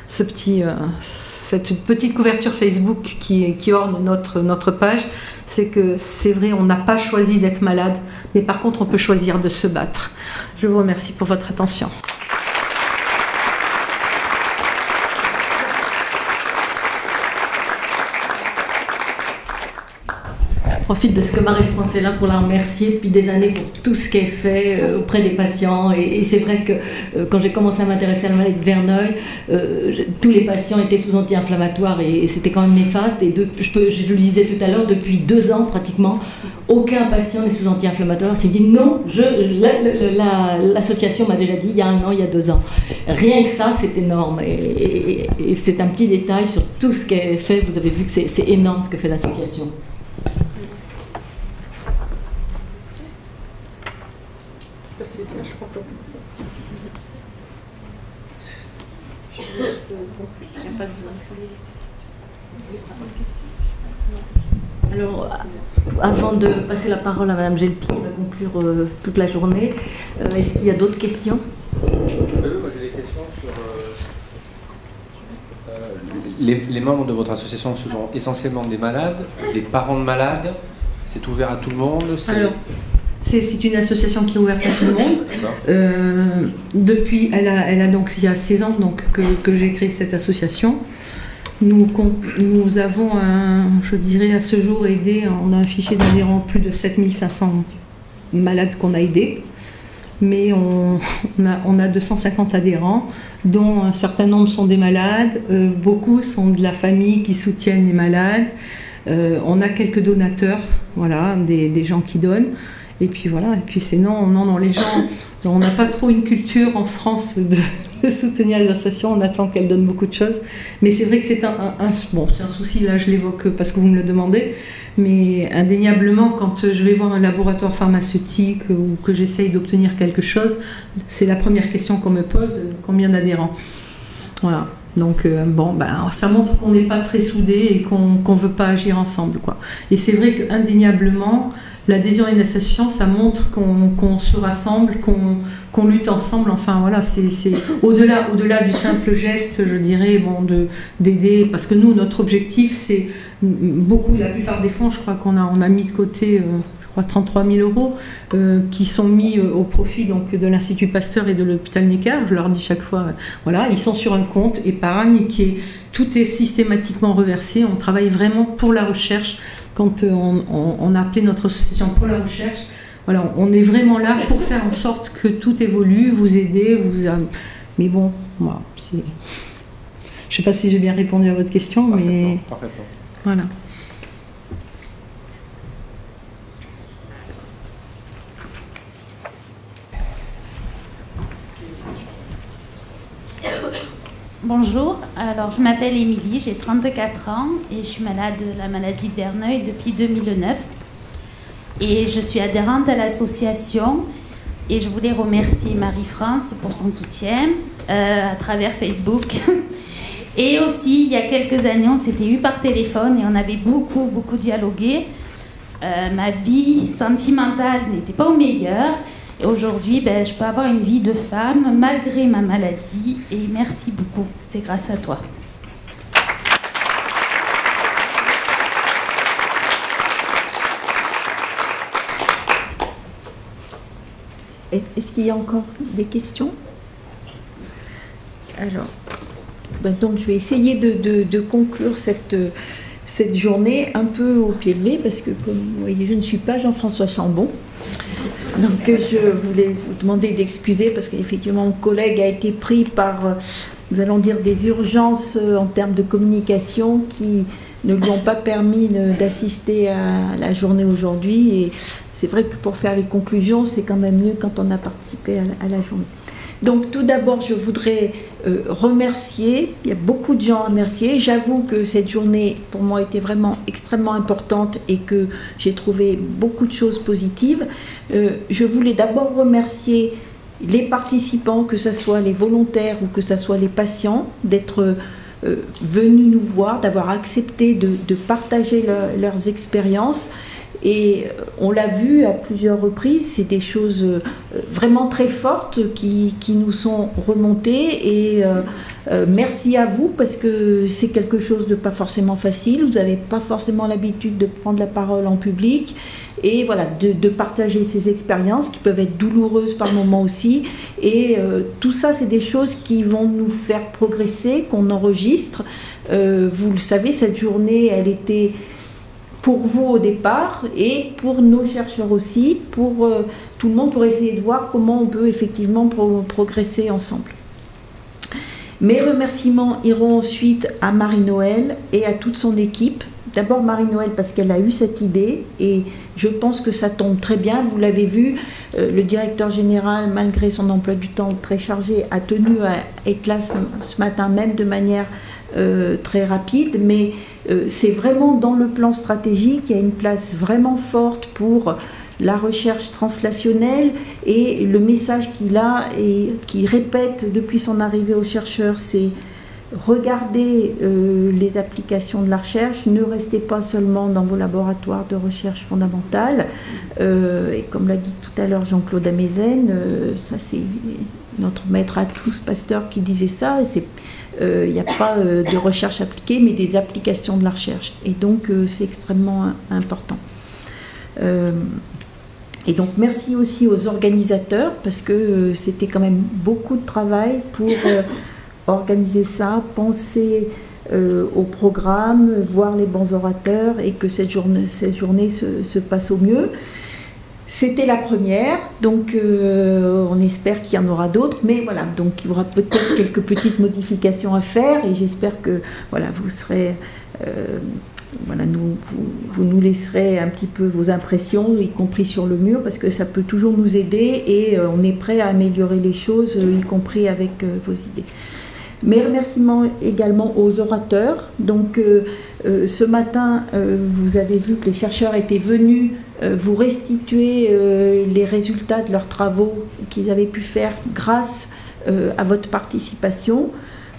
cette petite couverture Facebook qui orne notre page, c'est que c'est vrai, on n'a pas choisi d'être malade, mais par contre on peut choisir de se battre. Je vous remercie pour votre attention. Je profite de ce que Marie-France est là pour la remercier depuis des années pour tout ce qu'elle fait auprès des patients. Et c'est vrai que quand j'ai commencé à m'intéresser à la maladie de Verneuil, tous les patients étaient sous anti-inflammatoires et c'était quand même néfaste. Et je le disais tout à l'heure, depuis 2 ans pratiquement, aucun patient n'est sous anti-inflammatoire. Il s'est dit non, l'association m'a déjà dit il y a 1 an, il y a 2 ans. Rien que ça, c'est énorme. Et c'est un petit détail sur tout ce qu'elle fait. Vous avez vu que c'est énorme ce que fait l'association. Alors, avant de passer la parole à Madame Gelpi, qui va conclure toute la journée, est-ce qu'il y a d'autres questions? Moi j'ai des questions sur... les membres de votre association, ce sont essentiellement des malades, des parents de malades, c'est ouvert à tout le monde? Alors, c'est une association qui est ouverte à tout le monde. Depuis, elle a donc, il y a 16 ans donc, que j'ai créé cette association. Nous avons, je dirais, à ce jour aidé, on a un fichier d'environ plus de 7500 malades qu'on a aidés. Mais on a 250 adhérents, dont un certain nombre sont des malades, beaucoup sont de la famille qui soutiennent les malades. On a quelques donateurs, voilà, des gens qui donnent. Et puis voilà, et puis c'est non, les gens, on n'a pas trop une culture en France de soutenir les associations, on attend qu'elles donnent beaucoup de choses. Mais c'est vrai que c'est un souci, là je l'évoque parce que vous me le demandez, mais indéniablement quand je vais voir un laboratoire pharmaceutique ou que j'essaye d'obtenir quelque chose, c'est la première question qu'on me pose, combien d'adhérents? Voilà. Donc ça montre qu'on n'est pas très soudés et qu'on ne veut pas agir ensemble, quoi. Et c'est vrai qu'indéniablement, l'adhésion à une association, ça montre qu'on se rassemble, qu'on lutte ensemble. Enfin voilà, c'est au-delà du simple geste, je dirais, d'aider. Parce que nous, notre objectif, c'est la plupart des fonds, je crois qu'on a mis de côté... 33 000 € qui sont mis au profit donc, de l'Institut Pasteur et de l'hôpital Necker. Je leur dis chaque fois, voilà, ils sont sur un compte épargne tout est systématiquement reversé. On travaille vraiment pour la recherche. Quand on a appelé notre association pour la recherche, voilà, on est vraiment là pour faire en sorte que tout évolue, vous aider, mais bon, voilà, je ne sais pas si j'ai bien répondu à votre question, mais parfaitement. Voilà. Bonjour, alors je m'appelle Émilie, j'ai 34 ans et je suis malade de la maladie de Verneuil depuis 2009 et je suis adhérente à l'association Et je voulais remercier Marie-France pour son soutien à travers Facebook. Et aussi, il y a quelques années, on s'était eu par téléphone et on avait beaucoup dialogué. Ma vie sentimentale n'était pas au meilleur. Et aujourd'hui, je peux avoir une vie de femme malgré ma maladie. Et merci beaucoup. C'est grâce à toi. Est-ce qu'il y a encore des questions? Alors, donc je vais essayer de conclure cette journée un peu au pied levé, parce que comme vous voyez, je ne suis pas Jean-François Chambon. Donc je voulais vous demander d'excuser, parce qu'effectivement mon collègue a été pris par, nous allons dire, des urgences en termes de communication qui ne lui ont pas permis d'assister à la journée aujourd'hui. Et c'est vrai que pour faire les conclusions, c'est quand même mieux quand on a participé à la journée. Donc tout d'abord, je voudrais remercier, il y a beaucoup de gens à remercier. J'avoue que cette journée, pour moi, était vraiment extrêmement importante et que j'ai trouvé beaucoup de choses positives. Je voulais d'abord remercier les participants, que ce soit les volontaires ou que ce soit les patients, d'être venus nous voir, d'avoir accepté de partager leurs expériences. Et on l'a vu à plusieurs reprises, c'est des choses vraiment très fortes qui nous sont remontées. Et merci à vous, parce que c'est quelque chose de pas forcément facile. Vous n'avez pas forcément l'habitude de prendre la parole en public. Et voilà, de partager ces expériences qui peuvent être douloureuses par moments aussi. Et tout ça, c'est des choses qui vont nous faire progresser, qu'on enregistre. Vous le savez, cette journée, elle était pour vous au départ et pour nos chercheurs aussi, pour tout le monde, pour essayer de voir comment on peut effectivement progresser ensemble. Mes remerciements iront ensuite à Marie-Noël et à toute son équipe. D'abord Marie-Noël parce qu'elle a eu cette idée et je pense que ça tombe très bien. Vous l'avez vu, le directeur général, malgré son emploi du temps très chargé, a tenu à être là ce matin même de manière très rapide, mais c'est vraiment dans le plan stratégique, il y a une place vraiment forte pour la recherche translationnelle, et le message qu'il a et qu'il répète depuis son arrivée aux chercheurs, c'est regardez les applications de la recherche, ne restez pas seulement dans vos laboratoires de recherche fondamentale. Et comme l'a dit tout à l'heure Jean-Claude Amezen, ça c'est notre maître à tous, Pasteur, qui disait ça, et il n'y a pas de recherche appliquée, mais des applications de la recherche. Et donc, c'est extrêmement important. Et donc, merci aussi aux organisateurs, parce que c'était quand même beaucoup de travail pour organiser ça, penser au programme, voir les bons orateurs, et que cette journée se passe au mieux. C'était la première, donc on espère qu'il y en aura d'autres, mais voilà, donc il y aura peut-être quelques petites modifications à faire, et j'espère que voilà, vous serez, voilà, vous nous laisserez un petit peu vos impressions, y compris sur le mur, parce que ça peut toujours nous aider, et on est prêt à améliorer les choses, y compris avec vos idées. Mes remerciements également aux orateurs. Donc ce matin, vous avez vu que les chercheurs étaient venus vous restituer les résultats de leurs travaux qu'ils avaient pu faire grâce à votre participation.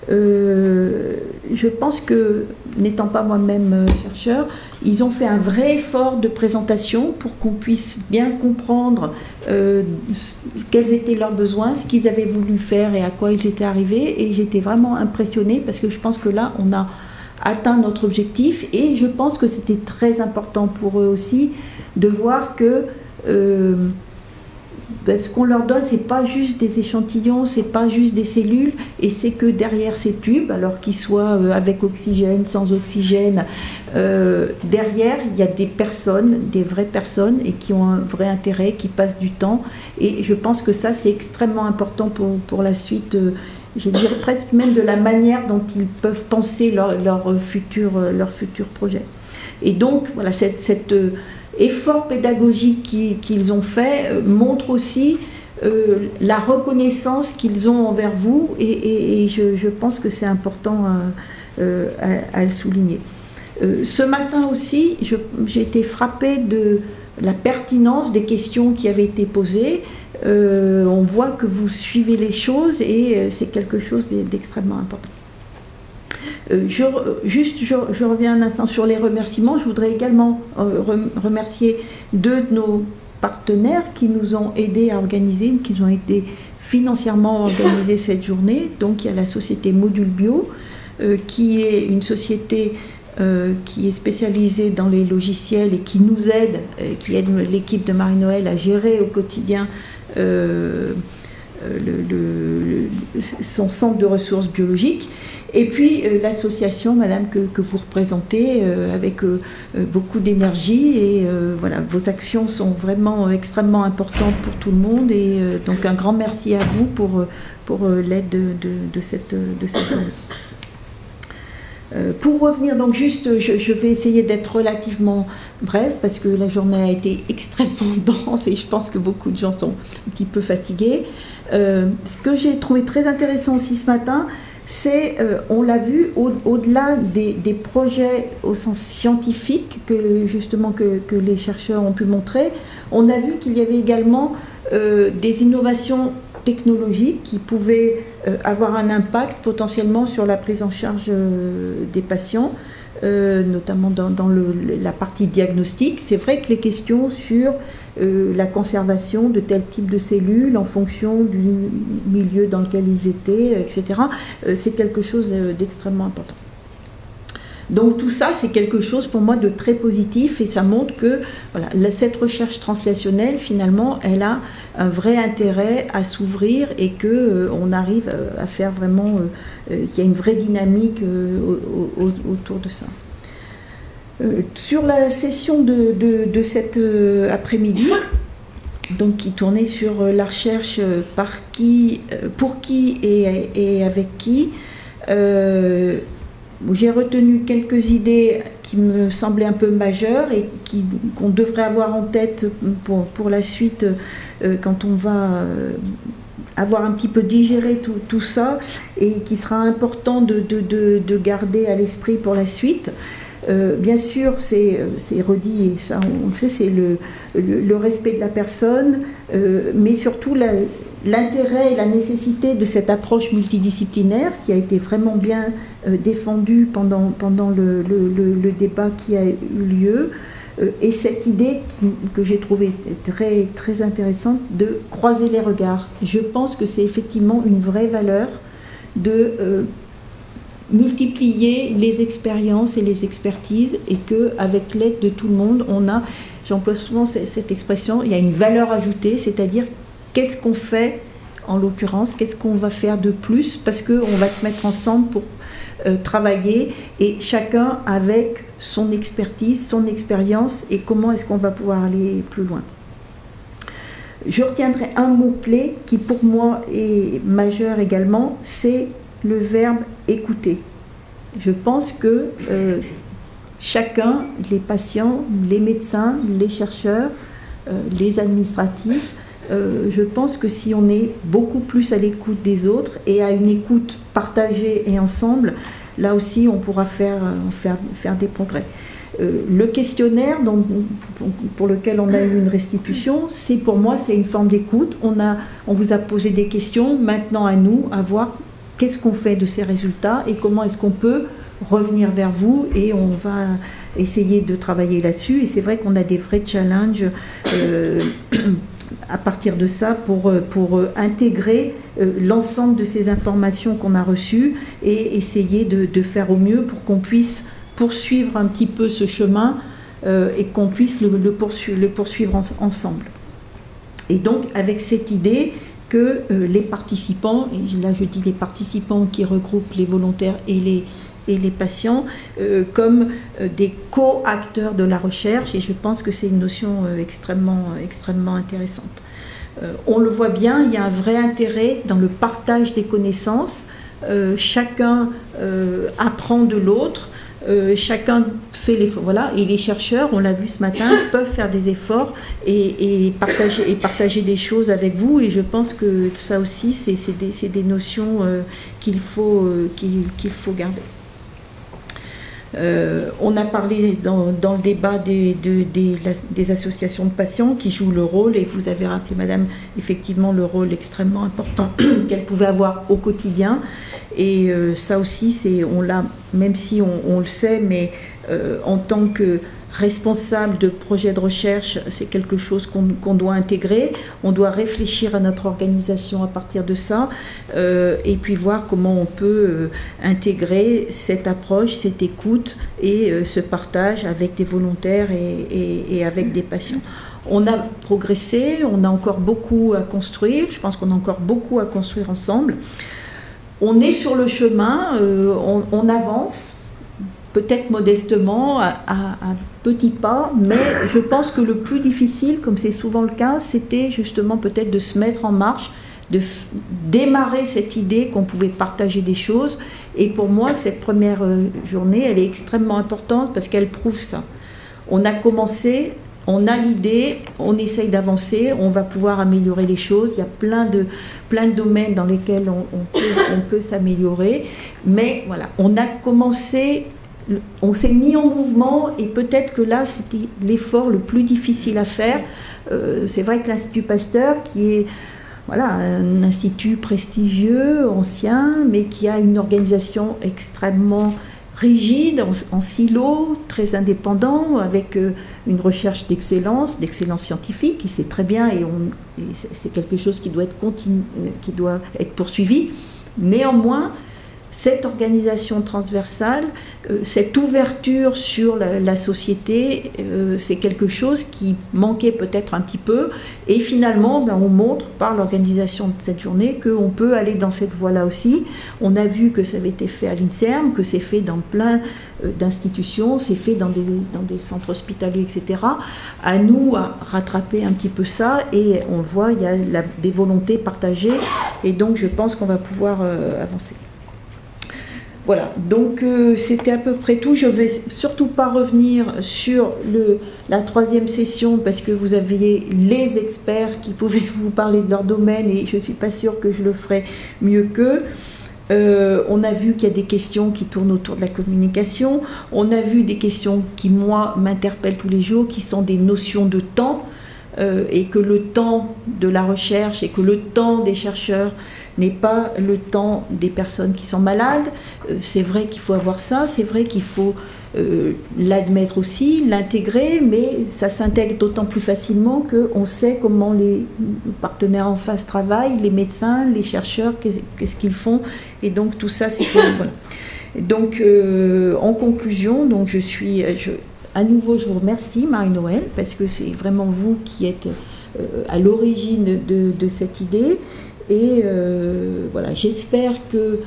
Je pense que, n'étant pas moi-même chercheur, ils ont fait un vrai effort de présentation pour qu'on puisse bien comprendre quels étaient leurs besoins, ce qu'ils avaient voulu faire et à quoi ils étaient arrivés. Et j'étais vraiment impressionnée, parce que je pense que là, on a atteint notre objectif, et je pense que c'était très important pour eux aussi de voir que ce qu'on leur donne, c'est pas juste des échantillons, c'est pas juste des cellules, et c'est que derrière ces tubes, alors qu'ils soient avec oxygène, sans oxygène, derrière il y a des personnes, des vraies personnes, et qui ont un vrai intérêt, qui passent du temps, et je pense que ça c'est extrêmement important pour la suite, je dirais presque même de la manière dont ils peuvent penser leur futur projet. Et donc voilà, cet effort pédagogique qu'ils ont fait montre aussi la reconnaissance qu'ils ont envers vous, et je pense que c'est important à le souligner. Ce matin aussi, j'ai été frappée la pertinence des questions qui avaient été posées. On voit que vous suivez les choses et c'est quelque chose d'extrêmement important. Je reviens un instant sur les remerciements. Je voudrais également remercier 2 de nos partenaires qui nous ont aidés à organiser, qui nous ont aidés financièrement à organiser cette journée. Donc il y a la société Module Bio, qui est une société qui est spécialisée dans les logiciels et qui nous aide, qui aide l'équipe de Marie-Noël à gérer au quotidien son centre de ressources biologiques. Et puis l'association, madame, que vous représentez avec beaucoup d'énergie. Et voilà, vos actions sont vraiment extrêmement importantes pour tout le monde. Et donc un grand merci à vous pour l'aide de cette journée. Pour revenir, donc juste, je vais essayer d'être relativement brève parce que la journée a été extrêmement dense et je pense que beaucoup de gens sont un petit peu fatigués. Ce que j'ai trouvé très intéressant aussi ce matin, c'est, on l'a vu, au-delà des projets au sens scientifique que les chercheurs ont pu montrer, on a vu qu'il y avait également des innovations technologiques qui pouvaient avoir un impact potentiellement sur la prise en charge des patients, notamment dans la partie diagnostique. C'est vrai que les questions sur la conservation de tel type de cellules en fonction du milieu dans lequel ils étaient, etc., c'est quelque chose d'extrêmement important. Donc tout ça, c'est quelque chose pour moi de très positif et ça montre que voilà, cette recherche translationnelle, finalement, elle a un vrai intérêt à s'ouvrir et qu'on arrive à faire vraiment, qu'il y a une vraie dynamique autour de ça. Sur la session de cet après-midi, donc qui tournait sur la recherche pour qui et avec qui, j'ai retenu quelques idées qui me semblaient un peu majeures et qu'on devrait avoir en tête pour la suite quand on va avoir un petit peu digéré tout ça et qui sera important de garder à l'esprit pour la suite. Bien sûr, c'est redit, et ça on le fait, c'est le respect de la personne, mais surtout l'intérêt et la nécessité de cette approche multidisciplinaire qui a été vraiment bien défendue pendant le débat qui a eu lieu, et cette idée que j'ai trouvée très, très intéressante de croiser les regards. Je pense que c'est effectivement une vraie valeur de multiplier les expériences et les expertises et qu'avec l'aide de tout le monde, j'emploie souvent cette expression, il y a une valeur ajoutée, c'est-à-dire qu'est-ce qu'on fait, en l'occurrence, qu'est-ce qu'on va faire de plus, parce qu'on va se mettre ensemble pour travailler, et chacun avec son expertise, son expérience, et comment est-ce qu'on va pouvoir aller plus loin. Je retiendrai un mot-clé qui pour moi est majeur également, c'est le verbe écouter. Je pense que chacun, les patients, les médecins, les chercheurs, les administratifs, je pense que si on est beaucoup plus à l'écoute des autres et à une écoute partagée et ensemble, là aussi on pourra faire des progrès. Le questionnaire pour lequel on a eu une restitution, pour moi c'est une forme d'écoute. On vous a posé des questions, maintenant à nous à voir qu'est-ce qu'on fait de ces résultats et comment est-ce qu'on peut revenir vers vous, et on va essayer de travailler là-dessus. Et c'est vrai qu'on a des vrais challenges à partir de ça pour intégrer l'ensemble de ces informations qu'on a reçues et essayer de faire au mieux pour qu'on puisse poursuivre un petit peu ce chemin et qu'on puisse le poursuivre ensemble. Et donc avec cette idée que les participants, et là je dis les participants qui regroupent les volontaires et les patients, comme des co-acteurs de la recherche, et je pense que c'est une notion extrêmement intéressante. On le voit bien, il y a un vrai intérêt dans le partage des connaissances, chacun apprend de l'autre, chacun fait l'effort, voilà, et les chercheurs, on l'a vu ce matin, peuvent faire des efforts et partager des choses avec vous, et je pense que ça aussi c'est des notions qu'il faut garder. On a parlé dans le débat des associations de patients qui jouent le rôle, et vous avez rappelé, madame, effectivement le rôle extrêmement important qu'elles pouvaient avoir au quotidien. Et ça aussi, on l'a, même si on le sait, mais en tant que responsable de projet de recherche, c'est quelque chose qu'on doit intégrer. On doit réfléchir à notre organisation à partir de ça, et puis voir comment on peut intégrer cette approche, cette écoute et ce partage avec des volontaires et avec des patients. On a progressé, on a encore beaucoup à construire, je pense qu'on a encore beaucoup à construire ensemble. On est sur le chemin, on avance, peut-être modestement, à petits pas, mais je pense que le plus difficile, comme c'est souvent le cas, c'était justement peut-être de se mettre en marche, de démarrer cette idée qu'on pouvait partager des choses. Et pour moi, cette première journée, elle est extrêmement importante parce qu'elle prouve ça. On a commencé, on a l'idée, on essaye d'avancer, on va pouvoir améliorer les choses. Il y a plein de domaines dans lesquels on peut s'améliorer. Mais voilà, on a commencé, on s'est mis en mouvement, et peut-être que là, c'était l'effort le plus difficile à faire. C'est vrai que l'Institut Pasteur, qui est un institut prestigieux, ancien, mais qui a une organisation extrêmement rigide, en silo, très indépendant, avec une recherche d'excellence scientifique, qui c'est très bien, et c'est quelque chose qui doit être poursuivi. Néanmoins, cette organisation transversale, cette ouverture sur la société, c'est quelque chose qui manquait peut-être un petit peu. Et finalement, on montre par l'organisation de cette journée qu'on peut aller dans cette voie-là aussi. On a vu que ça avait été fait à l'INSERM, que c'est fait dans plein d'institutions, c'est fait dans des centres hospitaliers, etc. À nous à rattraper un petit peu ça, et on voit, il y a des volontés partagées, et donc je pense qu'on va pouvoir avancer. Voilà, donc c'était à peu près tout. Je ne vais surtout pas revenir sur la troisième session, parce que vous aviez les experts qui pouvaient vous parler de leur domaine, et je ne suis pas sûre que je le ferai mieux qu'eux. On a vu qu'il y a des questions qui tournent autour de la communication. On a vu des questions qui, moi, m'interpellent tous les jours, qui sont des notions de temps, et que le temps de la recherche et que le temps des chercheurs n'est pas le temps des personnes qui sont malades. C'est vrai qu'il faut avoir ça, c'est vrai qu'il faut l'admettre aussi, l'intégrer, mais ça s'intègre d'autant plus facilement qu'on sait comment les partenaires en face travaillent, les médecins, les chercheurs, qu'est-ce qu'ils font, et donc tout ça, c'est que, voilà. Donc, en conclusion, donc à nouveau, je vous remercie, Marie-Noëlle, parce que c'est vraiment vous qui êtes à l'origine de cette idée. Et voilà, j'espère que,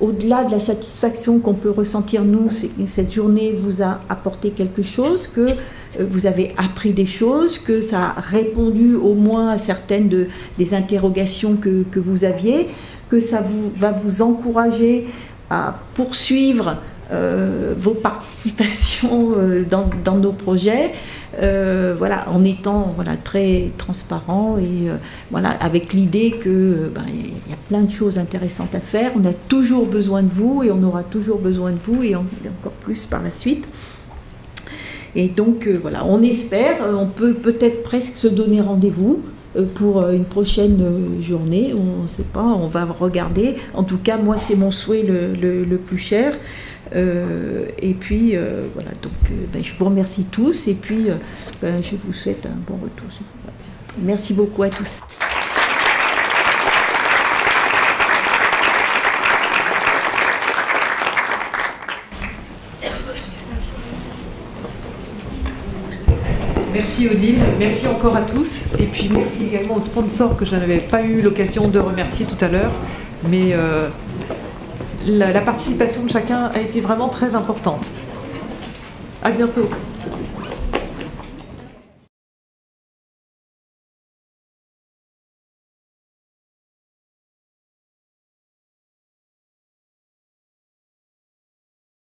au-delà de la satisfaction qu'on peut ressentir, nous, cette journée vous a apporté quelque chose, que vous avez appris des choses, que ça a répondu au moins à certaines des interrogations que vous aviez, que ça va vous encourager à poursuivre vos participations dans nos projets, voilà, en étant très transparent, et voilà, avec l'idée que y a plein de choses intéressantes à faire. On a toujours besoin de vous, et on aura toujours besoin de vous, et encore plus par la suite. Et donc voilà, on espère, on peut peut-être presque se donner rendez-vous pour une prochaine journée, on ne sait pas, on va regarder. En tout cas, moi, c'est mon souhait le plus cher. Et puis, voilà, donc je vous remercie tous, et puis je vous souhaite un bon retour. Merci beaucoup à tous. Merci Odile, merci encore à tous, et puis merci également aux sponsors que je n'avais pas eu l'occasion de remercier tout à l'heure, mais la participation de chacun a été vraiment très importante. À bientôt.